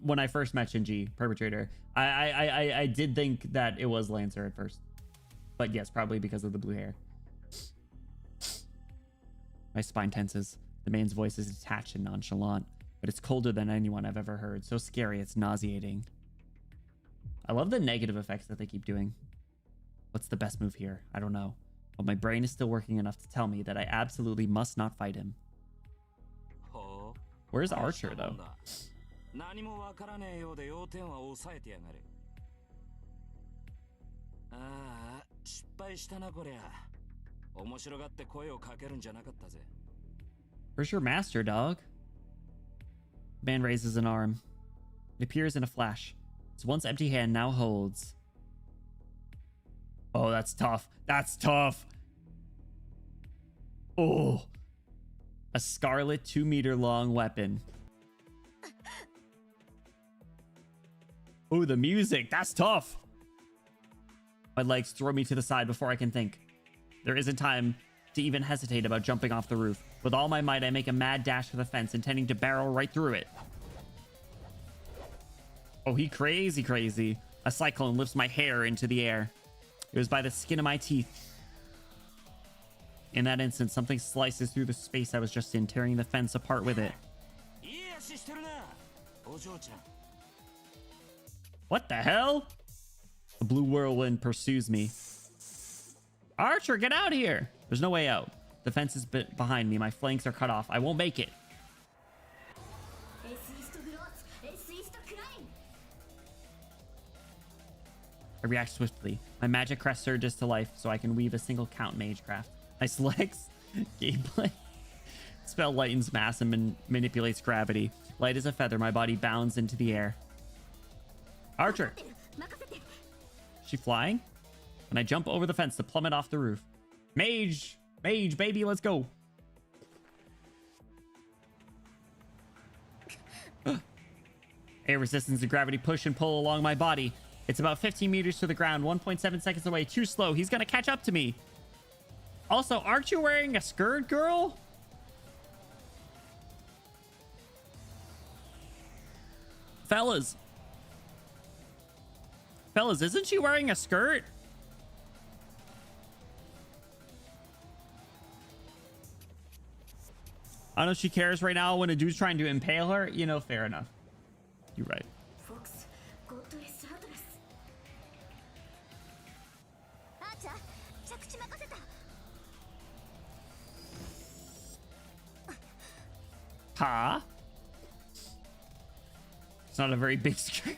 when I first met Shinji, Perpetrator. I did think that it was Lancer at first. But yes, probably because of the blue hair. My spine tenses. The man's voice is detached and nonchalant, but it's colder than anyone I've ever heard. So scary, it's nauseating. I love the negative effects that they keep doing. What's the best move here? I don't know. But my brain is still working enough to tell me that I absolutely must not fight him. Where's Archer, though? 何もわからねえようで要点は抑えてやがる。ああ、失敗したなこりゃ。面白がって声をかけるんじゃなかったぜ。Where's your master, dog? The man raises an arm. It appears in a flash. Its once empty hand now holds. Oh, that's tough. That's tough. Oh. A scarlet 2-meter long weapon. Oh, the music. That's tough. My legs throw me to the side before I can think. There isn't time to even hesitate about jumping off the roof. With all my might, I make a mad dash for the fence, intending to barrel right through it. Oh, he crazy. A cyclone lifts my hair into the air. It was by the skin of my teeth. In that instant, something slices through the space I was just in, tearing the fence apart with it. What the hell? The blue whirlwind pursues me. Archer, get out here! There's no way out. The fence is behind me. My flanks are cut off. I won't make it. I react swiftly. My magic crest surges to life so I can weave a single count magecraft. Nice legs. Gameplay. Spell lightens mass and manipulates gravity. Light as a feather, my body bounds into the air. Archer! Is she flying? And I jump over the fence to plummet off the roof. Mage, baby, let's go. Air resistance and gravity push and pull along my body. It's about 15 meters to the ground, 1.7 seconds away. Too slow. He's gonna catch up to me. Also, aren't you wearing a skirt, girl? Fellas. Fellas, isn't she wearing a skirt? I don't know if she cares right now when a dude's trying to impale her. You know, fair enough. You're right. Ha? It's not a very big skirt.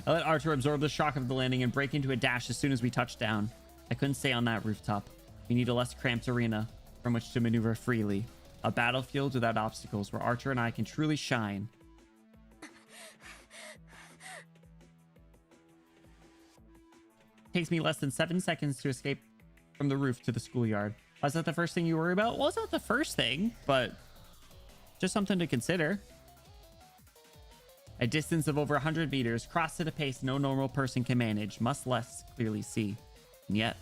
I let Archer absorb the shock of the landing and break into a dash as soon as we touched down. I couldn't stay on that rooftop. We need a less cramped arena from which to maneuver freely. A battlefield without obstacles where Archer and I can truly shine. Takes me less than 7 seconds to escape from the roof to the schoolyard. Was that the first thing you worry about? Well, it's not the first thing, but just something to consider. A distance of over 100 meters, crossed at a pace no normal person can manage, must less clearly see. And yet...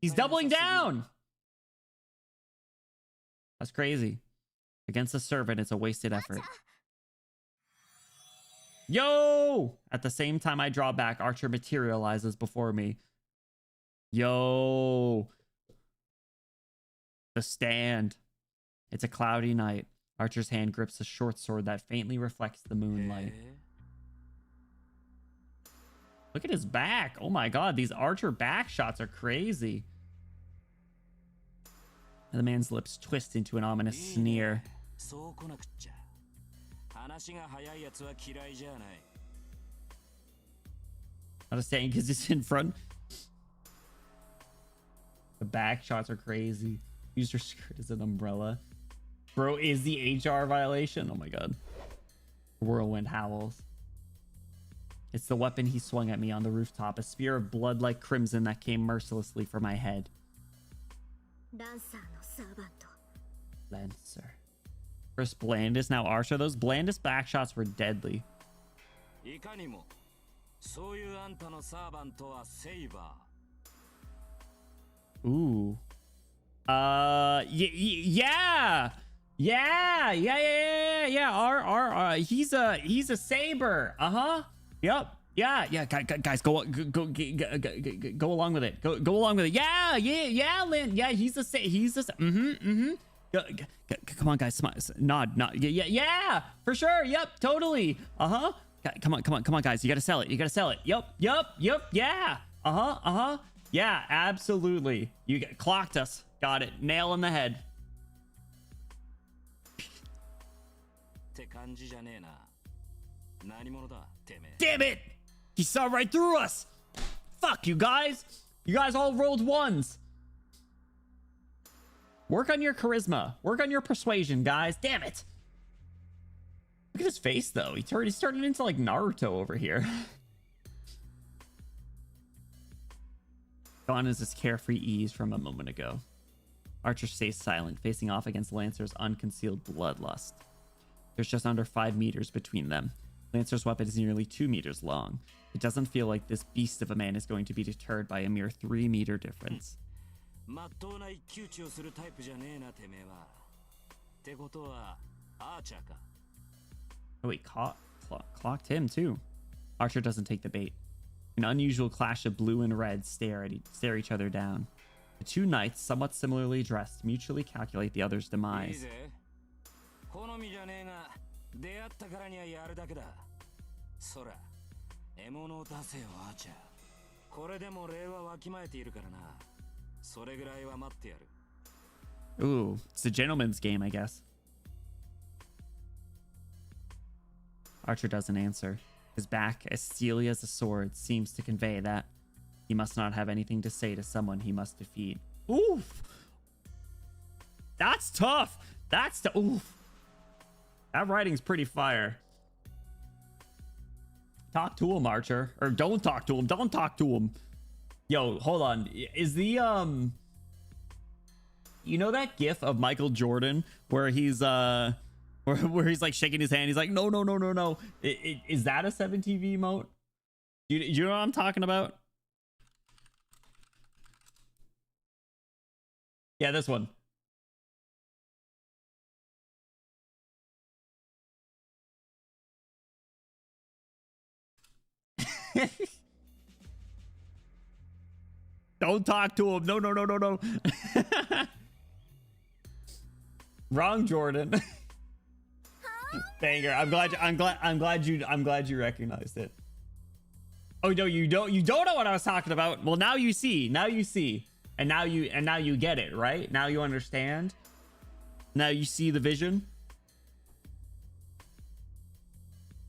he's doubling down! That's crazy. Against a servant, it's a wasted effort. Yo! At the same time I draw back, Archer materializes before me. Yo! The stand. It's a cloudy night. Archer's hand grips a short sword that faintly reflects the moonlight. Look at his back. Oh my god, these Archer back shots are crazy. And the man's lips twist into an ominous sneer. Not a saying because it's in front. The back shots are crazy. Use your skirt as an umbrella. Bro, is the HR violation? Oh my god. Whirlwind howls. It's the weapon he swung at me on the rooftop. A spear of blood like crimson that came mercilessly for my head. Lancer. First Blandis, now Archer. Those Blandis back shots were deadly. Ooh. Yeah. He's a saber. Yep. Yeah. Guys, go along with it. Go along with it. Yeah, Lynn. Yeah, come on, guys. Nod. Yeah, for sure. Yep, totally. Come on, guys. You gotta sell it. Yep. Yeah. Yeah, absolutely. You clocked us. Got it. Nail in the head. Damn it! He saw right through us! Fuck you guys! You guys all rolled ones! Work on your charisma. Work on your persuasion, guys. Damn it! Look at his face, though. He's turning into, like, Naruto over here. Gone is his carefree ease from a moment ago. Archer stays silent, facing off against Lancer's unconcealed bloodlust. There's just under 5 meters between them. Lancer's weapon is nearly 2 meters long. It doesn't feel like this beast of a man is going to be deterred by a mere 3-meter difference. Oh wait, clocked him too. Archer doesn't take the bait. An unusual clash of blue and red stare each other down. The two knights, somewhat similarly dressed, mutually calculate the other's demise. Ooh, it's a gentleman's game, I guess. Archer doesn't answer. His back, as steely as a sword, seems to convey that he must not have anything to say to someone he must defeat. Oof! That's tough! Oof! That writing's pretty fire. Talk to him, Archer. Or don't talk to him. Don't talk to him. Yo, hold on. Is the that gif of Michael Jordan where he's where he's like shaking his hand, he's like, no, no, no, no, no. Is that a 7TV emote? You know what I'm talking about? Yeah, this one. Don't talk to him. No, no, no, no, no. Wrong, Jordan. Banger. I'm glad you recognized it. Oh no, you don't know what I was talking about. Well, now you see. Now you see. And now you get it, right? Now you understand. Now you see the vision.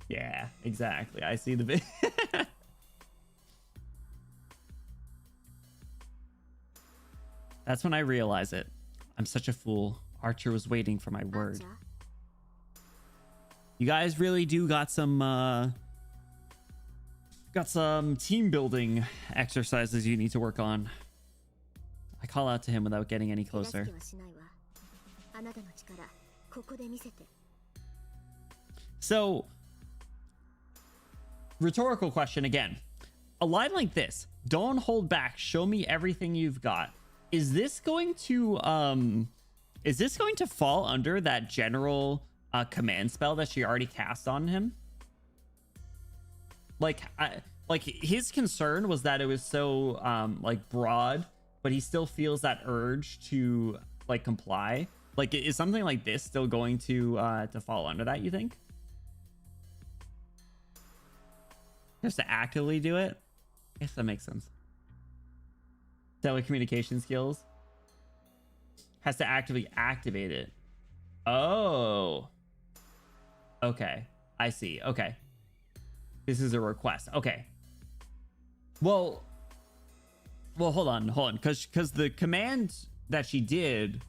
Yeah, exactly. I see the vision. That's when I realize it. I'm such a fool. Archer was waiting for my word. You guys really do got some team building exercises you need to work on. I call out to him without getting any closer. So, rhetorical question again. A line like this, don't hold back, show me everything you've got. Is this going to fall under that general command spell that she already cast on him? Like his concern was that it was so like broad, but he still feels that urge to like comply. Like, is something like this still going to fall under that, you think? Just to actively do it? I guess that makes sense. Telecommunication skills. Has to actively activate it. Oh. Okay. I see. Okay. This is a request. Okay. Well, hold on. Because the command that she did...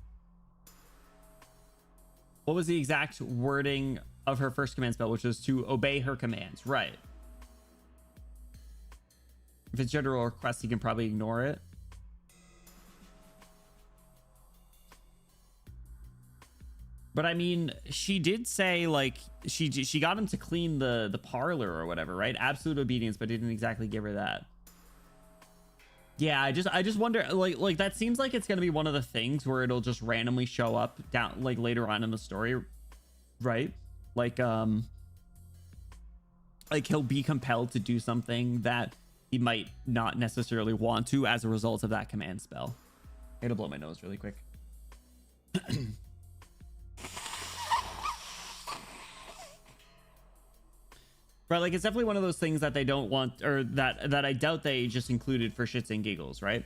What was the exact wording of her first command spell, which was to obey her commands? Right. If it's general request, you can probably ignore it. But I mean, she did say like she got him to clean the parlor or whatever, right? Absolute obedience, but didn't exactly give her that. Yeah, I just wonder, like that seems like it's gonna be one of the things where it'll just randomly show up down like later on in the story, right? Like he'll be compelled to do something that he might not necessarily want to as a result of that command spell. I gotta blow my nose really quick. Right, like it's definitely one of those things that they don't want, or that I doubt they just included for shits and giggles, right?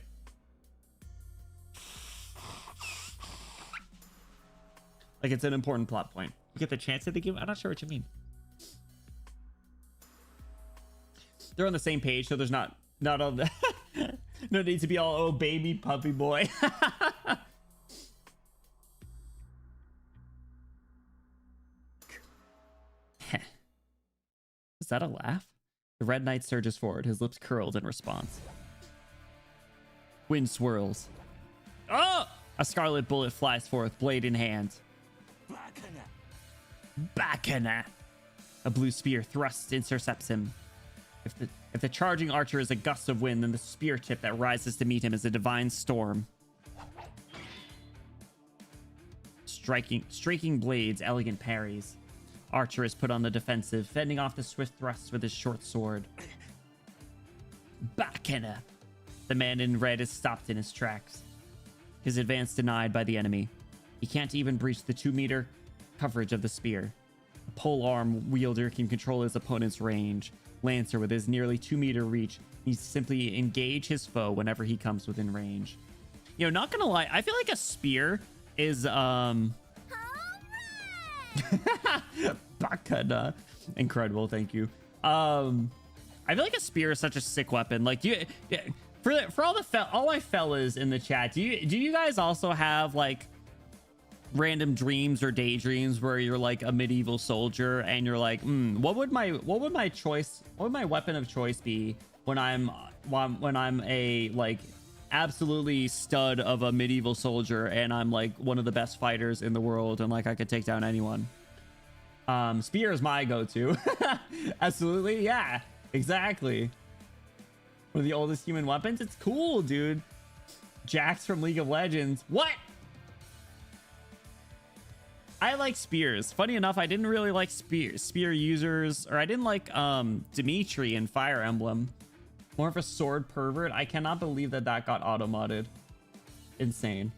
Like it's an important plot point. You get the chance that they give. I'm not sure what you mean. They're on the same page, so there's not all the no need to be all, oh baby puppy boy. Is that a laugh? The Red Knight surges forward, his lips curled in response. Wind swirls. Oh! A scarlet bullet flies forth, blade in hand. Bacana! A blue spear thrusts intercepts him. If the charging archer is a gust of wind, then the spear tip that rises to meet him is a divine storm. Striking blades, elegant parries. Archer is put on the defensive, fending off the swift thrusts with his short sword. Bacana! The man in red is stopped in his tracks. His advance denied by the enemy. He can't even breach the 2-meter coverage of the spear. A polearm wielder can control his opponent's range. Lancer, with his nearly 2-meter reach, needs to simply engage his foe whenever he comes within range. You know, not gonna lie, I feel like a spear is Bacana. Incredible, thank you. I feel like a spear is such a sick weapon. Like, for all my fellas in the chat, do you guys also have like random dreams or daydreams where you're like a medieval soldier and you're like, what would my weapon of choice be when I'm a like absolutely stud of a medieval soldier, and I'm like one of the best fighters in the world, and like I could take down anyone. Spear is my go-to. Absolutely, yeah, exactly. One of the oldest human weapons. It's cool, dude. Jax from League of Legends. What? I like spears. Funny enough, I didn't really like spear users, or I didn't like Dimitri in Fire Emblem. More of a sword pervert. I cannot believe that that got auto-modded. Insane.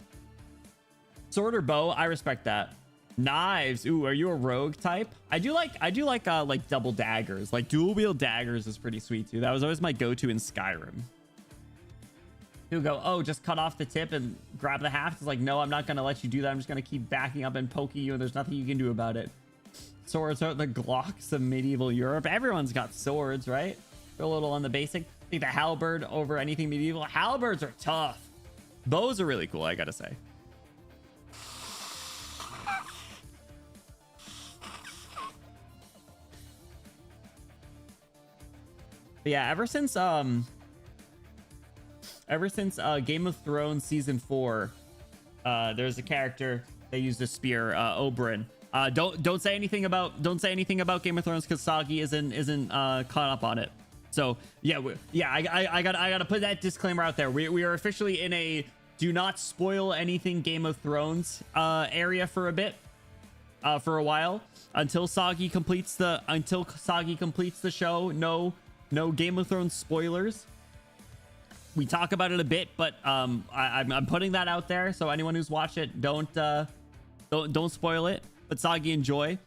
Sword or bow, I respect that. Knives. Ooh, are you a rogue type? I do like double daggers. Like dual wield daggers is pretty sweet too. That was always my go-to in Skyrim. He'll go, oh, just cut off the tip and grab the haft. It's like, no, I'm not gonna let you do that. I'm just gonna keep backing up and poking you, and there's nothing you can do about it. Swords are the Glocks of medieval Europe. Everyone's got swords, right? They're a little on the basic. I think the halberd over anything medieval. Halberds are tough. Bows are really cool, I gotta say. But yeah, ever since Game of Thrones season 4, there's a character that used a spear, Oberyn. Don't say anything about Game of Thrones because Sagi isn't caught up on it. So yeah, I gotta put that disclaimer out there. We are officially in a do not spoil anything Game of Thrones area for a bit, for a while, until Sagi completes the show. No Game of Thrones spoilers. We talk about it a bit, but I'm putting that out there, so anyone who's watched it, don't spoil it. But Sagi, enjoy.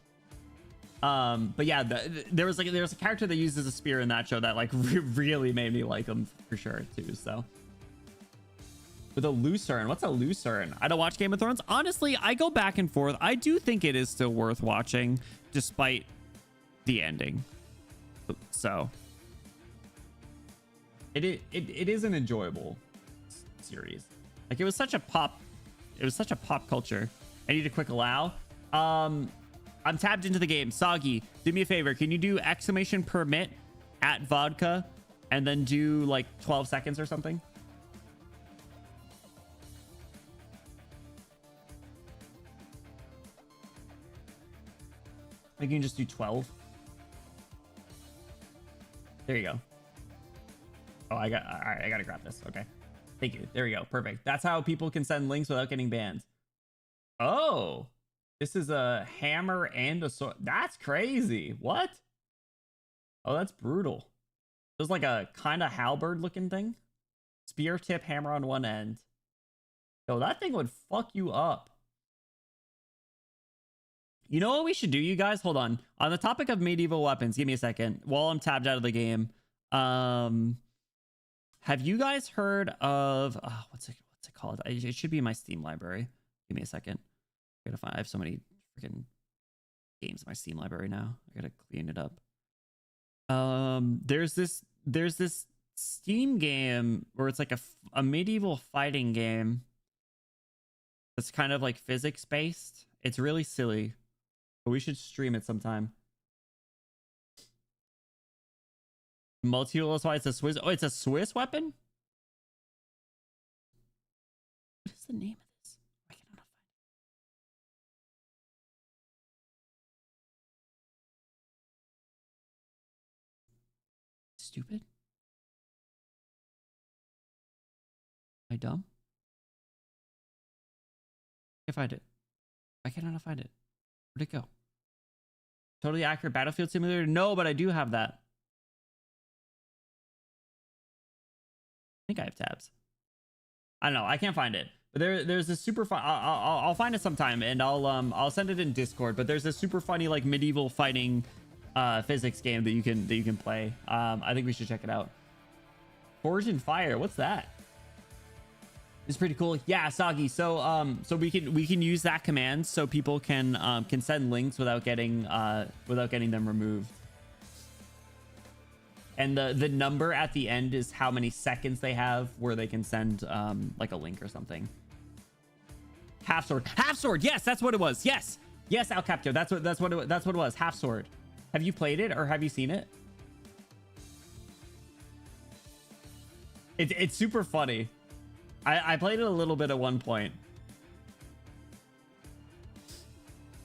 But yeah, there was a character that uses a spear in that show that like really made me like him for sure too. So with a lucerne, what's a lucerne? I don't watch Game of Thrones. Honestly, I go back and forth. I do think it is still worth watching, despite the ending. So. It is an enjoyable series. Like it was such a pop culture. I need a quick allow. I'm tabbed into the game. Sagi, do me a favor. Can you do !permit at vodka and then do like 12 seconds or something? I think you can just do 12. There you go. Oh, all right, I gotta grab this. Okay. Thank you. There we go. Perfect. That's how people can send links without getting banned. Oh, this is a hammer and a sword. That's crazy. What? Oh, that's brutal. There's like a kind of halberd looking thing. Spear tip, hammer on one end. Yo, that thing would fuck you up. You know what we should do, you guys? Hold on. On the topic of medieval weapons, give me a second. While I'm tabbed out of the game. Have you guys heard of what's it called? It should be in my Steam library. Give me a second. I have so many freaking games in my Steam library now. I gotta clean it up. There's this Steam game where it's like a medieval fighting game. It's kind of like physics based. It's really silly, but we should stream it sometime. Multi-tool, that's why it's a Swiss. Oh, it's a Swiss weapon? What is the name of this? I cannot find it. Stupid. Am I dumb? I can't find it. I cannot find it. Where'd it go? Totally accurate Battlefield Simulator? No, but I do have that. I think I have tabs. I don't know. I can't find it. But there's this super fun. I'll find it sometime and I'll send it in Discord. But there's this super funny like medieval fighting physics game that you can play. I think we should check it out. Forge and Fire. What's that? It's pretty cool. Yeah, Sagi. So we can use that command so people can send links without getting them removed. And the number at the end is how many seconds they have where they can send like a link or something. Half sword. Yes, that's what it was. Yes, Al Capto. That's what it was. Half sword. Have you played it or have you seen it? It's super funny. I played it a little bit at one point.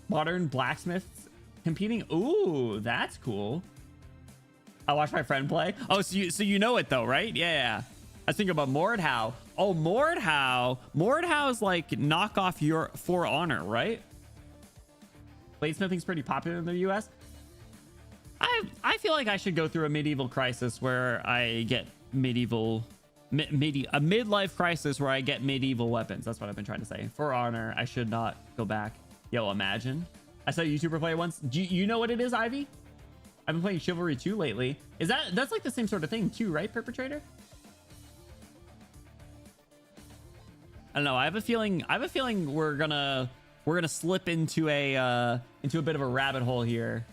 Modern blacksmiths competing. Ooh, that's cool. I watched my friend play. Oh, so you know it though, right? Yeah. I was thinking about Mordhau. Oh, Mordhau. Mordhau's like knockoff your For Honor, right? Bladesmithing's pretty popular in the US. I feel like I should go through a medieval crisis where I get a midlife crisis where I get medieval weapons. That's what I've been trying to say. For Honor, I should not go back. Yo, imagine. I saw a YouTuber play it once. Do you know what it is, Ivy? I've been playing Chivalry 2 lately. That's like the same sort of thing too, right, Perpetrator? I don't know. I have a feeling we're gonna slip into a bit of a rabbit hole here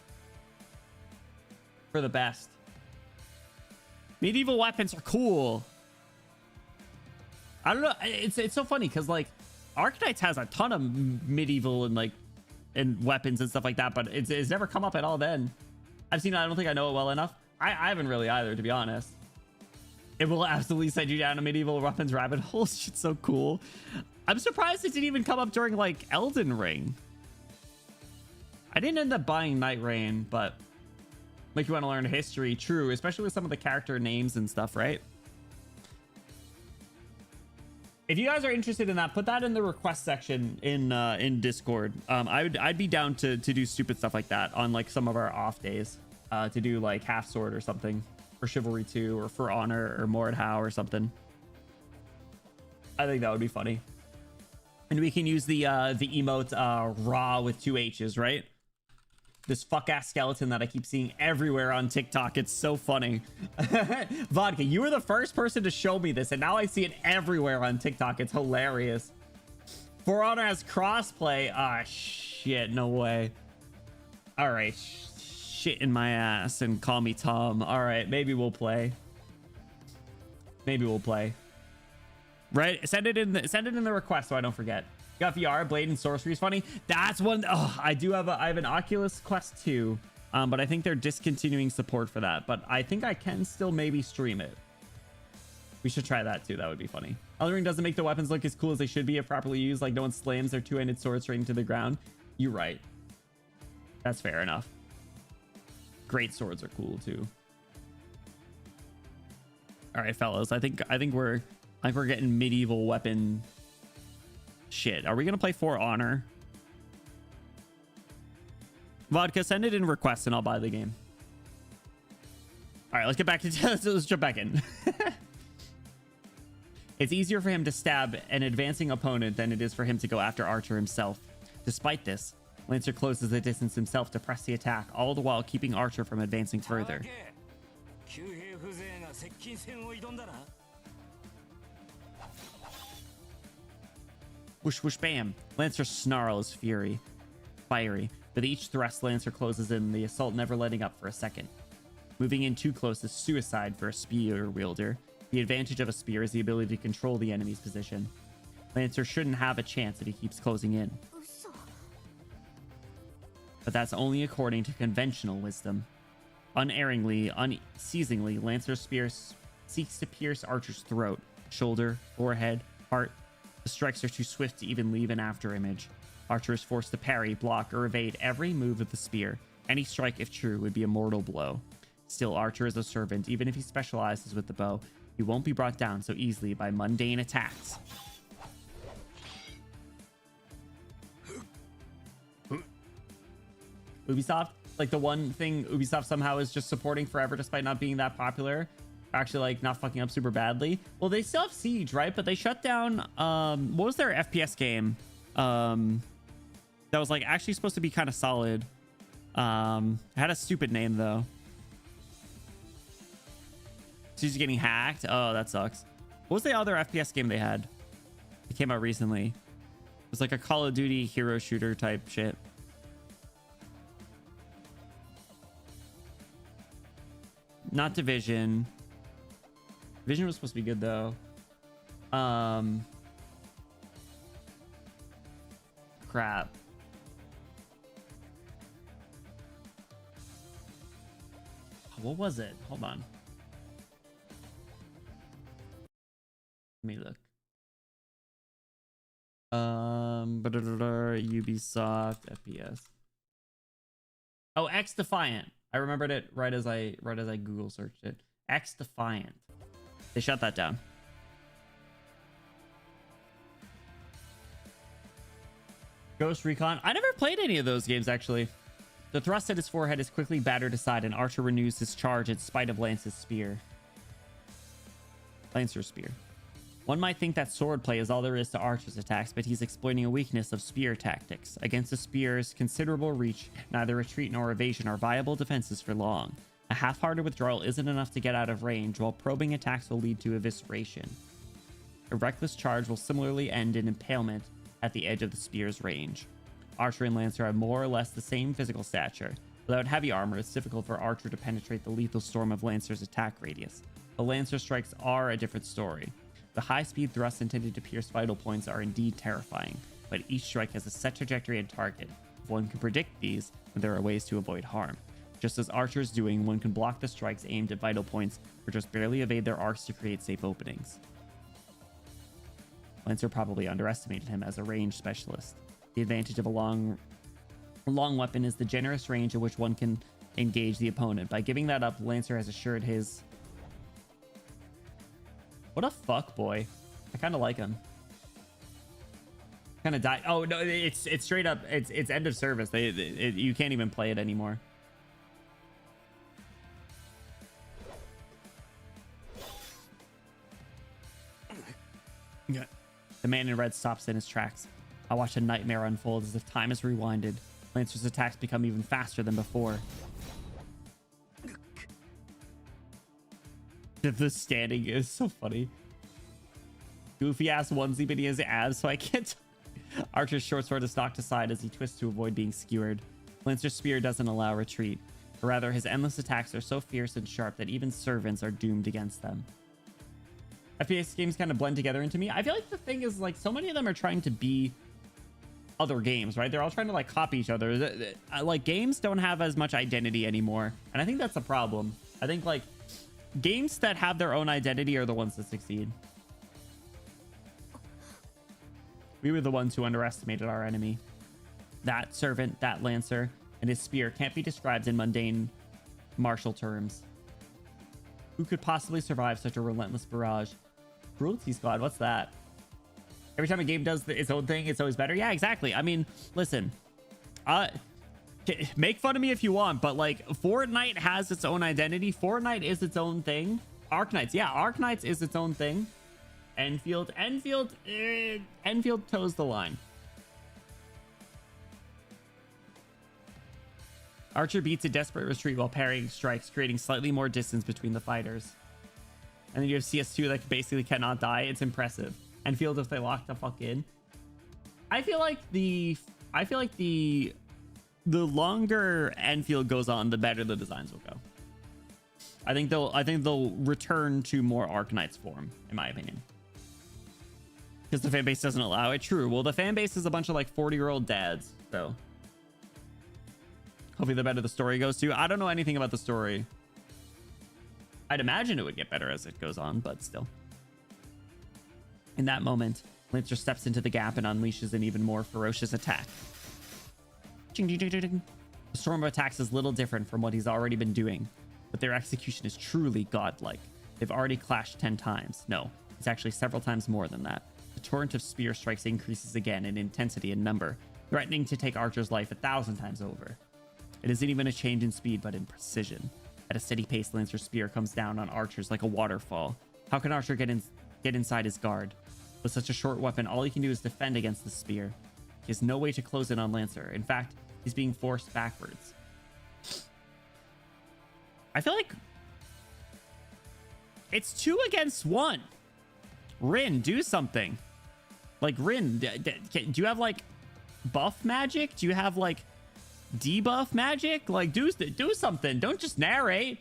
for the best. Medieval weapons are cool. I don't know. It's so funny because like Archetypes has a ton of medieval and weapons and stuff like that, but it's never come up at all. Then I've seen it. I don't think I know it well enough. I haven't really either, to be honest. It will absolutely send you down a medieval weapons rabbit hole. It's so cool. I'm surprised it didn't even come up during like Elden Ring. I didn't end up buying Night Rain, but like you want to learn history, true, especially with some of the character names and stuff, right? If you guys are interested in that, put that in the request section in Discord. I'd be down to do stupid stuff like that on like some of our off days, to do like Half Sword or something for Chivalry 2 or For Honor or Mordhau or something. I think that would be funny. And we can use the emote raw with 2 H's, right? This fuck ass skeleton that I keep seeing everywhere on TikTok. It's so funny. Vodka, you were the first person to show me this, and now I see it everywhere on TikTok. It's hilarious. For Honor has crossplay. Ah, shit, no way. All right, shit in my ass and call me Tom. All right, maybe we'll play. Maybe we'll play. Right? Send it in the request so I don't forget. You got VR, Blade, and Sorcery is funny. That's one. Oh, I have an Oculus Quest 2, but I think they're discontinuing support for that. But I think I can still maybe stream it. We should try that too. That would be funny. Elden Ring doesn't make the weapons look as cool as they should be if properly used. Like no one slams their 2-handed sword straight into the ground. You're right. That's fair enough. Great swords are cool too. All right, fellas. I think we're getting medieval weapon shit. Are we gonna play For Honor? Vodka, send it in requests and I'll buy the game. All right, let's get back to let's jump back in. It's easier for him to stab an advancing opponent than it is for him to go after Archer himself. Despite this, Lancer closes the distance himself to press the attack, all the while keeping Archer from advancing further. Whoosh, whoosh, bam. Lancer snarls fiery. Fiery. With each thrust, Lancer closes in, the assault never letting up for a second. Moving in too close is suicide for a spear wielder. The advantage of a spear is the ability to control the enemy's position. Lancer shouldn't have a chance if he keeps closing in. But that's only according to conventional wisdom. Unerringly, unceasingly, Lancer's spear seeks to pierce Archer's throat, shoulder, forehead, heart. The strikes are too swift to even leave an afterimage. Archer is forced to parry, block, or evade every move of the spear. Any strike, if true, would be a mortal blow. Still, Archer is a servant. Even if he specializes with the bow, he won't be brought down so easily by mundane attacks. Ubisoft, like the one thing Ubisoft somehow is just supporting forever despite not being that popular, actually like not fucking up super badly. Well, they still have Siege, right? But they shut down what was their FPS game that was like actually supposed to be kind of solid. It had a stupid name though. She's getting hacked. Oh, that sucks. What was the other FPS game they had? It came out recently. It was like a Call of Duty hero shooter type shit. Not Division. Division was supposed to be good though. Crap. What was it? Hold on. Let me look. Ubisoft FPS. Oh, X Defiant. I remembered it right as I Google searched it. X Defiant. They shut that down. Ghost Recon. I never played any of those games, actually. The thrust at his forehead is quickly battered aside, and Archer renews his charge in spite of Lance's spear. Lancer's spear. One might think that sword play is all there is to Archer's attacks, but he's exploiting a weakness of spear tactics. Against a spear's considerable reach, neither retreat nor evasion are viable defenses for long. A half-hearted withdrawal isn't enough to get out of range, while probing attacks will lead to evisceration. A reckless charge will similarly end in impalement at the edge of the spear's range. Archer and Lancer have more or less the same physical stature. Without heavy armor, it's difficult for Archer to penetrate the lethal storm of Lancer's attack radius. The Lancer strikes are a different story. The high-speed thrusts intended to pierce vital points are indeed terrifying, but each strike has a set trajectory and target. If one can predict these, then there are ways to avoid harm. Just as Archer's doing, one can block the strikes aimed at vital points or just barely evade their arcs to create safe openings. Lancer probably underestimated him as a range specialist. The advantage of a long weapon is the generous range at which one can engage the opponent. By giving that up, Lancer has assured his... What a fuck boy. I kind of like him. Kind of die. Oh no, it's straight up. It's end of service. You can't even play it anymore. Yeah. The man in red stops in his tracks. I watch a nightmare unfold as if time is rewinded. Lancer's attacks become even faster than before. The standing is so funny. Goofy ass onesie, but he has abs, so I can't. Archer's short sword is knocked aside as he twists to avoid being skewered. Lancer's spear doesn't allow retreat. Or rather, his endless attacks are so fierce and sharp that even servants are doomed against them. FPS games kind of blend together into me. I feel like the thing is, like, so many of them are trying to be other games, right? They're all trying to, like, copy each other. Like, games don't have as much identity anymore, and I think that's a problem. I think, like, games that have their own identity are the ones that succeed. We were the ones who underestimated our enemy. That servant, that Lancer, and his spear can't be described in mundane martial terms. Who could possibly survive such a relentless barrage? Cruelty Squad, what's that? Every time a game does its own thing, it's always better. Yeah, exactly. I mean, listen, make fun of me if you want, but like Fortnite has its own identity. Fortnite is its own thing. Arknights, yeah, Arknights is its own thing. Enfield toes the line. Archer beats a desperate retreat while parrying strikes, creating slightly more distance between the fighters. And then you have CS2 that basically cannot die. It's impressive. Enfield, if they lock the fuck in. I feel like the longer Enfield goes on, the better the designs will go. I think they'll return to more Arknights form, in my opinion. Because the fan base doesn't allow it. True. Well, the fan base is a bunch of like 40-year-old dads, so hopefully the better the story goes too. I don't know anything about the story. I'd imagine it would get better as it goes on, but still. In that moment, Lancer steps into the gap and unleashes an even more ferocious attack. The storm of attacks is little different from what he's already been doing, but their execution is truly godlike. They've already clashed 10 times. No, it's actually several times more than that. The torrent of spear strikes increases again in intensity and number, threatening to take Archer's life 1,000 times over. It isn't even a change in speed, but in precision. At a steady pace, Lancer's spear comes down on Archer's like a waterfall. How can Archer get inside his guard? With such a short weapon, all he can do is defend against the spear. He has no way to close in on Lancer. In fact, he's being forced backwards. I feel like it's 2 against 1. Rin, do something. Like, Rin, do you have like buff magic? Do you have like debuff magic? Like, do something. Don't just narrate.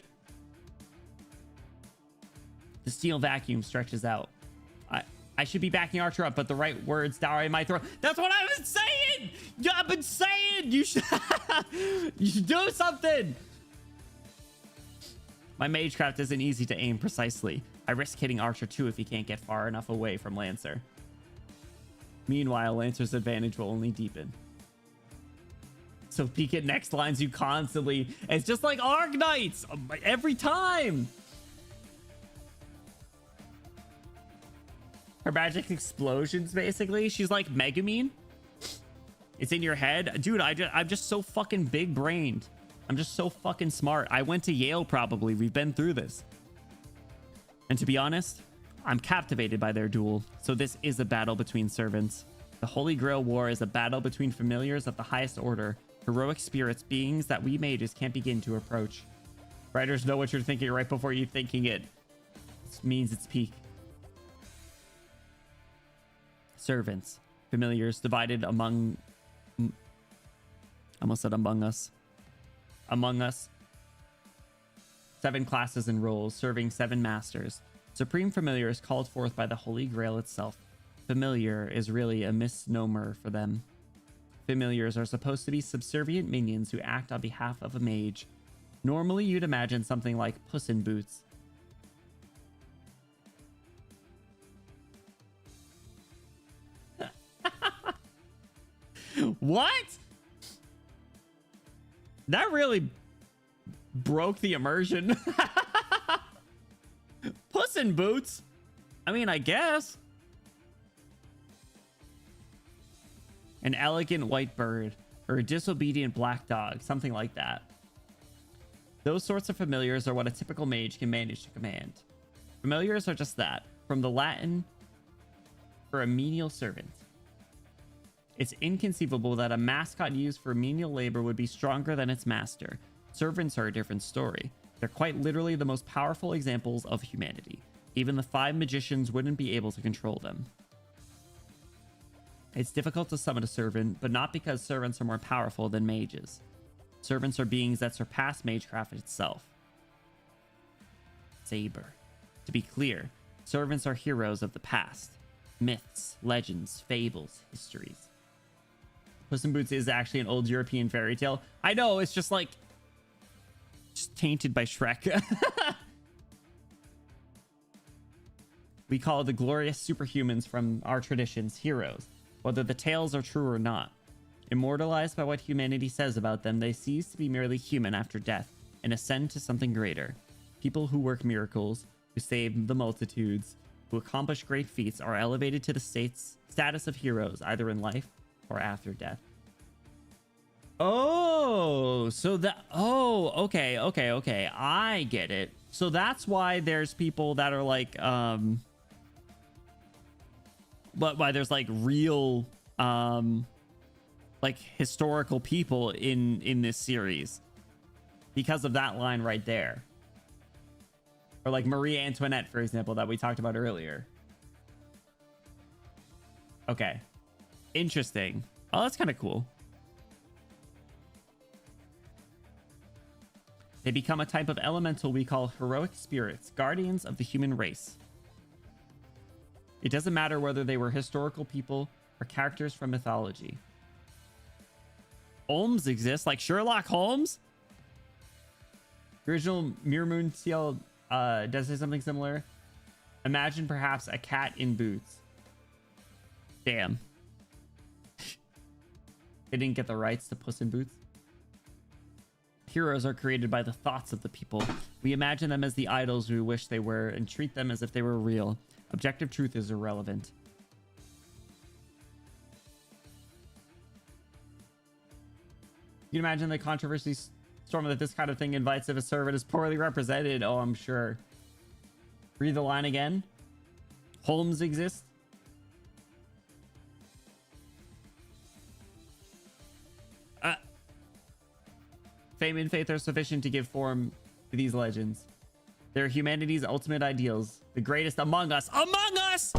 The steel vacuum stretches out. I should be backing Archer up, but the right words dower in my throat. That's what I was saying. I've been saying you should do something. My magecraft isn't easy to aim precisely. I risk hitting Archer too if he can't get far enough away from Lancer. Meanwhile, Lancer's advantage will only deepen. So peek at next lines you constantly. It's just like Arknights every time. Her magic explosions, basically. She's like Megumin. It's in your head. Dude, I'm just so fucking big brained. I'm just so fucking smart. I went to Yale probably. We've been through this. And to be honest, I'm captivated by their duel. So this is a battle between servants. The Holy Grail War is a battle between familiars of the highest order. Heroic spirits, beings that we mages can't begin to approach. Writers know what you're thinking right before you're thinking it. This means it's peak. Servants. Familiars divided among... I almost said among us. Among us. 7 classes and roles, serving 7 masters. Supreme Familiar is called forth by the Holy Grail itself. Familiar is really a misnomer for them. Familiars are supposed to be subservient minions who act on behalf of a mage. Normally, you'd imagine something like Puss in Boots. What? That really broke the immersion. Puss in Boots? I mean, I guess. An elegant white bird, or a disobedient black dog, something like that. Those sorts of familiars are what a typical mage can manage to command. Familiars are just that, from the Latin for a menial servant. It's inconceivable that a mascot used for menial labor would be stronger than its master. Servants are a different story. They're quite literally the most powerful examples of humanity. Even the 5 magicians wouldn't be able to control them. It's difficult to summon a servant, but not because servants are more powerful than mages. Servants are beings that surpass magecraft itself. Saber. To be clear, servants are heroes of the past. Myths, legends, fables, histories. Puss in Boots is actually an old European fairy tale. I know, it's just like... just tainted by Shrek. We call the glorious superhumans from our traditions heroes, whether the tales are true or not. Immortalized by what humanity says about them, they cease to be merely human after death and ascend to something greater. People who work miracles, who save the multitudes, who accomplish great feats are elevated to the status of heroes, either in life or after death. Oh, so that... oh, okay. I get it. So that's why there's people that are like... but why there's like real like historical people in this series because of that line right there, or like Marie Antoinette, for example, that we talked about earlier. Okay, interesting. Oh, that's kind of cool. They become a type of elemental we call heroic spirits, guardians of the human race. It doesn't matter whether they were historical people or characters from mythology. Holmes exists, like Sherlock Holmes. The original Mirmoon Seal does say something similar. Imagine perhaps a cat in boots. Damn. They didn't get the rights to Puss in Boots. Heroes are created by the thoughts of the people. We imagine them as the idols we wish they were and treat them as if they were real. Objective truth is irrelevant. You can imagine the controversy storm that this kind of thing invites if a servant is poorly represented. Oh, I'm sure. Read the line again. Holmes exists. Fame and faith are sufficient to give form to these legends. They're humanity's ultimate ideals, the greatest among us. Among us!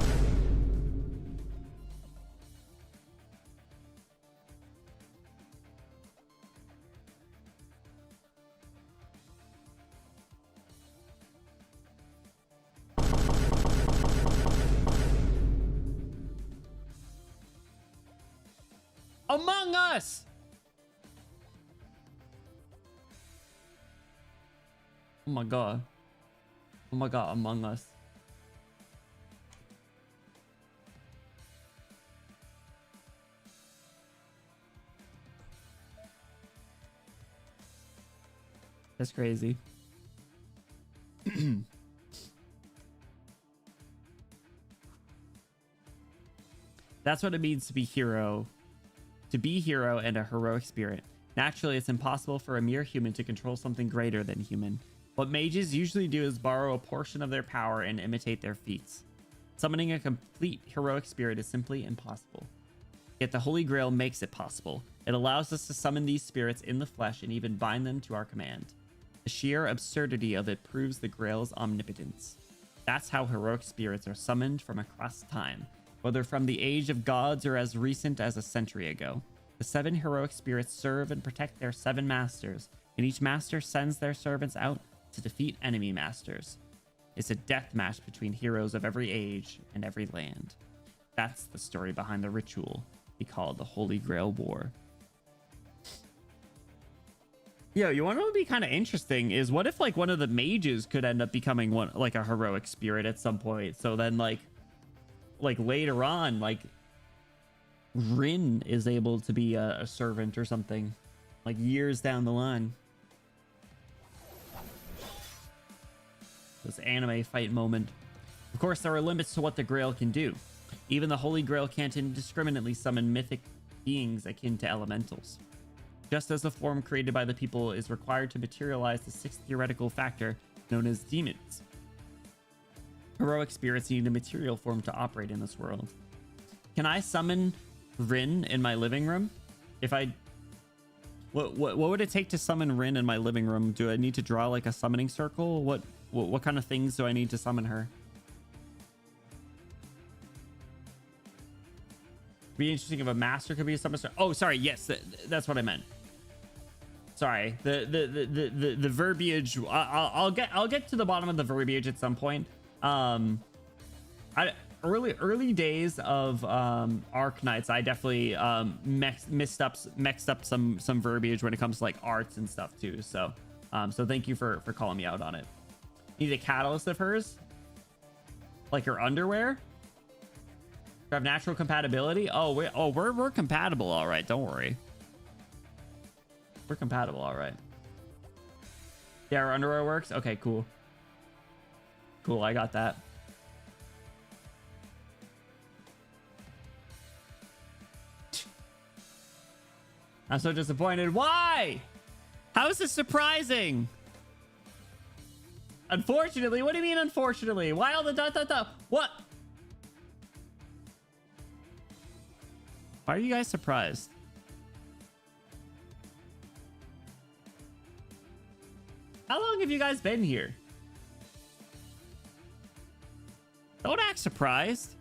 Among us! Oh my god. Oh my god, Among Us. That's crazy. That's what it means to be hero. To be hero and a heroic spirit. Naturally, it's impossible for a mere human to control something greater than human. What mages usually do is borrow a portion of their power and imitate their feats. Summoning a complete heroic spirit is simply impossible. Yet the Holy Grail makes it possible. It allows us to summon these spirits in the flesh and even bind them to our command. The sheer absurdity of it proves the Grail's omnipotence. That's how heroic spirits are summoned from across time, whether from the age of gods or as recent as a century ago. The 7 heroic spirits serve and protect their 7 masters, and each master sends their servants out to defeat enemy masters. It's a death match between heroes of every age and every land. That's the story behind the ritual we call the Holy Grail War. Yo, you want to be kind of interesting is what if like one of the mages could end up becoming one like a heroic spirit at some point? So then like later on, like Rin is able to be a servant or something, like years down the line. This anime fight moment. Of course, there are limits to what the Grail can do. Even the Holy Grail can't indiscriminately summon mythic beings akin to elementals. Just as the form created by the people is required to materialize the 6th theoretical factor known as demons. Heroic spirits need a material form to operate in this world. Can I summon Rin in my living room? If I... What would it take to summon Rin in my living room? Do I need to draw like a summoning circle? What kind of things do I need to summon her? Be interesting if a master could be a summoner. Oh, sorry. Yes, that's what I meant. Sorry. The verbiage. I'll get to the bottom of the verbiage at some point. Early days of Arc Knights, I definitely mixed up some verbiage when it comes to like arts and stuff too. So thank you for calling me out on it. Need a catalyst of hers, like her underwear. Have natural compatibility. We're compatible, all right. Don't worry. We're compatible, all right. Yeah, our underwear works. Okay, cool. Cool, I got that. I'm so disappointed. Why? How is this surprising? Unfortunately, what do you mean unfortunately? Why all the dot? What? Why are you guys surprised? How long have you guys been here? Don't act surprised.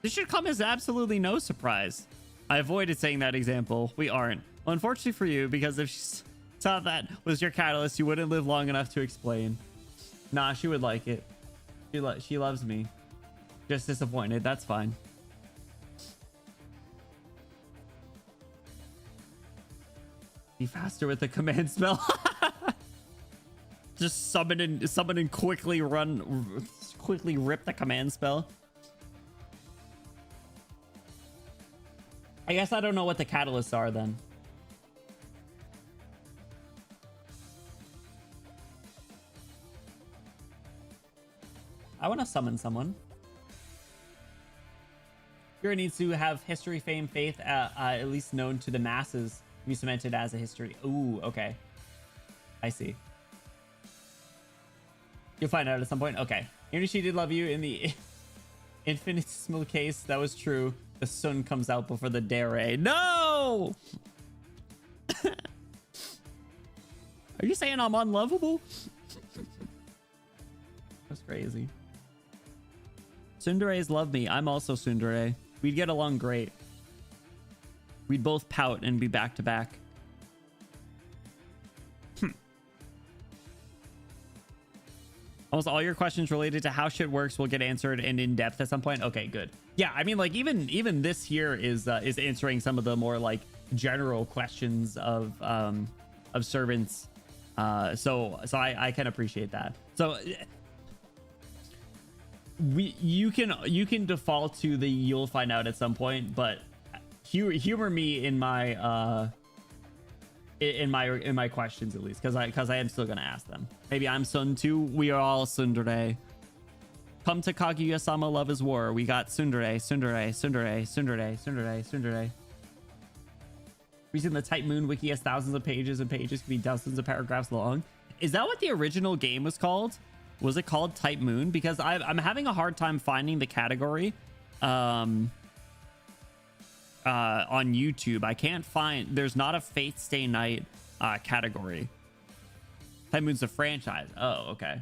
This should come as absolutely no surprise. I avoided saying that example. We aren't. Well, unfortunately for you, because if she saw that was your catalyst, you wouldn't live long enough to explain. Nah, she would like it. She loves me. Just disappointed. That's fine. Be faster with the command spell. Just summon and quickly rip the command spell. I guess I don't know what the catalysts are then. I want to summon someone. Hero needs to have history, fame, faith, at least known to the masses. Be cemented as a history. Ooh, okay. I see. You'll find out at some point. Okay. Even if she did love you in the infinitesimal case, that was true. The sun comes out before the dare. No! Are you saying I'm unlovable? That's crazy. Tsunderes love me. I'm also tsundere. We'd get along great. We'd both pout and be back to back. Almost all your questions related to how shit works will get answered and in depth at some point. Okay, good. Yeah, I mean, like even this here is answering some of the more like general questions of servants. So I can appreciate that. So you can default to the you'll find out at some point, but humor me in my in my questions at least, because I am still gonna ask them. Maybe I'm Sun too. We are all tsundere. Come to Kaguya-sama, love is war. We got tsundere, tsundere, tsundere, tsundere, tsundere, tsundere. Reason the Type Moon wiki has thousands of pages and pages can be dozens of paragraphs long. Is that what the original game was called? Was it called Type Moon? Because I'm having a hard time finding the category on YouTube. I can't find, there's not a Fate Stay Night category. Type Moon's a franchise. Oh, okay.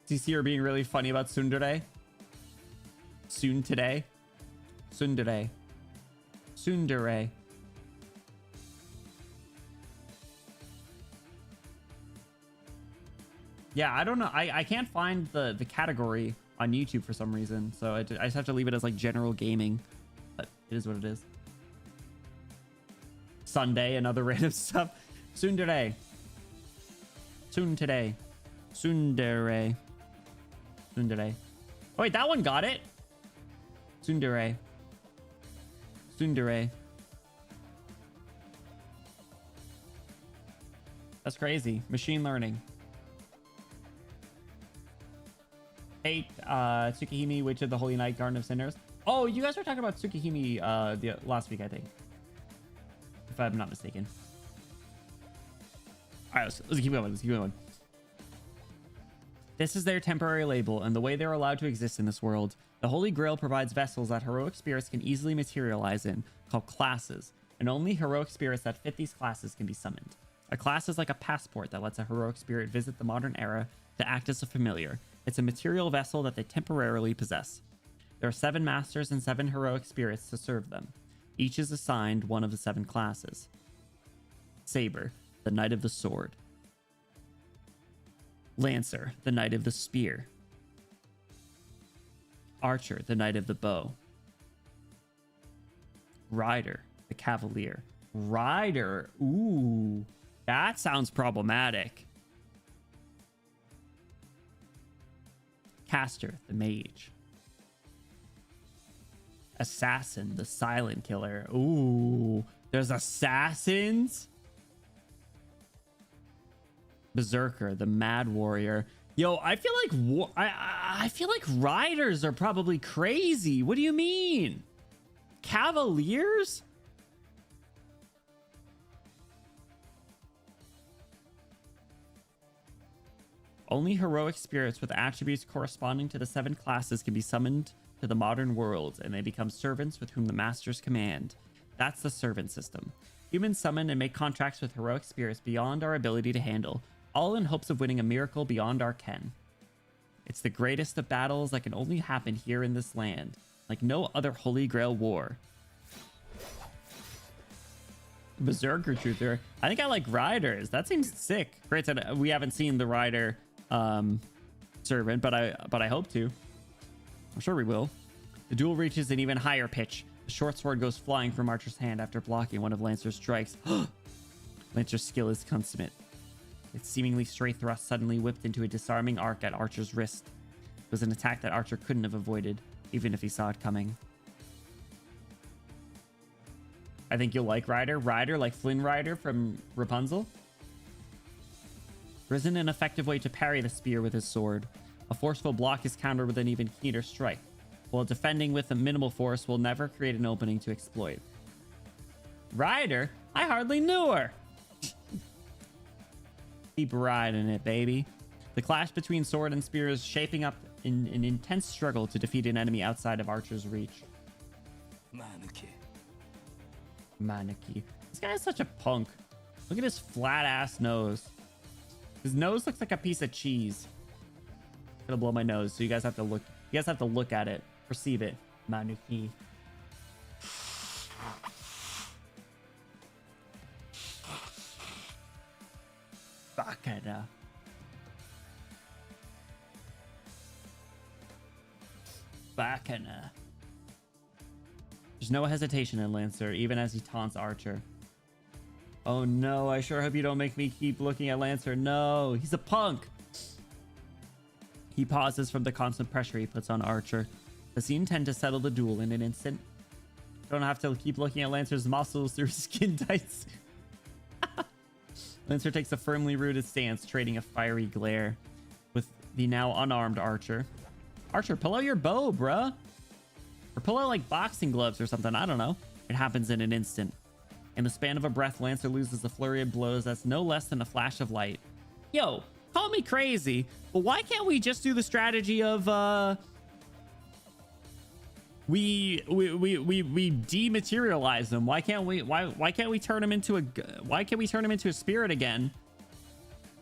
Do you see her being really funny about tsundere? Soon today. Tsundere. Tsundere. Yeah, I don't know. I can't find the category on YouTube for some reason. So I just have to leave it as like general gaming. But it is what it is. Sunday and other random stuff. Tsundere. Soon today. Tsundere. Tsundere. Oh, wait, that one got it. Tsundere. Tsundere. That's crazy. Machine learning. Fate, Tsukihime, Witch of the Holy Night, Garden of Sinners. Oh, you guys were talking about Tsukihime the last week, I think. If I'm not mistaken. All right, let's keep going. Let's keep going. This is their temporary label and the way they're allowed to exist in this world. The Holy Grail provides vessels that heroic spirits can easily materialize in, called classes, and only heroic spirits that fit these classes can be summoned. A class is like a passport that lets a heroic spirit visit the modern era to act as a familiar. It's a material vessel that they temporarily possess. There are 7 masters and 7 heroic spirits to serve them. Each is assigned one of the 7 classes. Saber, the Knight of the Sword. Lancer, the Knight of the Spear. Archer, the Knight of the Bow. Rider, the Cavalier. Rider, ooh, that sounds problematic. Caster, the Mage. Assassin, the Silent Killer. Ooh, there's assassins. Berserker, the Mad Warrior. Yo, I feel like I feel like riders are probably crazy. What do you mean? Cavaliers? Only heroic spirits with attributes corresponding to the 7 classes can be summoned to the modern world, and they become servants with whom the masters command. That's the servant system. Humans summon and make contracts with heroic spirits beyond our ability to handle, all in hopes of winning a miracle beyond our ken. It's the greatest of battles that can only happen here in this land, like no other Holy Grail war. Berserker Truther. I think I like riders. That seems sick. Granted, we haven't seen the rider servant, but I hope to. I'm sure we will. The duel reaches an even higher pitch. The short sword goes flying from Archer's hand after blocking one of Lancer's strikes. Lancer's skill is consummate. Its seemingly straight thrust suddenly whipped into a disarming arc at Archer's wrist. It was an attack that Archer couldn't have avoided, even if he saw it coming. I think you'll like Ryder. Ryder, like Flynn Rider from Rapunzel. There isn't an effective way to parry the spear with his sword. A forceful block is countered with an even keener strike, while defending with a minimal force will never create an opening to exploit. Ryder? I hardly knew her! Keep riding it, baby. The clash between sword and spear is shaping up in an intense struggle to defeat an enemy outside of Archer's reach. Maneki. This guy is such a punk. Look at his flat ass nose. His nose looks like a piece of cheese. I'm gonna blow my nose, so you guys have to look. You guys have to look at it, perceive it. Maneki. Bakara. Bakana. There's no hesitation in Lancer, even as he taunts Archer. Oh no, I sure hope you don't make me keep looking at Lancer. No, he's a punk. He pauses from the constant pressure he puts on Archer. Does he intend to settle the duel in an instant? don't have to keep looking at Lancer's muscles through skin tights. Lancer takes a firmly rooted stance, trading a fiery glare with the now unarmed Archer. Archer, pull out your bow, bruh. Or pull out like boxing gloves or something. I don't know. It happens in an instant. In the span of a breath, Lancer loses a flurry of blows that's no less than a flash of light. Yo, call me crazy, but why can't we just do the strategy of we dematerialize them? Why can't we turn him into a spirit again?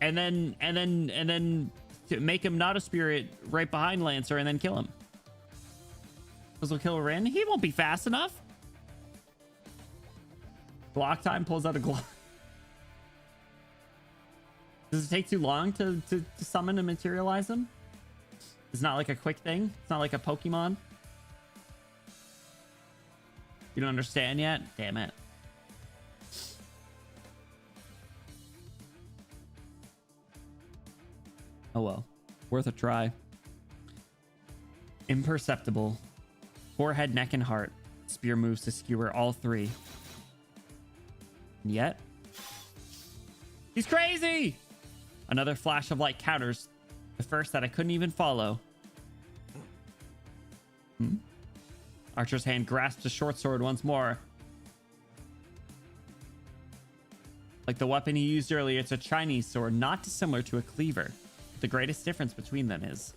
And then to make him not a spirit right behind Lancer and then kill him. This will kill Rin. He won't be fast enough. Glock time, pulls out a Glock. Does it take too long to summon and materialize him? It's not like a quick thing. It's not like a Pokemon. You don't understand yet? Damn it. Oh well. Worth a try. Imperceptible. Forehead, neck, and heart. Spear moves to skewer all three. And yet... he's crazy! Another flash of light counters the first that I couldn't even follow. Archer's hand grasps a short sword once more. Like the weapon he used earlier, it's a Chinese sword, not dissimilar to a cleaver. The greatest difference between them is...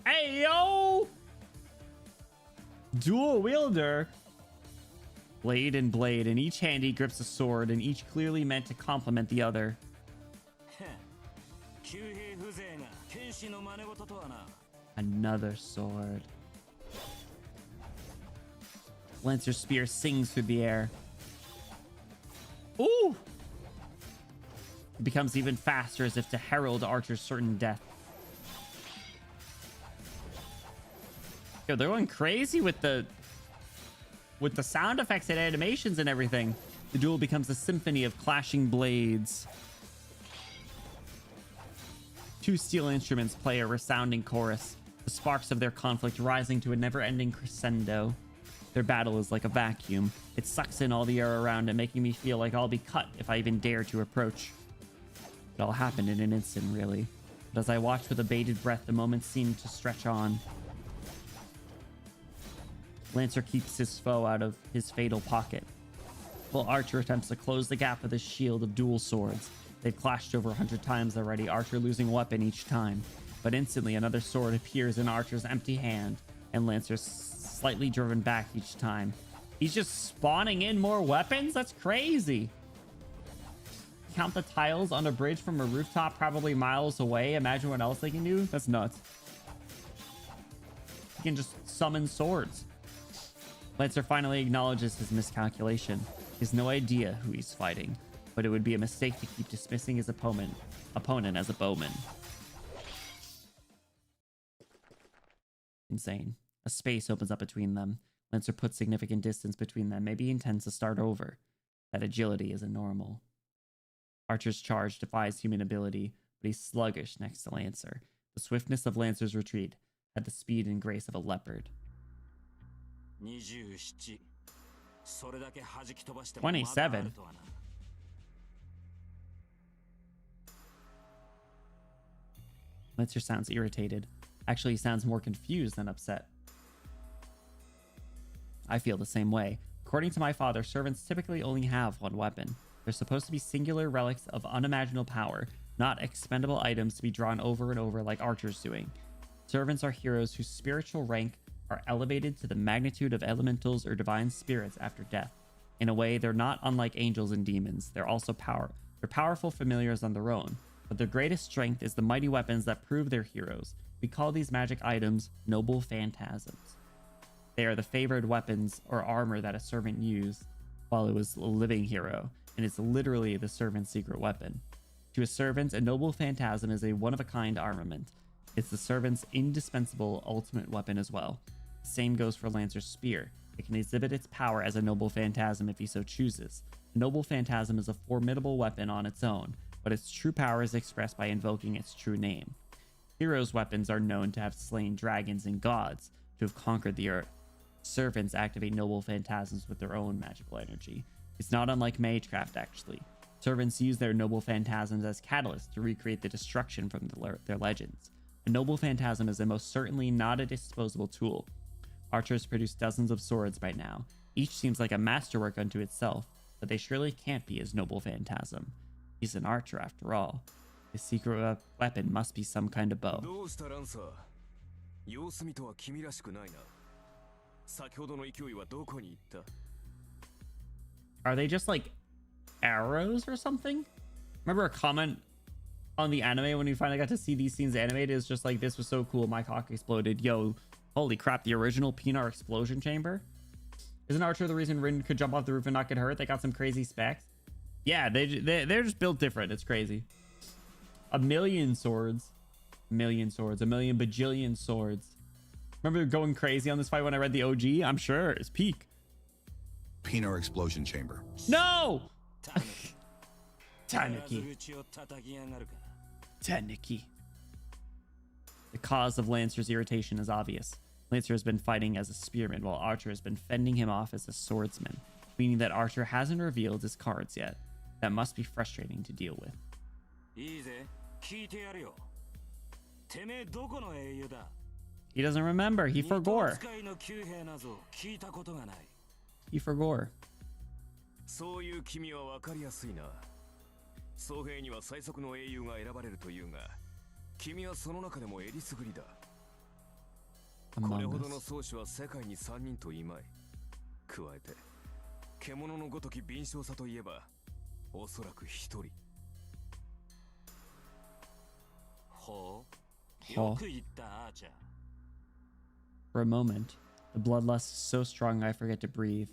hey, yo! Dual wielder. Blade and blade. In each hand he grips a sword, and each clearly meant to complement the other. Another sword. Lancer's spear sings through the air. Ooh! It becomes even faster, as if to herald Archer's certain death. Yo, they're going crazy with the sound effects and animations and everything. The duel becomes a symphony of clashing blades. Two steel instruments play a resounding chorus, the sparks of their conflict rising to a never-ending crescendo. Their battle is like a vacuum. It sucks in all the air around it, making me feel like I'll be cut if I even dare to approach. It all happened in an instant, really. But as I watched with a bated breath, the moment seemed to stretch on. Lancer keeps his foe out of his fatal pocket, while Archer attempts to close the gap with his shield of dual swords. They've clashed over 100 times already, Archer losing a weapon each time. But instantly, another sword appears in Archer's empty hand, and Lancer's slightly driven back each time. He's just spawning in more weapons? That's crazy. Count the tiles on a bridge from a rooftop probably miles away. Imagine what else they can do. That's nuts. He can just summon swords. Lancer finally acknowledges his miscalculation. He has no idea who he's fighting, but it would be a mistake to keep dismissing his opponent as a bowman. Insane. A space opens up between them. Lancer puts significant distance between them. Maybe he intends to start over. That agility isn't normal. Archer's charge defies human ability, but he's sluggish next to Lancer. The swiftness of Lancer's retreat had the speed and grace of a leopard. 27. Lancer sounds irritated. Actually, he sounds more confused than upset. I feel the same way. According to my father, servants typically only have one weapon. They're supposed to be singular relics of unimaginable power, not expendable items to be drawn over and over like Archer's doing. Servants are heroes whose spiritual rank are elevated to the magnitude of elementals or divine spirits after death. In a way, they're not unlike angels and demons. They're also they're powerful familiars on their own, but their greatest strength is the mighty weapons that prove they're heroes. We call these magic items noble phantasms. They are the favored weapons or armor that a servant used while it was a living hero, and it's literally the servant's secret weapon. To a servant, a noble phantasm is a one-of-a-kind armament. It's the servant's indispensable ultimate weapon as well. The same goes for Lancer's spear. It can exhibit its power as a noble phantasm if he so chooses. A noble phantasm is a formidable weapon on its own, but its true power is expressed by invoking its true name. Heroes' weapons are known to have slain dragons and gods, to have conquered the earth. Servants activate noble phantasms with their own magical energy. It's not unlike magecraft, actually. Servants use their noble phantasms as catalysts to recreate the destruction from their legends. A noble phantasm is most certainly not a disposable tool. Archers produce dozens of swords by now. Each seems like a masterwork unto itself, but they surely can't be his noble phantasm. He's an archer after all. His secret weapon must be some kind of bow. Are they just like arrows or something? Remember a comment on the anime when we finally got to see these scenes animated? Is just like, this was so cool, my cock exploded. Yo, holy crap, the original Pinar explosion chamber? Isn't Archer the reason Rin could jump off the roof and not get hurt? They got some crazy specs. Yeah, they're just built different. It's crazy. A million swords. A million bajillion swords. Remember going crazy on this fight when I read the OG? I'm sure. It's peak. Pinar explosion chamber. No! Tanuki. Tanuki. The cause of Lancer's irritation is obvious. Lancer has been fighting as a spearman, while Archer has been fending him off as a swordsman, meaning that Archer hasn't revealed his cards yet. That must be frustrating to deal with. He doesn't remember. He forgot. He forgot. そういう君は分かりやすいな。総兵には最速の英雄が選ばれるというが、君はその中でもえりすぐりだ。これほどの宗師は世界に3人といまい。加えて、獣のごとき敏捷さといえば、おそらく1人。ほう、よく言ったアーチャー。For a moment, the bloodlust is so strong I forget to breathe.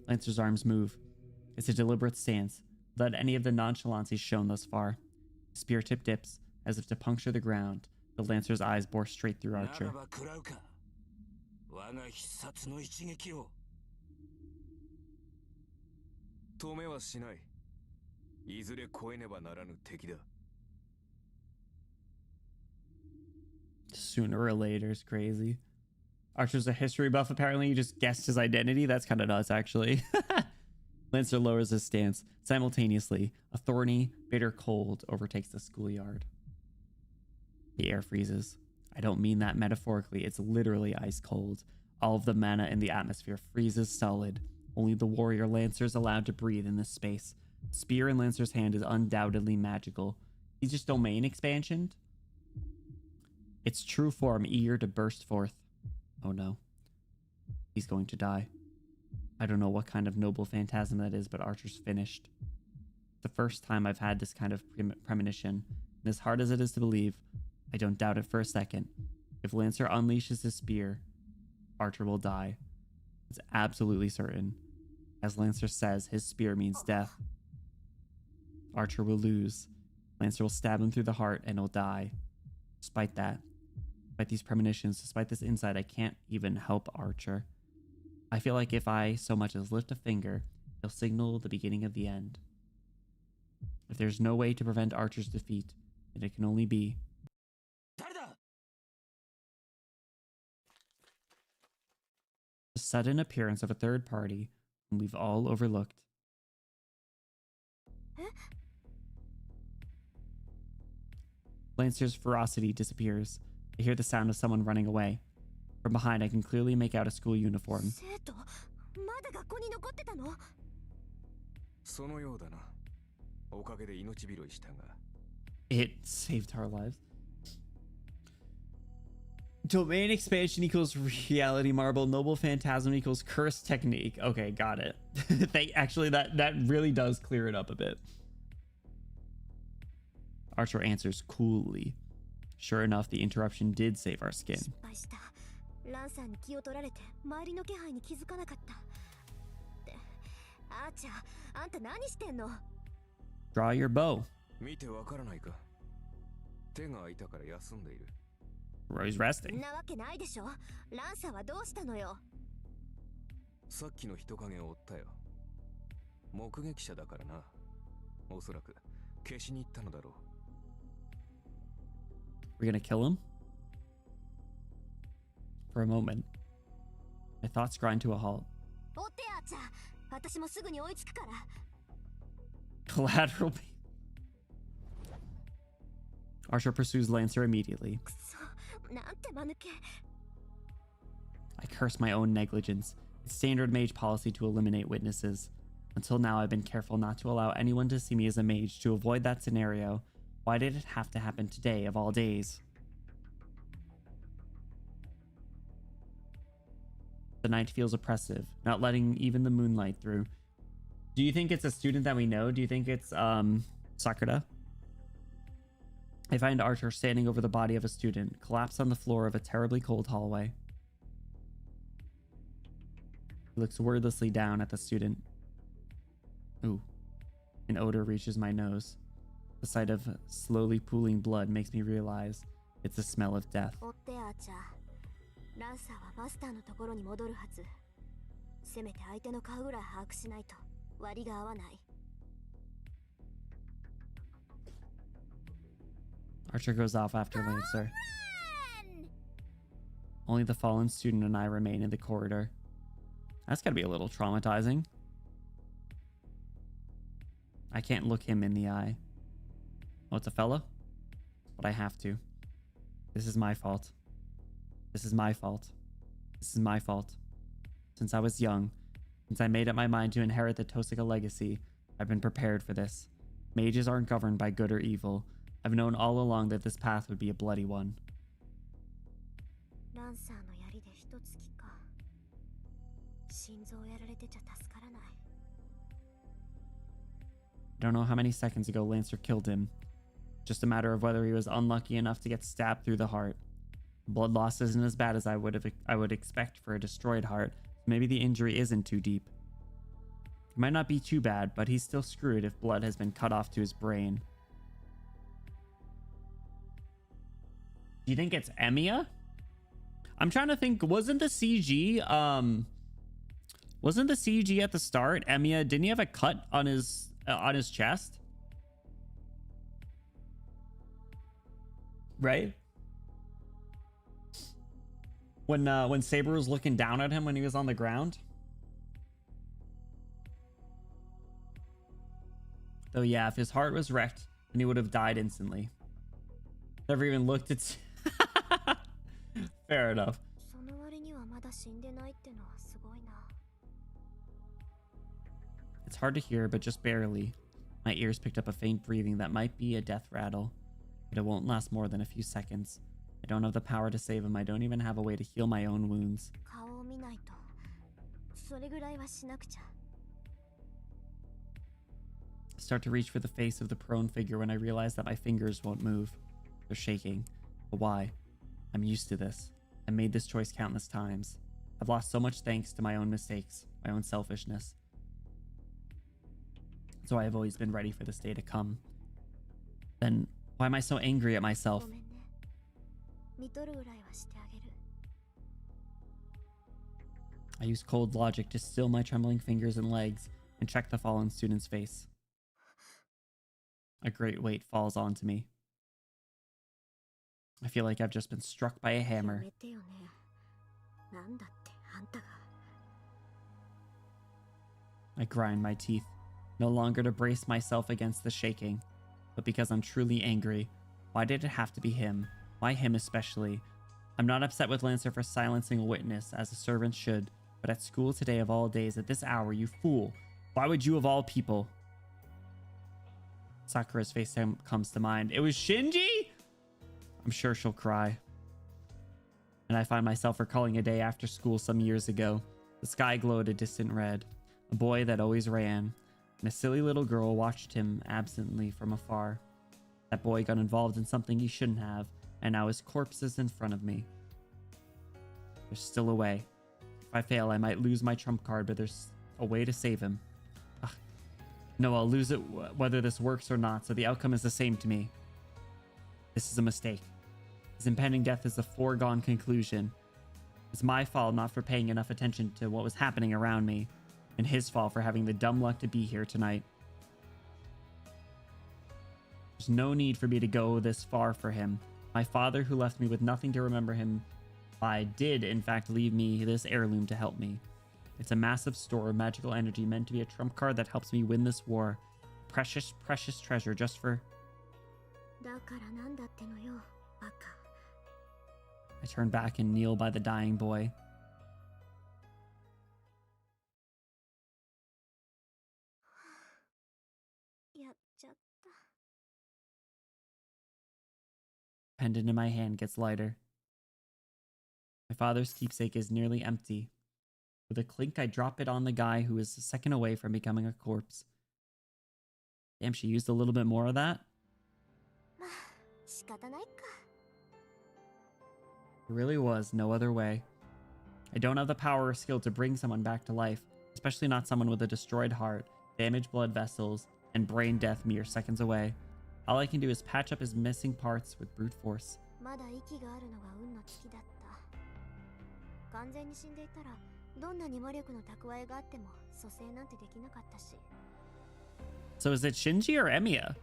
Lancer's arms move. It's a deliberate stance, without any of the nonchalance he's shown thus far. His spear tip dips, as if to puncture the ground. The Lancer's eyes bore straight through Archer. 止めはしない。いずれ越えねばならぬ敵だ。Sooner or later is crazy. Archer's a history buff, apparently. You just guessed his identity. That's kind of nuts, actually. Lancer lowers his stance. Simultaneously, a thorny, bitter cold overtakes the schoolyard. The air freezes. I don't mean that metaphorically. It's literally ice cold. All of the mana in the atmosphere freezes solid. Only the warrior Lancer is allowed to breathe in this space. The spear in Lancer's hand is undoubtedly magical. He's just domain expansioned. Its true form eager to burst forth. Oh no. He's going to die. I don't know what kind of noble phantasm that is, but Archer's finished. The first time I've had this kind of premonition, and as hard as it is to believe, I don't doubt it for a second. If Lancer unleashes his spear, Archer will die. It's absolutely certain. As Lancer says, his spear means death. Archer will lose. Lancer will stab him through the heart and he'll die. Despite that, despite these premonitions, despite this insight, I can't even help Archer. I feel like if I so much as lift a finger, it'll signal the beginning of the end. If there's no way to prevent Archer's defeat, then it can only be the sudden appearance of a third party whom we've all overlooked. Lancer's ferocity disappears. I hear the sound of someone running away. From behind, I can clearly make out a school uniform. It saved our lives. Domain expansion equals reality marble. Noble phantasm equals curse technique. Okay, got it. Actually, that really does clear it up a bit. Archer answers coolly. Sure enough, the interruption did save our skin. Draw your bow. He's resting. さっきの人影を追ったよ。目撃者だからな。おそらく消しに行ったのだろう。We're gonna kill him? For a moment, my thoughts grind to a halt. おってやちゃん、私もすぐに追いつくから。 Collateral. Archer pursues Lancer immediately. くそ、なんて間抜け。 I curse my own negligence. It's standard mage policy to eliminate witnesses. Until now, I've been careful not to allow anyone to see me as a mage. To avoid that scenario, why did it have to happen today of all days? The night feels oppressive, not letting even the moonlight through. Do you think it's a student that we know? Do you think it's Sakura? I find Archer standing over the body of a student, collapsed on the floor of a terribly cold hallway. He looks wordlessly down at the student. Ooh. An odor reaches my nose. The sight of slowly pooling blood makes me realize it's the smell of death. 追ってやちゃん、ランサーはマスターのところに戻るはず。せめて相手の顔ぐらい把握しないと割が合わない。 Archer goes off after Lancer. Only the fallen student and I remain in the corridor. That's gotta be a little traumatizing. I can't look him in the eye. Oh, it's a fella? But I have to. This is my fault. This is my fault. This is my fault. Since I was young, since I made up my mind to inherit the Tosaka legacy, I've been prepared for this. Mages aren't governed by good or evil. I've known all along that this path would be a bloody one. ランサーの槍で一突きか。心臓やられてちゃ助からない。 I don't know how many seconds ago Lancer killed him. Just a matter of whether he was unlucky enough to get stabbed through the heart. Blood loss isn't as bad as I would expect for a destroyed heart. Maybe the injury isn't too deep. It might not be too bad, but he's still screwed if blood has been cut off to his brain. Do you think it's Emiya? I'm trying to think. Wasn't the CG at the start? Emiya, didn't he have a cut on his chest? Right? When Saber was looking down at him when he was on the ground. Though yeah, if his heart was wrecked, then he would have died instantly. Never even looked at. Fair enough. その割にはまだ死んでないってのはすごいな。 It's hard to hear, but just barely. My ears picked up a faint breathing that might be a death rattle, but it won't last more than a few seconds. I don't have the power to save him. I don't even have a way to heal my own wounds. 顔を見ないと。それぐらいはしなくちゃ。 I start to reach for the face of the prone figure when I realize that my fingers won't move. They're shaking. But why? I'm used to this. I made this choice countless times. I've lost so much thanks to my own mistakes, my own selfishness. So I have always been ready for this day to come. Then why am I so angry at myself? ごめんね。見とるぐらいはしてあげる。 I use cold logic to still my trembling fingers and legs and check the fallen student's face. A great weight falls onto me. I feel like I've just been struck by a や hammer. めてよね。なんだってあんたが。 I grind my teeth, no longer to brace myself against the shaking, but because I'm truly angry. Why did it have to be him? Why him especially? I'm not upset with Lancer for silencing a witness, as a servant should, but at school today of all days, at this hour, you fool. Why would you of all people? Sakura's face comes to mind. It was Shinji? I'm sure she'll cry. And I find myself recalling a day after school some years ago. The sky glowed a distant red. A boy that always ran, and a silly little girl watched him absently from afar. That boy got involved in something he shouldn't have, and now his corpse is in front of me. There's still a way. If I fail, I might lose my trump card, but there's a way to save him. Ugh. No, I'll lose it whether this works or not, so the outcome is the same to me. This is a mistake. His impending death is a foregone conclusion. It's my fault not for paying enough attention to what was happening around me, and his fault for having the dumb luck to be here tonight. There's no need for me to go this far for him. My father, who left me with nothing to remember him by, did in fact leave me this heirloom to help me. It's a massive store of magical energy meant to be a trump card that helps me win this war. Precious, precious treasure just for... だからなんだってのよ、バカ。 I turn back and kneel by the dying boy. Pendant in my hand gets lighter. My father's keepsake is nearly empty. With a clink, I drop it on the guy who is a second away from becoming a corpse. Damn, she used a little bit more of that. It really was no other way. I don't have the power or skill to bring someone back to life, especially not someone with a destroyed heart, damaged blood vessels, and brain death mere seconds away. All I can do is patch up his missing parts with brute force. So is it Shinji or Emiya?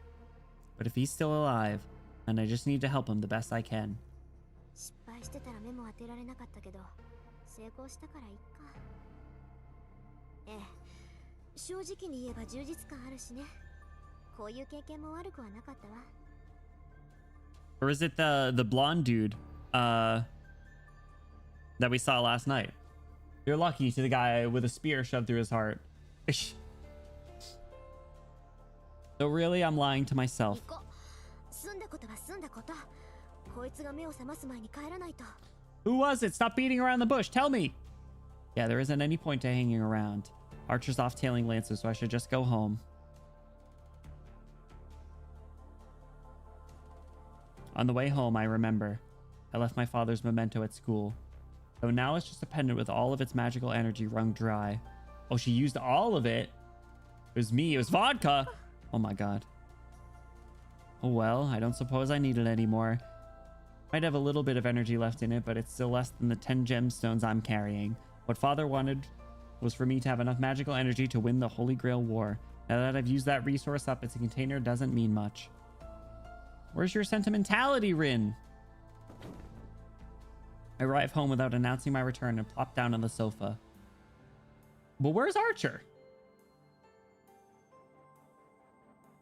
But if he's still alive, then I just need to help him the best I can. Or is it the blonde dude that we saw last night? You're lucky to the guy with a spear shoved through his heart. So really, I'm lying to myself. Who was it? Stop beating around the bush. Tell me. Yeah, there isn't any point to hanging around. Archer's off tailing Lancer, so I should just go home. On the way home, I remember. I left my father's memento at school. So now it's just a pendant with all of its magical energy wrung dry. Oh, she used all of it. It was me. It was vodka. Oh my god. Oh well, I don't suppose I need it anymore. Might have a little bit of energy left in it, but it's still less than the 10 gemstones I'm carrying. What father wanted was for me to have enough magical energy to win the Holy Grail War. Now that I've used that resource up, its container doesn't mean much. Where's your sentimentality, Rin? I arrive home without announcing my return and plop down on the sofa. But where's Archer?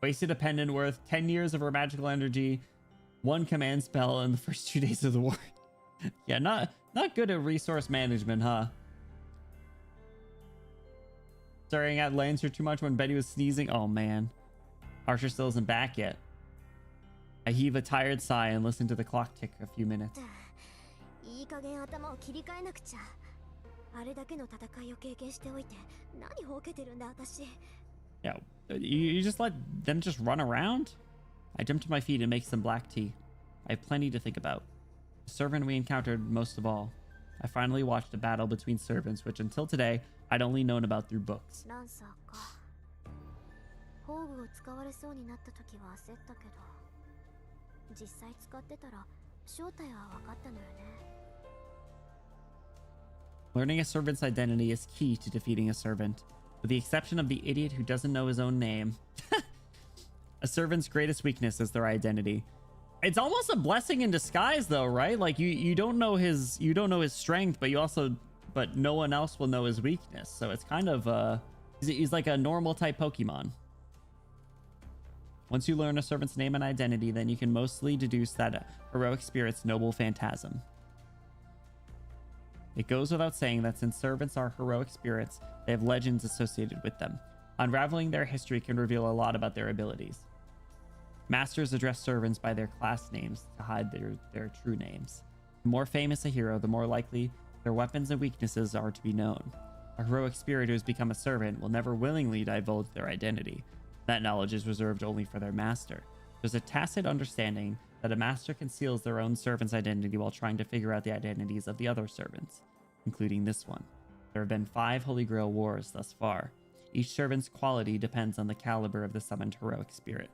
Wasted a pendant worth 10 years of her magical energy, 1 command spell in the first 2 days of the war. Yeah, not good at resource management, huh? Staring at Lancer too much when Betty was sneezing. Oh man. Archer still isn't back yet. I heave a tired sigh and listen to the clock tick a few minutes. Yeah, you just let them just run around? I jump to my feet and make some black tea. I have plenty to think about. The servant we encountered most of all. I finally watched a battle between servants, which until today, I'd only known about through books. Learning a servant's identity is key to defeating a servant. With the exception of the idiot who doesn't know his own name. A servant's greatest weakness is their identity. It's almost a blessing in disguise though, right? Like you don't know his strength, but no one else will know his weakness. So it's kind of he's like a normal type Pokemon. Once you learn a servant's name and identity, then you can mostly deduce that heroic spirit's noble phantasm. It goes without saying that since servants are heroic spirits, they have legends associated with them. Unraveling their history can reveal a lot about their abilities. Masters address servants by their class names to hide their true names. The more famous a hero, the more likely their weapons and weaknesses are to be known. A heroic spirit who has become a servant will never willingly divulge their identity. That knowledge is reserved only for their master. There's a tacit understanding that a master conceals their own servant's identity while trying to figure out the identities of the other servants, including this one. There have been 5 Holy Grail wars thus far. Each servant's quality depends on the caliber of the summoned heroic spirit.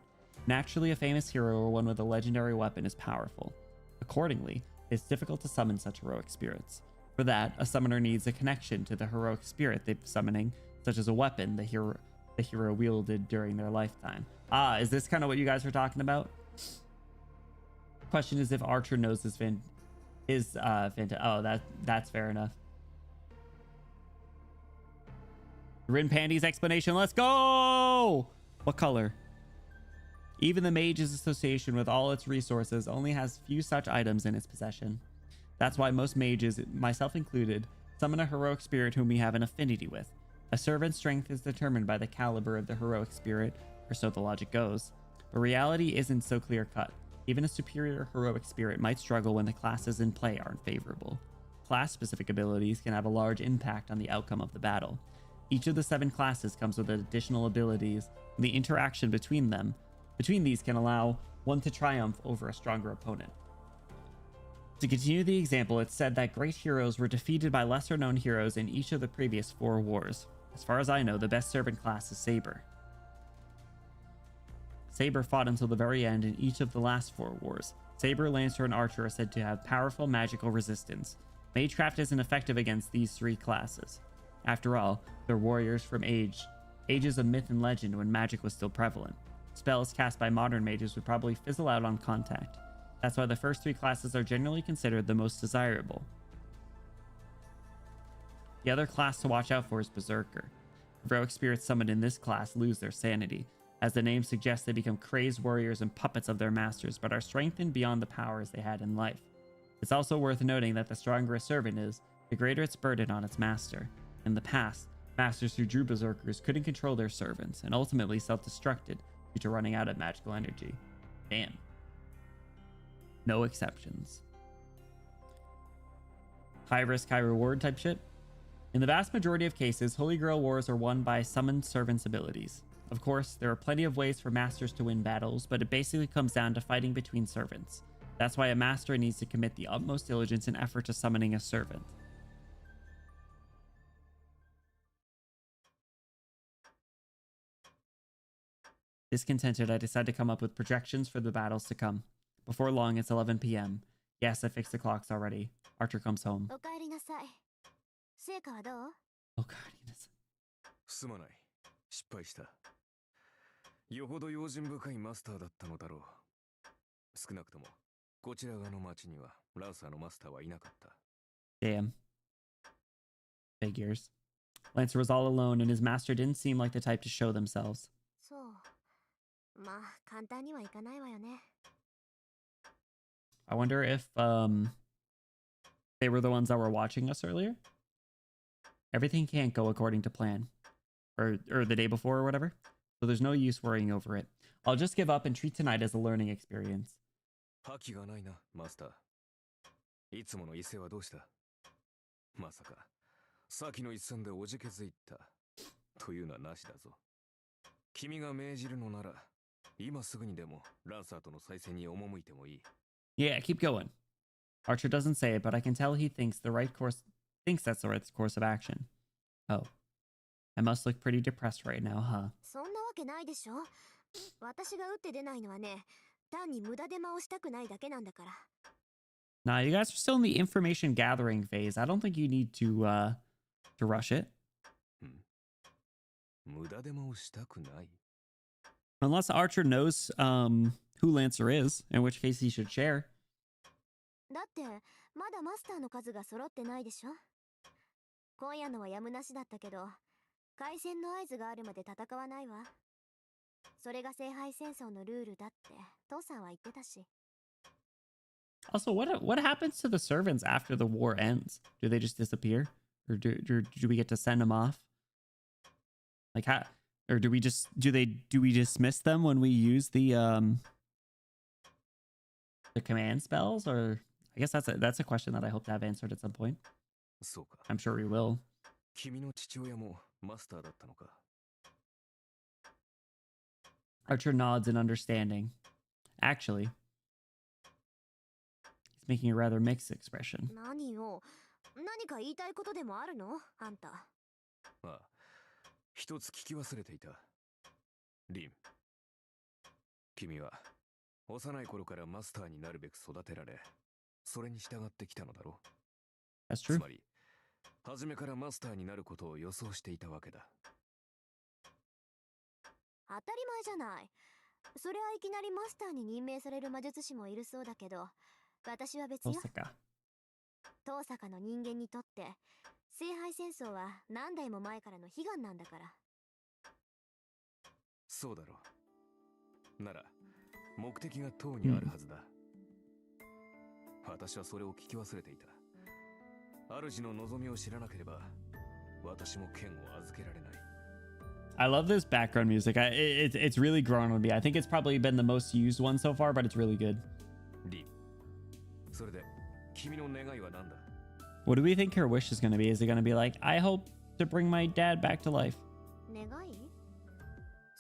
Naturally, a famous hero or one with a legendary weapon is powerful. Accordingly, it's difficult to summon such heroic spirits. For that, a summoner needs a connection to the heroic spirit they're summoning, such as a weapon the hero wielded during their lifetime. Ah, is this kind of what you guys were talking about? Question is if Archer knows his oh, that's fair enough. Rin Pandy's explanation. Let's go! What color? Even the Mage's Association, with all its resources, only has few such items in its possession. That's why most mages, myself included, summon a heroic spirit whom we have an affinity with. A servant's strength is determined by the caliber of the heroic spirit, or so the logic goes. But reality isn't so clear-cut. Even a superior heroic spirit might struggle when the classes in play aren't favorable. Class-specific abilities can have a large impact on the outcome of the battle. Each of the 7 classes comes with additional abilities, and the interaction between these can allow one to triumph over a stronger opponent. To continue the example, it's said that great heroes were defeated by lesser-known heroes in each of the previous 4 wars. As far as I know, the best servant class is Saber. Saber fought until the very end in each of the last 4 wars. Saber, Lancer, and Archer are said to have powerful magical resistance. Magecraft isn't effective against these 3 classes. After all, they're warriors from ages of myth and legend when magic was still prevalent. Spells cast by modern mages would probably fizzle out on contact. That's why the first 3 classes are generally considered the most desirable. The other class to watch out for is Berserker. Heroic spirits summoned in this class lose their sanity. As the name suggests, they become crazed warriors and puppets of their masters, but are strengthened beyond the powers they had in life. It's also worth noting that the stronger a servant is, the greater its burden on its master. In the past, masters who drew berserkers couldn't control their servants, and ultimately self-destructed due to running out of magical energy. Damn. No exceptions. High risk, high reward type shit. In the vast majority of cases, Holy Grail wars are won by summoned servants' abilities. Of course, there are plenty of ways for masters to win battles, but it basically comes down to fighting between servants. That's why a master needs to commit the utmost diligence and effort to summoning a servant. Discontented, I decide to come up with projections for the battles to come. Before long, it's 11 p.m. Yes, I fixed the clocks already. Archer comes home. おかえりなさい。成果はどう？ Oh god, yes. すまない。失敗した。よほど用心深いマスターだったのだろう。少なくとも、こちら側の町にはランサーのマスターはいなかった。Damn. Figures. Lancer was all alone, and his master didn't seem like the type to show themselves. そう。まあ、簡単にはいかないわよね。I wonder if they were the ones that were watching us earlier. Everything can't go according to plan, or the day before or whatever. So there's no use worrying over it. I'll just give up and treat tonight as a learning experience. 覇気がないな、マスター。いつもの伊勢はどうした？まさか、先の一戦でおじけづいたというのはなしだぞ。君が命じるのなら、今すぐにでもランサーとの再戦に赴いてもいい。Yeah, keep going. Archer doesn't say it, but I can tell he thinks that's the right course of action. Oh. I must look pretty depressed right now, huh? そんなわけないでしょ。私が打って出ないのはね、単に無駄手間をしたくないだけなんだから。Nah, you guys are still in the information gathering phase. I don't think you need to rush it. 無駄手間をしたくない。Unless Archer knows who Lancer is, in which case he should share. だってまだマスターの数が揃ってないでしょ。今夜のはやむなしだったけど、開戦の合図があるまで戦わないわ。それが聖杯戦争のルールだって父さんは言ってたし。Also, what happens to the servants after the war ends? Do they just disappear, or do we get to send them off? Like how, or do we dismiss them when we use the command spells? Or I guess that's a question that I hope to have answered at some point. そうか。I'm sure we will. 君の父親もマスターだったのか。Archer nods in understanding. Actually, he's making a rather mixed expression. 何よ。何か言いたいことでもあるの？あんた。ああ、一つ聞き忘れていた。リン。君は幼い頃からマスターになるべく育てられ、それに従ってきたのだろう。 That's true. つまり、初めからマスターになることを予想していたわけだ。当たり前じゃない。それはいきなりマスターに任命される魔術師もいるそうだけど、私は別よ。Osaka. 東坂の人間にとって聖杯戦争は何代も前からの悲願なんだから。そうだろう。なら目的が塔にあるはずだ。私はそれを聞き忘れていた。主の望みを知らなければ私も剣を預けられない。I love this background music. It's really grown on me. I think it's probably been the most used one so far, but it's really good. リー、それで君の願いは何だ？ What do we think her wish is going to be? Is it going to be like, I hope to bring my dad back to life? 願い？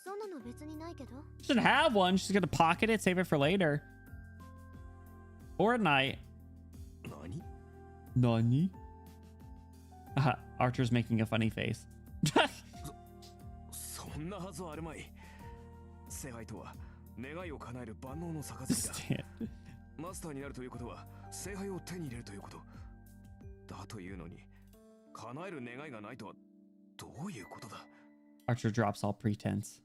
そんなの別にないけど。 She should have one. She's going to pocket it, save it for later. Or at night. 何？ Nani? Archer's making a funny face. そんなはずはあるまい。聖杯とは願いを叶える万能の杯だ。Stand. マスターになるということは聖杯を手に入れるということだというのに、叶える願いがないとはどういうことだ？ Archer drops all pretense.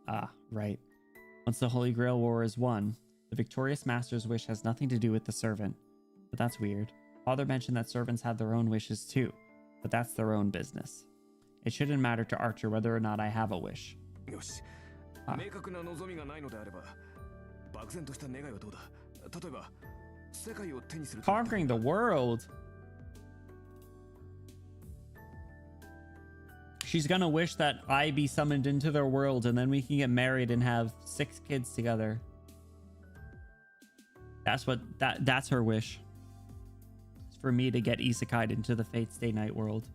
Ah, right. Once the Holy Grail War is won, the victorious master's wish has nothing to do with the servant. But that's weird. Father mentioned that servants have their own wishes too, but that's their own business. It shouldn't matter to Archer whether or not I have a wish. よし、あ明確な望みがないのであれば、漠然とした願いはどうだ？例えば、世界を手にすると言った Conquering the world. She's gonna wish that I be summoned into their world and then we can get married and have 6 kids together. That's her wish. It's for me to get isekai'd into the Fate Stay Night world.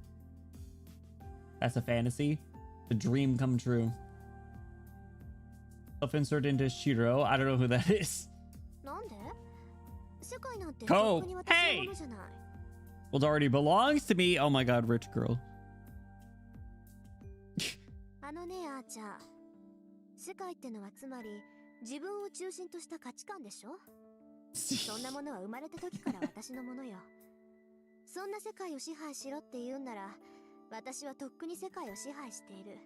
That's a fantasy. The dream come true. Self-insert into Shiro. I don't know who that is. なんで？世界なんて Cope. とっくに私のものじゃない。Well, it already belongs to me. Oh my god, rich girl. あのね、あーちゃん。世界ってのはつまり自分を中心とした価値観でしょ？そんなものは生まれた時から私のものよ。そんな世界を支配しろって言うんなら、私はとっくに世界を支配している。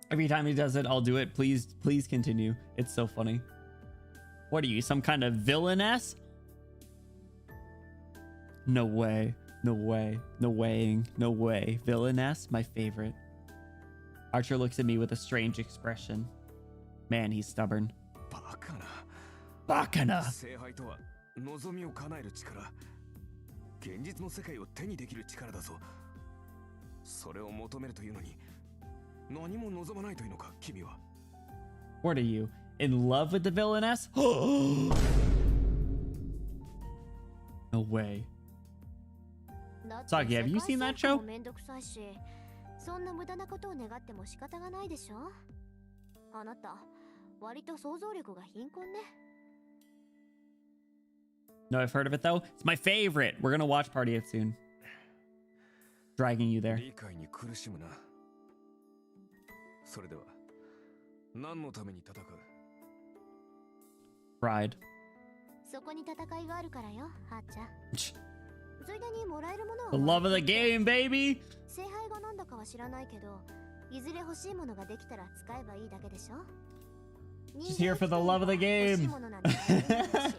Every time he does it, I'll do it. Please continue. It's so funny. What are you, some kind of villainess? No way. No way. No weighing. No way. Villainess? My favorite. Archer looks at me with a strange expression. Man, he's stubborn. バカな。 Bakana! 聖杯とは望みを叶える力。現実の世界を手にできる力だぞ。それを求めるというのに、何も望まないというのか、君は。What are you, in love with the villainess? No way. だって Saki, have you seen that 世界征 show? 服もめんどくさいし、そんな無駄なことを願っても仕方がないでしょ？あなた、割と想像力が貧困ね。No, I've heard of it though. It's my favorite. We're gonna watch party it soon. Dragging you there. 理解に苦しむな。それでは、何のために戦う？ Pride. そこに戦いがあるからよ、はーちゃん。 The ついでにもらえるものは love of the game, baby! 聖杯がなんだかは知らないけど、いずれ欲しいものができたら使えばいいだけでしょ。 She's here for the love of the game. 欲しいものなんて何でもいいし。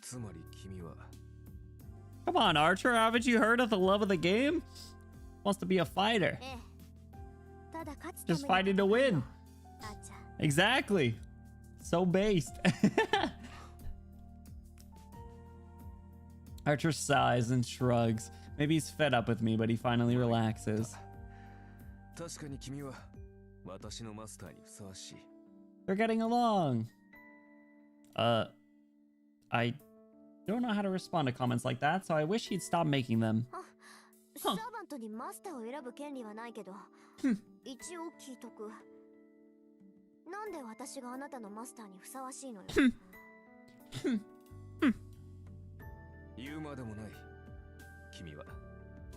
つまり君は、 Come on, Archer. Haven't you heard of the love of the game? Wants to be a fighter. ええ。ただ勝つため Just に fighting to win. はーちゃん。 Exactly. So based. Archer sighs and shrugs. Maybe he's fed up with me, but he finally relaxes. 確かに君は私のマスターにふさわしい。 They're getting along. I don't know how to respond to comments like that, so I wish he'd stop making them. サーバントにマスターを選ぶ権利はないけど、一応聞いとく。なんで私があなたのマスターにふさわしいのよ。言うまでもない。君は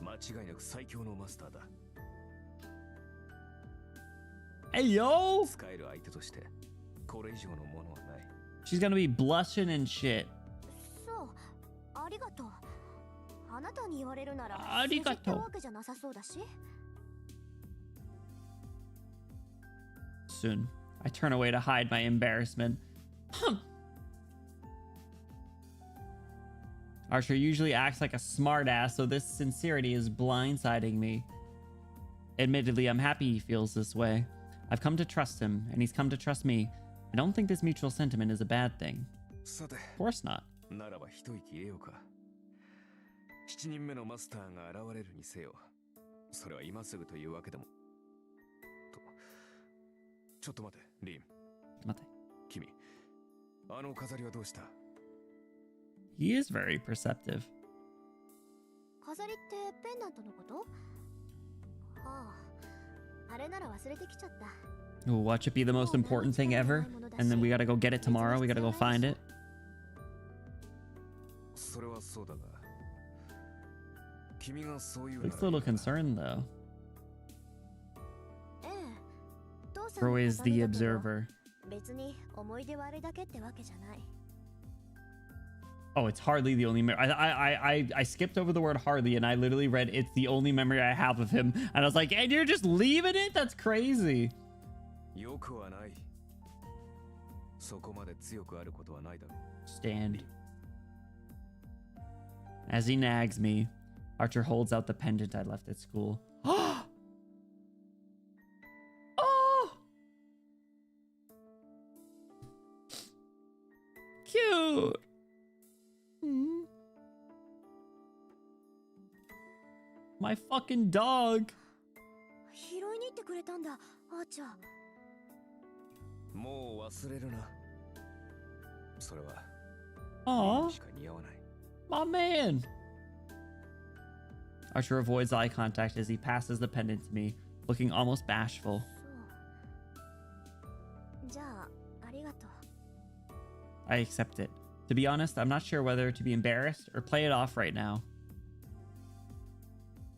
間違いなく最強のマスターだ。 Hey, yo! 使える相手としてこれ以上のものはない。 She's gonna be blushing and shit. そありがとう。あなたに言われるならありがとう。数字ってわけじゃなさそうだし。 Soon. I turn away to hide my embarrassment. Archer usually acts like a smartass, so this sincerity is blindsiding me. Admittedly, I'm happy he feels this way. I've come to trust him, and he's come to trust me. I don't think this mutual sentiment is a bad thing. さて Of course not. ならば一息入れようか。7人目のマスターが現れるにせよ、それは今すぐというわけでも。と、ちょっと待て、リン。待て。君、あの飾りはどうした？ He is very perceptive. 飾りってペンダントのこと？はあ、あれなら忘れてきちゃった。 Ooh, watch it be the most important thing ever, and then we gotta go get it tomorrow. We gotta go find it. それはそうだが、君がそういうなら Looks a little concerned though. ええ、父さん Bro の is 飾り the だけど、 observer. 別に思い出はあれだけってわけじゃない。 Oh, it's hardly the only memory. I skipped over the word hardly, and I literally read it's the only memory I have of him. And I was like, and you're just leaving it? That's crazy. よくはない。そこまで強くあることはないだろう。 Stand. As he nags me, Archer holds out the pendant I left at school. Oh! Cute. Hmm. My fucking dog. 拾いに行ってくれたんだ、あーちゃん。もう忘れるな。それは Aw, しか似合わない。 my man. Archer avoids eye contact as he passes the pendant to me, looking almost bashful. そう。じゃあ、ありがとう。 I accept it. To be honest, I'm not sure whether to be embarrassed or play it off right now.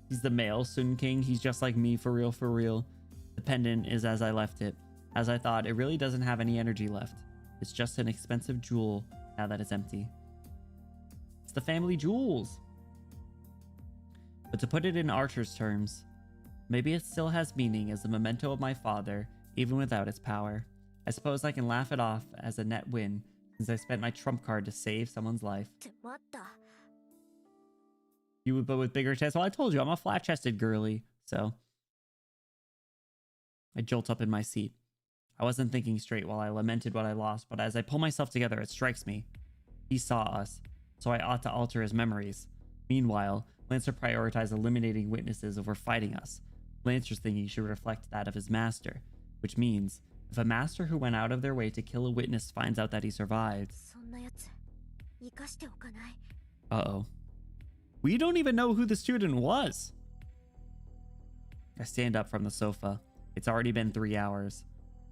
He's the male Sun King. He's just like me, for real, for real. The pendant is as I left it. As I thought, it really doesn't have any energy left. It's just an expensive jewel now that it's empty. It's the family jewels. But to put it in Archer's terms, maybe it still has meaning as a memento of my father, even without its power. I suppose I can laugh it off as a net win, since I spent my trump card to save someone's life. って待った。 You, but with bigger chests. Well, I told you, I'm a flat-chested girly, so. I jolt up in my seat. I wasn't thinking straight while I lamented what I lost, but as I pull myself together, it strikes me. He saw us, so I ought to alter his memories. Meanwhile, Lancer prioritized eliminating witnesses over fighting us. Lancer's thinking should reflect that of his master, which means if a master who went out of their way to kill a witness finds out that he survived. そんなやつ、生かしておかない。 Uh-oh. We don't even know who the student was. I stand up from the sofa. It's already been 3 hours.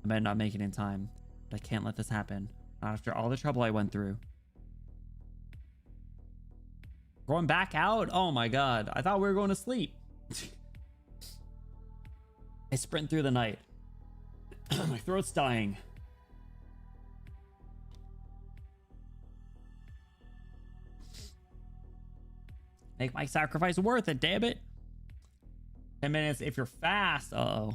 I might not make it in time, but I can't let this happen. Not after all the trouble I went through. Going back out? Oh my god. I thought we were going to sleep. I sprint through the night. My throat's dying. Make my sacrifice worth it, damn it. 10 minutes if you're fast. Uh-oh.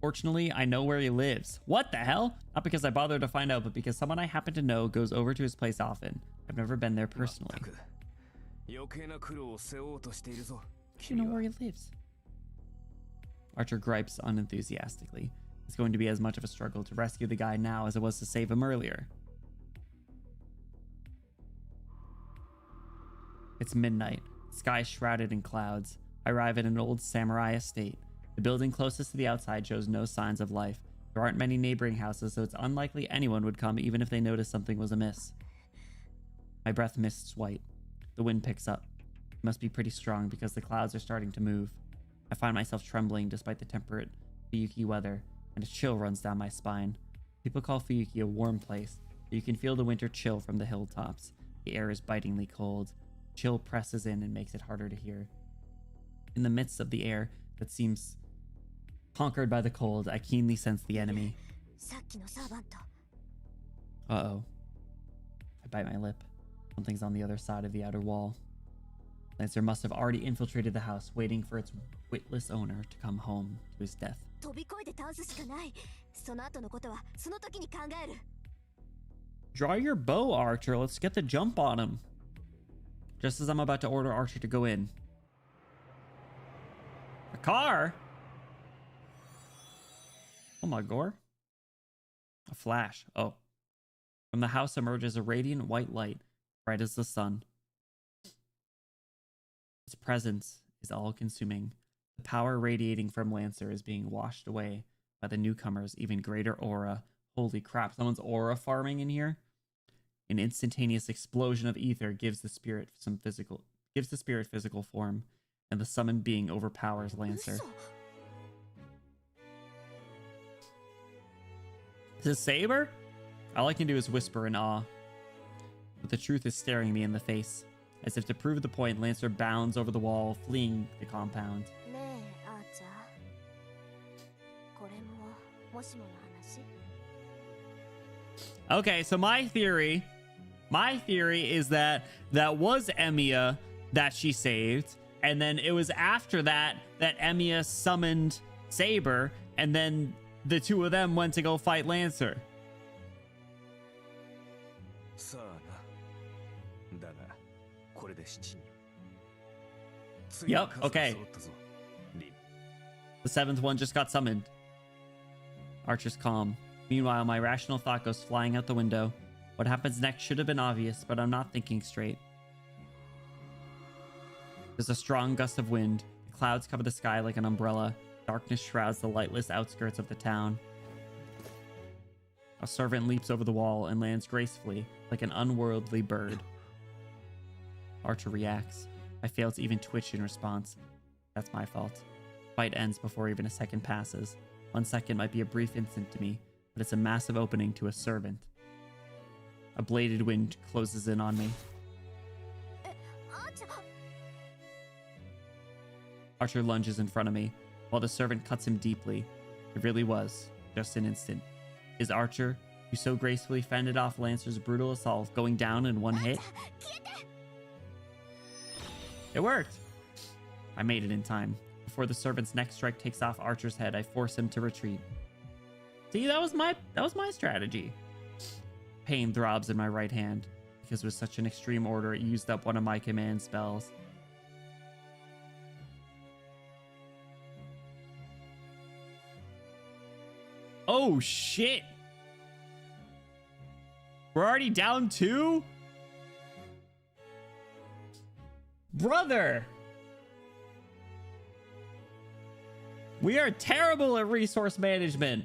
Fortunately, I know where he lives. What the hell? Not because I bothered to find out, but because someone I happen to know goes over to his place often. I've never been there personally. 余計な苦労を背負おうとしているぞ。 You know where he lives. Archer gripes unenthusiastically. It's going to be as much of a struggle to rescue the guy now as it was to save him earlier. It's midnight. Sky shrouded in clouds. I arrive at an old samurai estate. The building closest to the outside shows no signs of life. There aren't many neighboring houses, so it's unlikely anyone would come even if they noticed something was amiss. My breath mists white. The wind picks up. It must be pretty strong because the clouds are starting to move. I find myself trembling despite the temperate Fuyuki weather, and a chill runs down my spine. People call Fuyuki a warm place, but you can feel the winter chill from the hilltops. The air is bitingly cold. Chill presses in and makes it harder to hear. In the midst of the air that seems conquered by the cold, I keenly sense the enemy. さっきのサーバント。 Uh-oh. I bite my lip. Something's on the other side of the outer wall. Lancer must have already infiltrated the house, waiting for its witless owner to come home to his death. 飛び越えて倒すしかない。その後のことはその時に考える。 Draw your bow, Archer. Let's get the jump on him. Just as I'm about to order Archer to go in. A car? Oh my gore. A flash. Oh. From the house emerges a radiant white light, bright as the sun. Its presence is all-consuming. The power radiating from Lancer is being washed away by the newcomer's even greater aura. Holy crap, someone's aura farming in here. An instantaneous explosion of ether gives the spirit physical form, and the summoned being overpowers Lancer. Is this Saber? All I can do is whisper in awe. But the truth is staring me in the face. As if to prove the point, Lancer bounds over the wall, fleeing the compound. ねえ、アーチャー。これももしもの話？ Okay, so my theory is that was Emiya that she saved, and then it was after that Emiya summoned Saber, and then the two of them went to go fight Lancer. さあな。だがこれで7人。 Yep, okay. The seventh one just got summoned. Archer's calm. Meanwhile, my rational thought goes flying out the window. What happens next should have been obvious, but I'm not thinking straight. There's a strong gust of wind. The clouds cover the sky like an umbrella. Darkness shrouds the lightless outskirts of the town. A servant leaps over the wall and lands gracefully, like an unworldly bird. Archer reacts. I fail to even twitch in response. That's my fault. Fight ends before even a second passes. 1 second might be a brief instant to me, but it's a massive opening to a servant. A bladed wind closes in on me. Archer lunges in front of me, while the servant cuts him deeply. It really was just an instant. Is Archer, who so gracefully fended off Lancer's brutal assault, going down in one hit? It worked! I made it in time. Before the servant's next strike takes off Archer's head, I force him to retreat. See, that was my strategy. Pain throbs in my right hand. Because with such an extreme order, it used up one of my command spells. Oh, shit! We're already down 2? Brother! We are terrible at resource management.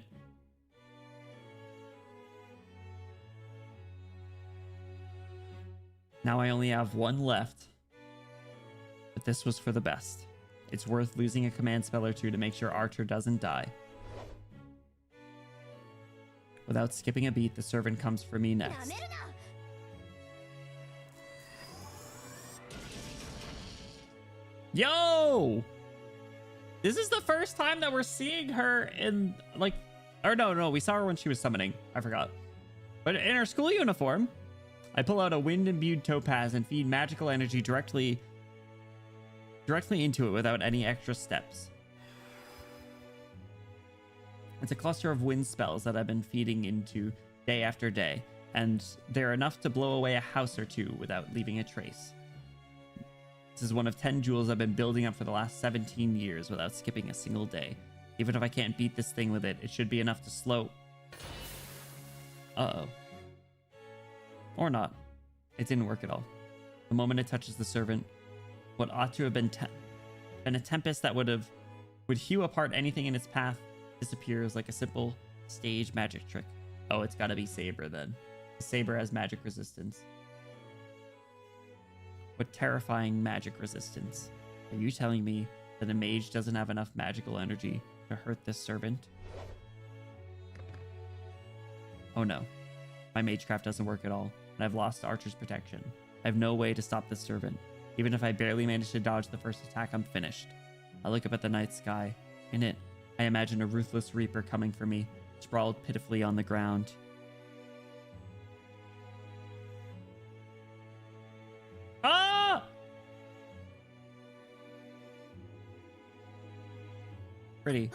Now I only have 1 left. But this was for the best. It's worth losing a command spell or 2 to make sure Archer doesn't die. Without skipping a beat, the servant comes for me next. Yo! This is the first time that we're seeing her in, like... Or no, we saw her when she was summoning. I forgot. But in her school uniform, I pull out a wind-imbued topaz and feed magical energy directly into it without any extra steps. It's a cluster of wind spells that I've been feeding into day after day, and they're enough to blow away a house or 2 without leaving a trace. This is one of 10 jewels I've been building up for the last 17 years without skipping a single day. Even if I can't beat this thing with it, it should be enough to slow... Uh-oh. Or not. It didn't work at all. The moment it touches the servant, what ought to have been a tempest that would hew apart anything in its path disappears like a simple stage magic trick. Oh, it's gotta be Saber then. Saber has magic resistance. What terrifying magic resistance. Are you telling me that a mage doesn't have enough magical energy to hurt this servant? Oh no. My magecraft doesn't work at all, and I've lost Archer's protection. I have no way to stop this servant. Even if I barely manage to dodge the first attack, I'm finished. I look up at the night sky. In it, I imagine a ruthless reaper coming for me, sprawled pitifully on the ground. Pretty.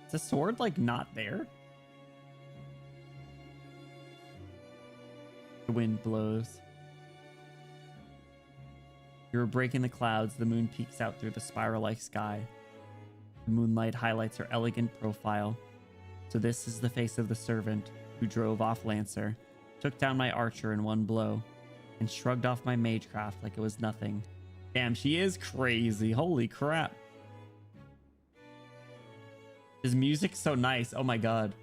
Is the sword like not there? The wind blows. You were breaking the clouds. The moon peeks out through the spiral-like sky. The moonlight highlights her elegant profile. So this is the face of the servant who drove off Lancer, took down my archer in one blow, and shrugged off my magecraft like it was nothing. Damn, she is crazy. Holy crap. His music's so nice. Oh my god.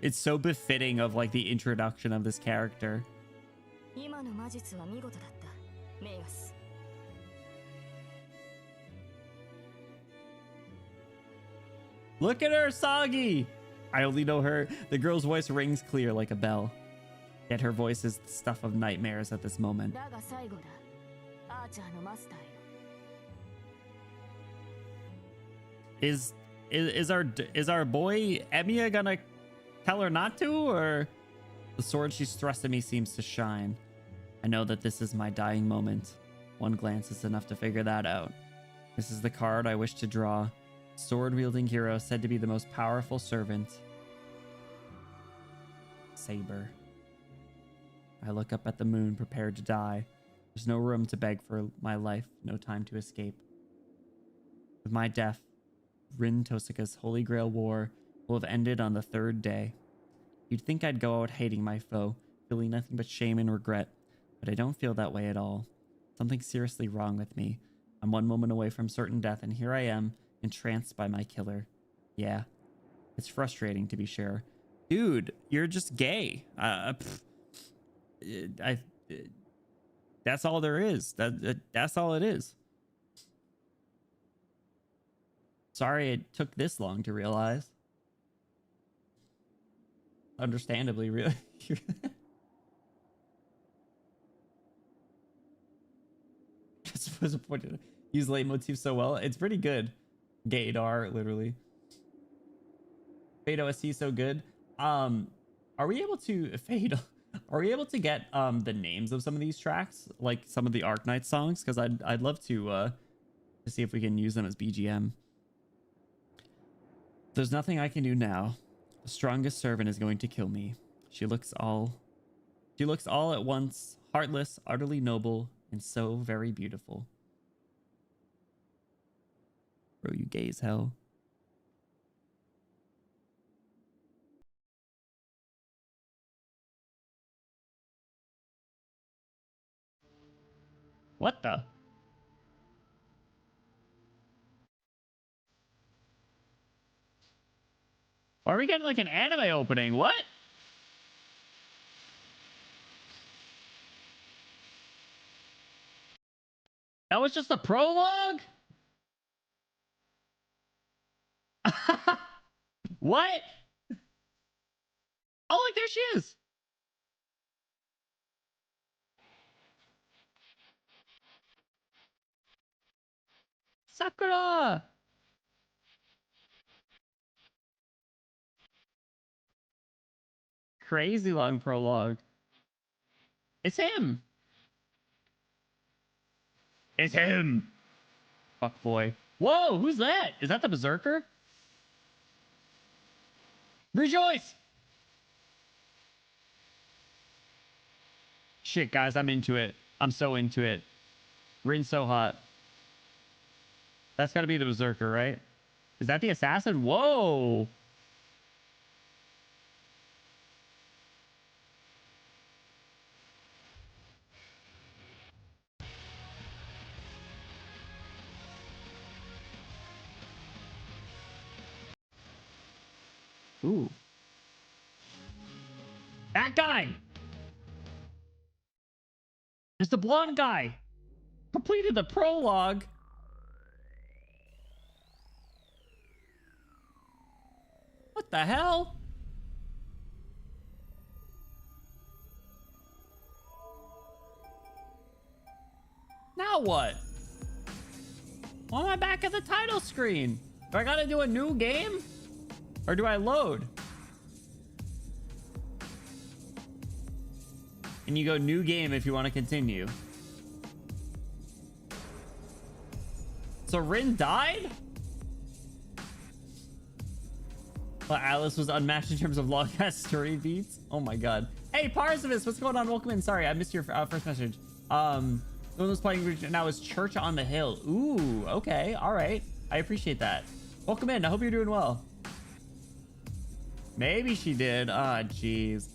It's so befitting of like the introduction of this character. Look at her, Sagi! I only know her. The girl's voice rings clear like a bell. Yet her voice is the stuff of nightmares at this moment. Is our boy Emiya gonna tell her not to, or the sword she's thrust at me seems to shine? I know that this is my dying moment. One glance is enough to figure that out. This is the card I wish to draw. Sword-wielding hero said to be the most powerful servant. Saber. I look up at the moon, prepared to die. There's no room to beg for my life, no time to escape. With my death, Rin Tosaka's Holy Grail War will have ended on the third day. You'd think I'd go out hating my foe, feeling nothing but shame and regret, but I don't feel that way at all. Something's seriously wrong with me. I'm one moment away from certain death, and here I am, entranced by my killer. Yeah, it's frustrating to be sure. Dude, you're just gay. That's all there is. That's all it is. Sorry it took this long to realize. Understandably, really. Just was a point to use leitmotif so well. It's pretty good. Gaydar, literally. Fade OSC so good. Are we able to fade? Are we able to get the names of some of these tracks, like some of the Arknight songs? Because I'd love to see if we can use them as BGM. There's nothing I can do now. The strongest servant is going to kill me. She looks all at once heartless, utterly noble, and so very beautiful. Bro, you gay as hell. What the? Are we getting like an anime opening? What? That was just a prologue? What? Oh, look, there she is. Sakura. Crazy long prologue. It's him. It's him. Fuck boy. Whoa, who's that? Is that the Berserker? Rejoice! Shit, guys, I'm into it. I'm so into it. Rin's so hot. That's gotta be the Berserker, right? Is that the assassin? Whoa! Ooh. That guy! It's the blonde guy! Completed the prologue! What the hell? Now what? Why am I back at the title screen? Do I gotta do a new game? Or do I load? And you go new game if you want to continue. So Rin died? Well, Alice was unmatched in terms of long ass story beats. Oh my god. Hey, Parzivis, what's going on? Welcome in. Sorry, I missed your first message. The one was playing now is Church on the Hill. Ooh, okay, all right. I appreciate that. Welcome in. I hope you're doing well. Maybe she did. Ah, jeez.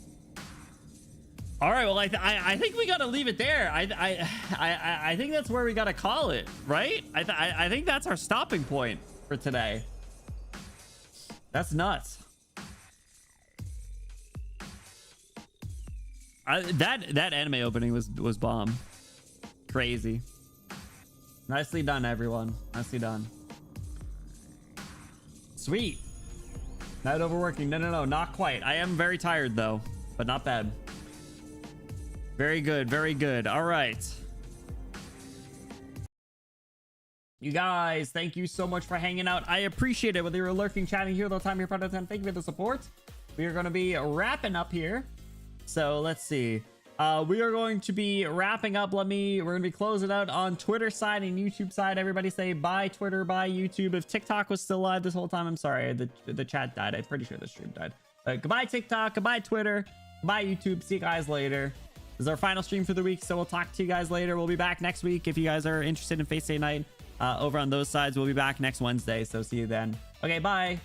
All right. Well, I think we gotta leave it there. I think that's where we gotta call it, right? I think that's our stopping point for today. That's nuts. That anime opening was bomb. Crazy. Nicely done, everyone. Nicely done. Sweet. Not overworking. No, not quite. I am very tired though, but not bad. Very good. Very good. All right. You guys, thank you so much for hanging out. I appreciate it. Whether you're lurking, chatting here the whole time, here, part of the time, thank you for the support. We are going to be wrapping up here. So let's see. We are going to be wrapping up. We're going to be closing out on Twitter side and YouTube side. Everybody say bye Twitter, bye YouTube. If TikTok was still live this whole time, I'm sorry. The chat died. I'm pretty sure the stream died. Goodbye TikTok, goodbye Twitter, goodbye YouTube. See you guys later. This is our final stream for the week, so we'll talk to you guys later. We'll be back next week. If you guys are interested in Face Day Night over on those sides, we'll be back next Wednesday. So see you then. Okay, bye.